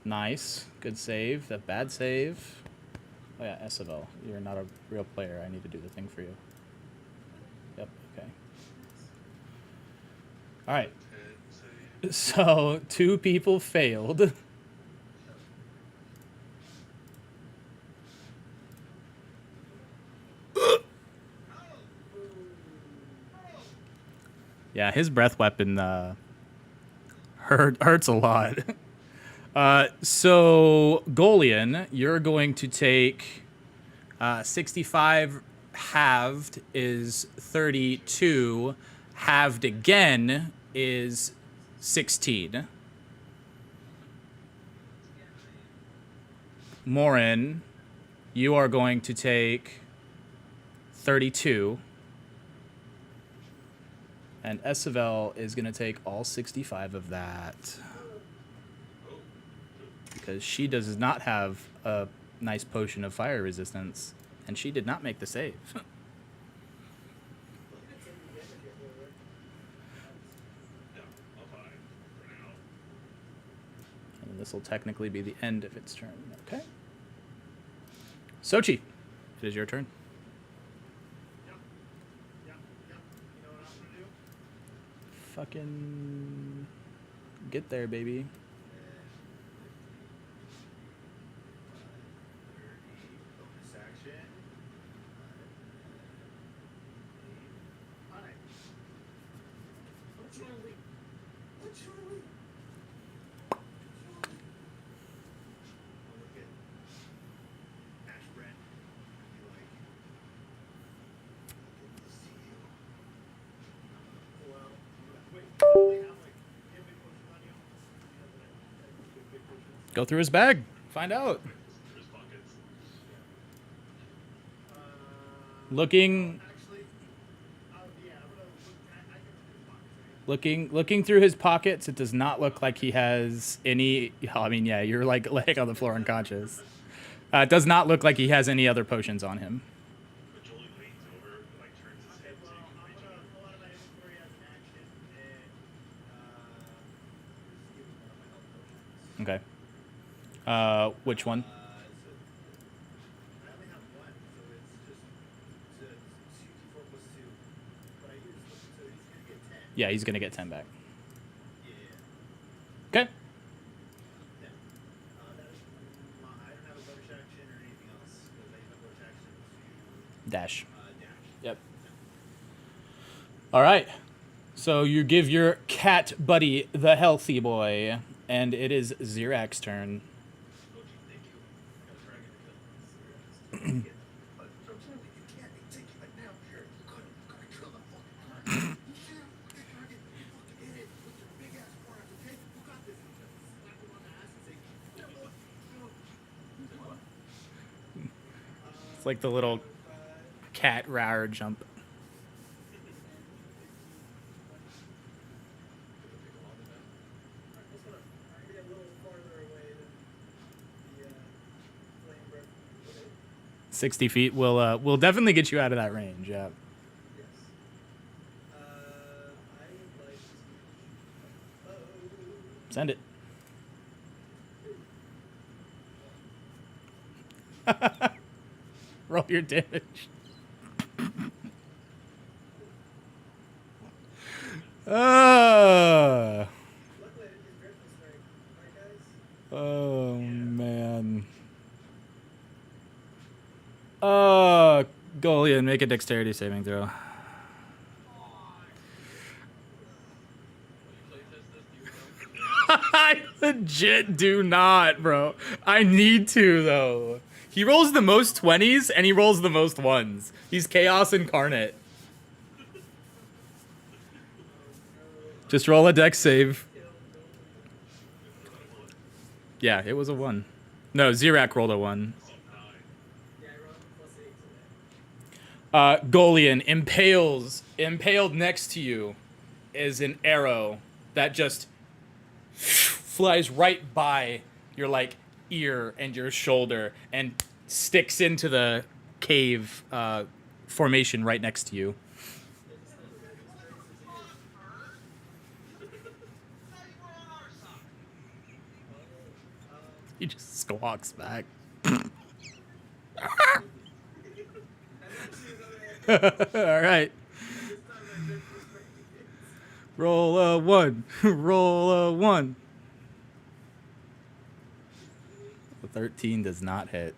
Nice. Good save. That bad save. Oh yeah, Esivel, you're not a real player. I need to do the thing for you. Yep, okay. Alright. So, 2 people failed. Yeah, his breath weapon hurts a lot. So, Golian, you're going to take 65 halved is 32. Halved again is 16. Morin, you are going to take 32. And Esivel is going to take all 65 of that. Because she does not have a nice potion of fire resistance. And she did not make the save. And this will technically be the end of its turn. Okay. Sochi, it is your turn. Fucking get there, baby. Go through his bag. Find out. His pockets. Looking, Actually, yeah, I'm gonna look. I can look at his pockets. looking through his pockets. It does not look like he has any. I mean, yeah, you're like laying on the floor unconscious. It does not look like he has any other potions on him. But Jolie leans over and like turns his Okay, head so well, you can I'm reach gonna over. pull out of my inventory as an action and just give him one of my health potions. Okay. Which one? So I only have one, so it's just 2d4 plus 2. But I used so he's gonna get 10. Yeah, he's gonna get 10 back. Yeah. Okay. Yeah. That is I don't have a bonus action or anything else because I use my bonus action to Dash. dash. Yep. All right. So you give your cat buddy the healthy boy, and it is Zirak's turn. Oh, gee, thank you. I got a dragon to kill. But I'm telling you, you can't take it right now. Here, you gotta kill the fucking dragon. You see him with the dragon, you fucking hit it with your big ass horns, okay? You got this. You just slap him on the ass and say, "Yeah, boy, It's like the little cat rar jump. I'm gonna get a little farther away than the flame breath. Okay. 60 feet will definitely get you out of that range. Yeah. Yes. I would like to. Send it. Roll your damage. Luckily, I didn't use Griffin Strike. Right, guys? Oh Yeah. man. Golian, make a dexterity saving throw. When you playtest this, do you know? I legit do not, bro. I need to though. He rolls the most 20s and he rolls the most 1s. He's chaos incarnate. Just roll a dex save. Yeah, it was a 1. No, Zirak rolled a 1. Oh, 9. Yeah, I rolled a +8 today. Golian impaled next to you is an arrow that just flies right by your like ear and your shoulder and sticks into the cave formation right next to you. He just squawks back. All right. Roll a 1. Roll a 1. The 13 does not hit.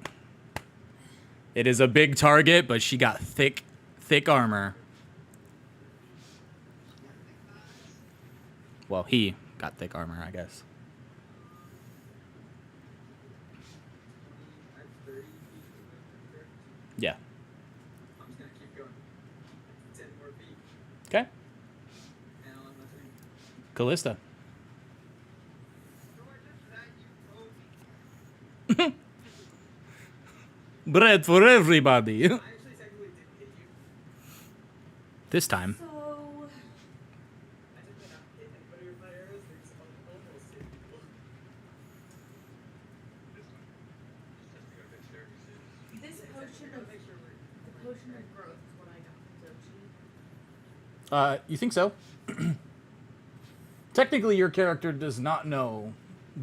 It is a big target, but she got thick armor. Well, he got thick armor, I guess. I have 30 feet of movement. Yeah. I'm just gonna keep going. 10 more feet, Okay. and I'll have my thing. Callista. Bread for everybody. I actually technically didn't hit you. This time. So, I did not hit anybody with my arrows. They just almost hit people. This one. Just testing our dexterity saves. this potion Gotta of make sure we're. the potion of growth is what I got from Zochi. You think so? Technically, your character does not know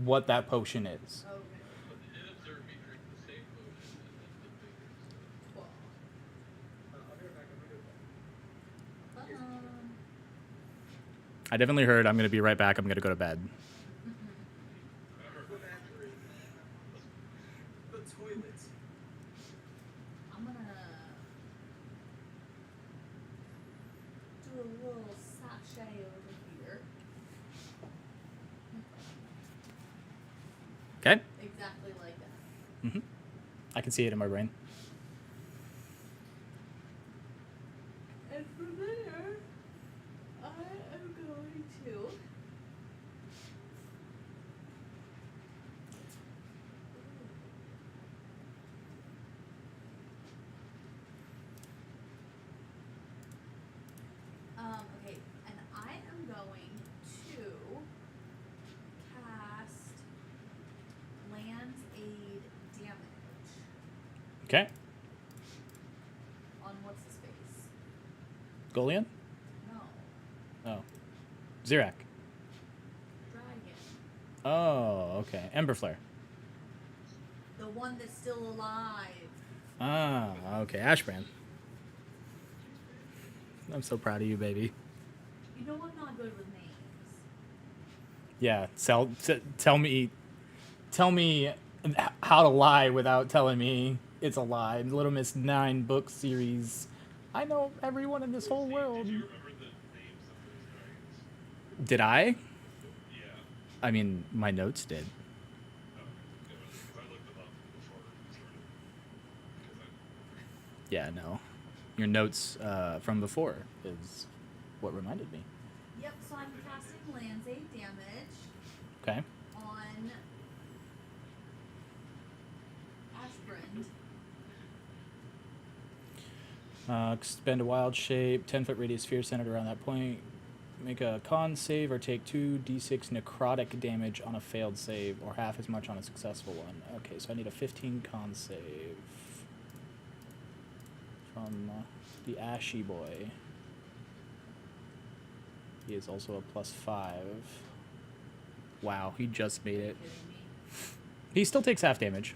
what that potion is. Okay. But they did observe me drink the same potion and then flip fingers. Well, I'll be right back. I'm gonna go back. I definitely heard I'm going to be right back. I'm going to go to bed. Go back. The toilet. I'm gonna do a little sachet over here. Okay? Exactly like that. I can see it in my brain. And from there, I am going to Okay. On what's his face? Golian? No. Oh. Zirak. Dragon. Oh, okay. Ember Flare. The one that's still alive. Ah, okay. Ashbrand. I'm so proud of you, baby. You know I'm not good with names. Yeah, tell me how to lie without telling me it's a lie. Little Miss 9 book series. I know everyone in this whole Steve, world. did you remember the names of those dragons? Did I? Yeah. I mean, my notes did. Oh, good. Because I looked them up before we started. Because Yeah, no. Your notes from before is what reminded me. Yep, so I'm casting land save damage Okay. on Ashbrand. Expend a wild shape, 10-foot radius sphere centered around that point. Make a con save or take 2d6 necrotic damage on a failed save, or half as much on a successful one. Okay, so I need a 15 con save from the Ashy Boy. He is also a +5. Wow, he just made it. Kidding me? He still takes half damage.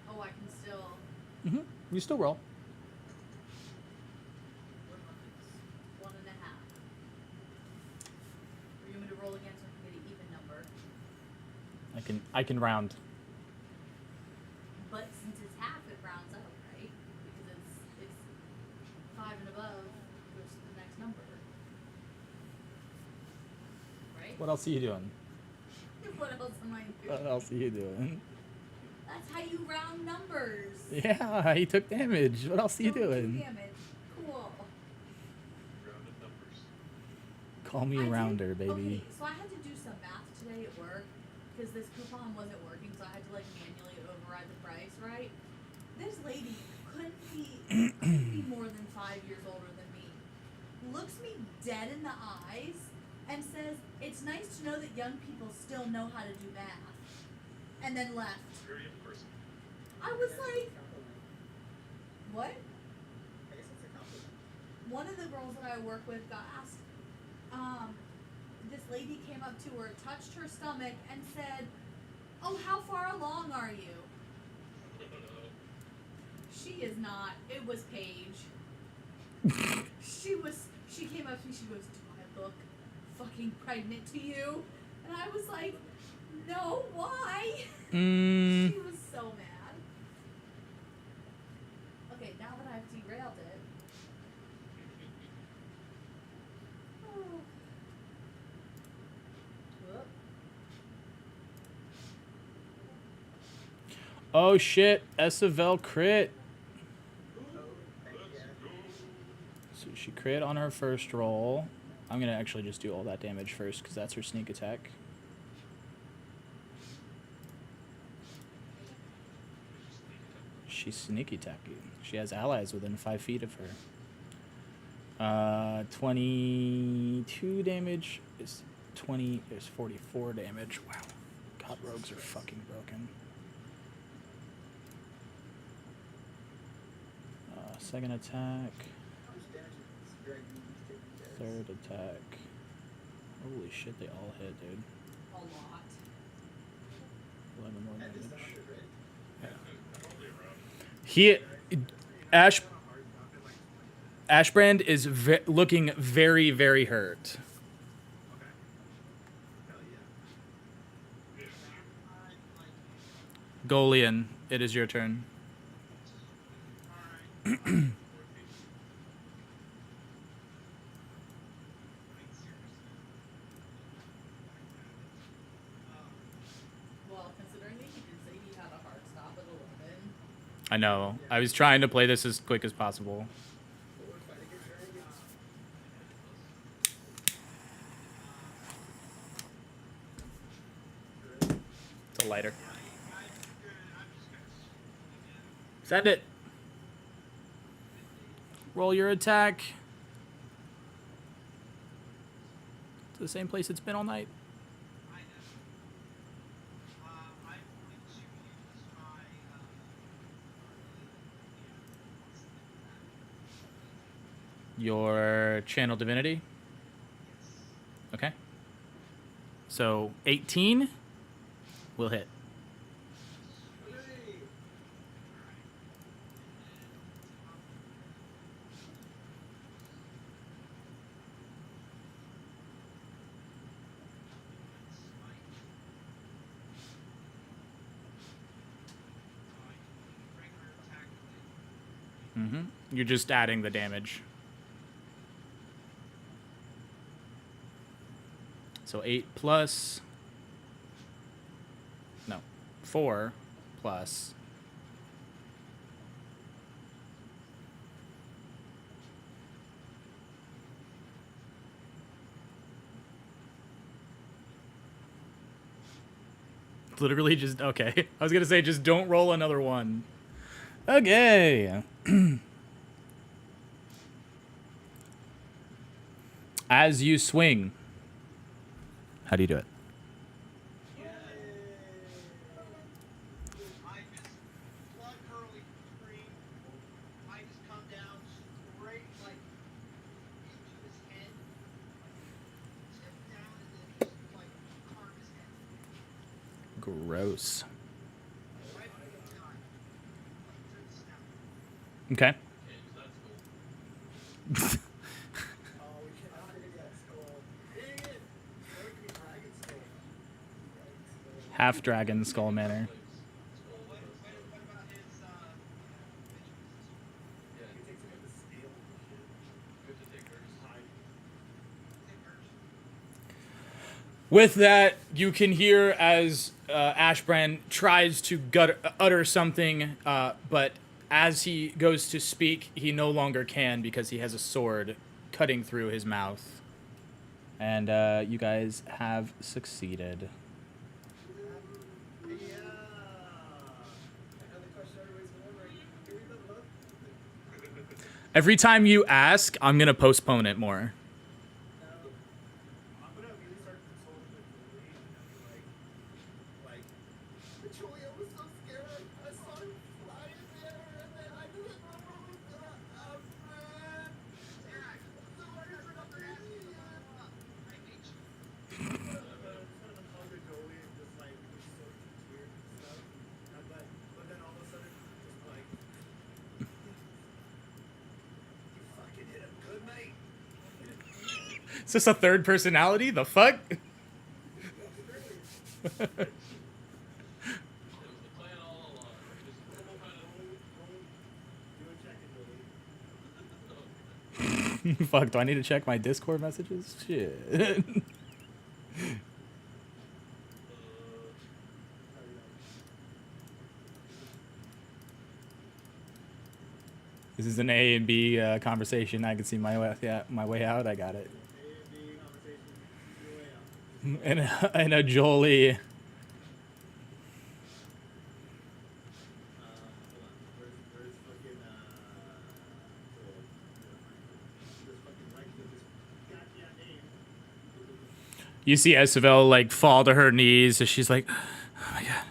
Oh, I can still. Mm-hmm. You still roll. 1.5. Or you want me to roll again so I can get an even number? I can round. But since it's half, it rounds up, right? Because it's 5 and above goes to the next number. Right? What else are you doing? What else am I doing? What else are you doing? That's how you round numbers. Yeah, he took damage. What else are you Don't do doing? damage. Cool. rounded numbers. Call me I a did- rounder, baby. Okay, so I had to do some math today at work because this coupon wasn't working, so I had to like manually override the price, right? This lady couldn't be more than 5 years older than me. Looks me dead in the eyes and says, "It's nice to know that young people still know how to do math," and then left. Very young person. I was like, "What?" I guess it's a compliment. One of the girls that I work with got asked, this lady came up to her, touched her stomach, and said, "Oh, how far along are you?" She is not. It was Paige. She came up to me, she goes, "Do I look fucking pregnant to you?" And I was like, "No, why?" She was so mad. Okay, now that I've derailed it. Oh. Whoop. Oh shit, SFL crit. So she crit on her first roll. I'm gonna actually just do all that damage first because that's her sneak attack. She's sneaky tacky. She has allies within 5 feet of her. 22 damage is 20. There's 44 damage. Wow. God, rogues are fucking broken. Second attack. How much damage is this dragon taking, guys? Third attack. Holy shit, they all hit, dude. A lot. 11 more At this damage. number, right? Probably around. He, Hard enough, and like, Ashbrand is looking very, very hurt. okay. Hell yeah. Golian, it is your turn. Well, considering that he did say he had a hard stop at 11. I know. I was trying to play this as quick as possible. But we're fighting against dragons. It's a lighter. Send it. Roll your attack. To the same place it's been all night. your channel divinity. Okay. So 18 will hit. You're just adding the damage. So 8 plus. No. 4 plus. Literally just. Okay. I was going to say just don't roll another one. Okay. As you swing. How do you do it? I just blood curdling scream. I just come down straight like into his head, tip down, and then just like carve his head Gross. right in the time, like through the snout. Okay. Okay, so that's cool. Oh, we cannot hit that skull. Dang it! Or it could be dragon skull. Half dragon skull manor. What about his Yeah, He takes him in the scale and shit. good to take hers. Take hers. With that, you can hear as Ashbrand tries to utter something, but as he goes to speak, he no longer can because he has a sword cutting through his mouth. And you guys have succeeded. Yeah. Another question everybody's wondering. Can we level up? Every time you ask, I'm going to postpone it more. No. I'm gonna immediately start consoling with Julie and like, Julia was so scared. I saw him fly in there, and then I knew his mama was gonna friend. Jack, so I heard about that. I hate you. But I'm gonna hug Joey and just like we're so weird and stuff. But then all of a sudden, just like, you fucking hit him good, mate. Is this a third personality? The fuck? It was the plan all along. Just kind of. Do a check in, Joey. Fuck, do I need to check my Discord messages? Shit. This is an A and B conversation. I can see my way out. I got it. And a Jolie. You see Esavelle like fall to her knees as she's like, "Oh my god,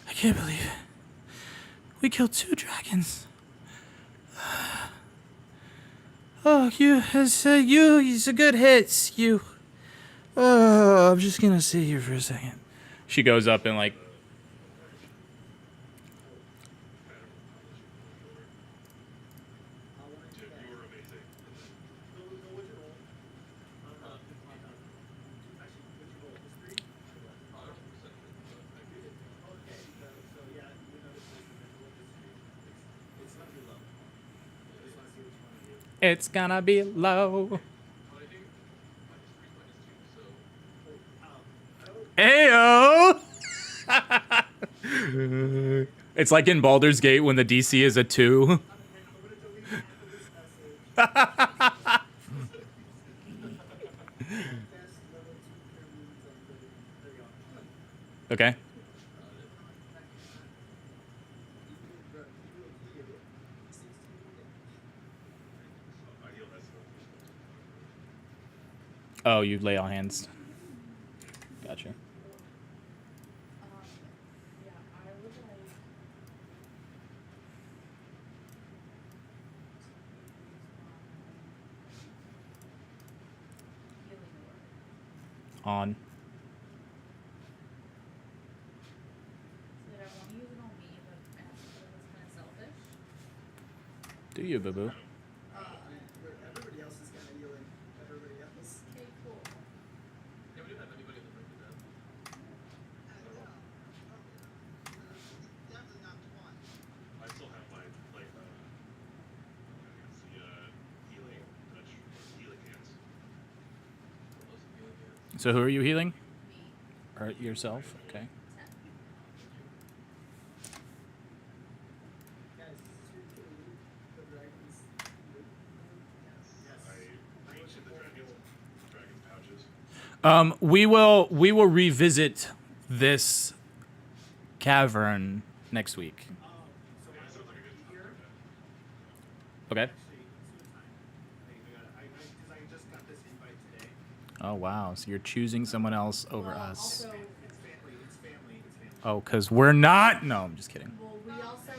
I can't believe it. We killed 2 dragons. Oh, it's a good hit. You. Oh, I'm just gonna sit here for a second." She goes up and like. Dude, you were amazing. It's gonna be low. But I think I just 3 - 2, so. Ayo! It's like in Baldur's Gate when the DC is a 2. Okay. Oh, you lay on hands. Gotcha. Yeah, I would like. On. So I don't want to use it on me, but I have to feel it's kind of selfish. Do you, boo boo? Everybody else is kind of healing. Everybody else. Okay, cool. Yeah, we didn't have anybody in the room with that. I still have my like healing touch healing hands. Those healing hands. So who are you healing? Me. Or yourself? Okay. 10. Guys, this is your cue. The dragons. Yes. I reach in the dragon's pouches. We will revisit this cavern next week. So Yeah, I sounds would like a like good to be here. Okay. Actually, let's do a time. Because I just got this invite today. Oh wow. So you're choosing someone else over Well, us. Also, It's family. It's family. It's family. Oh, cause we're not. No, I'm just kidding. well, we also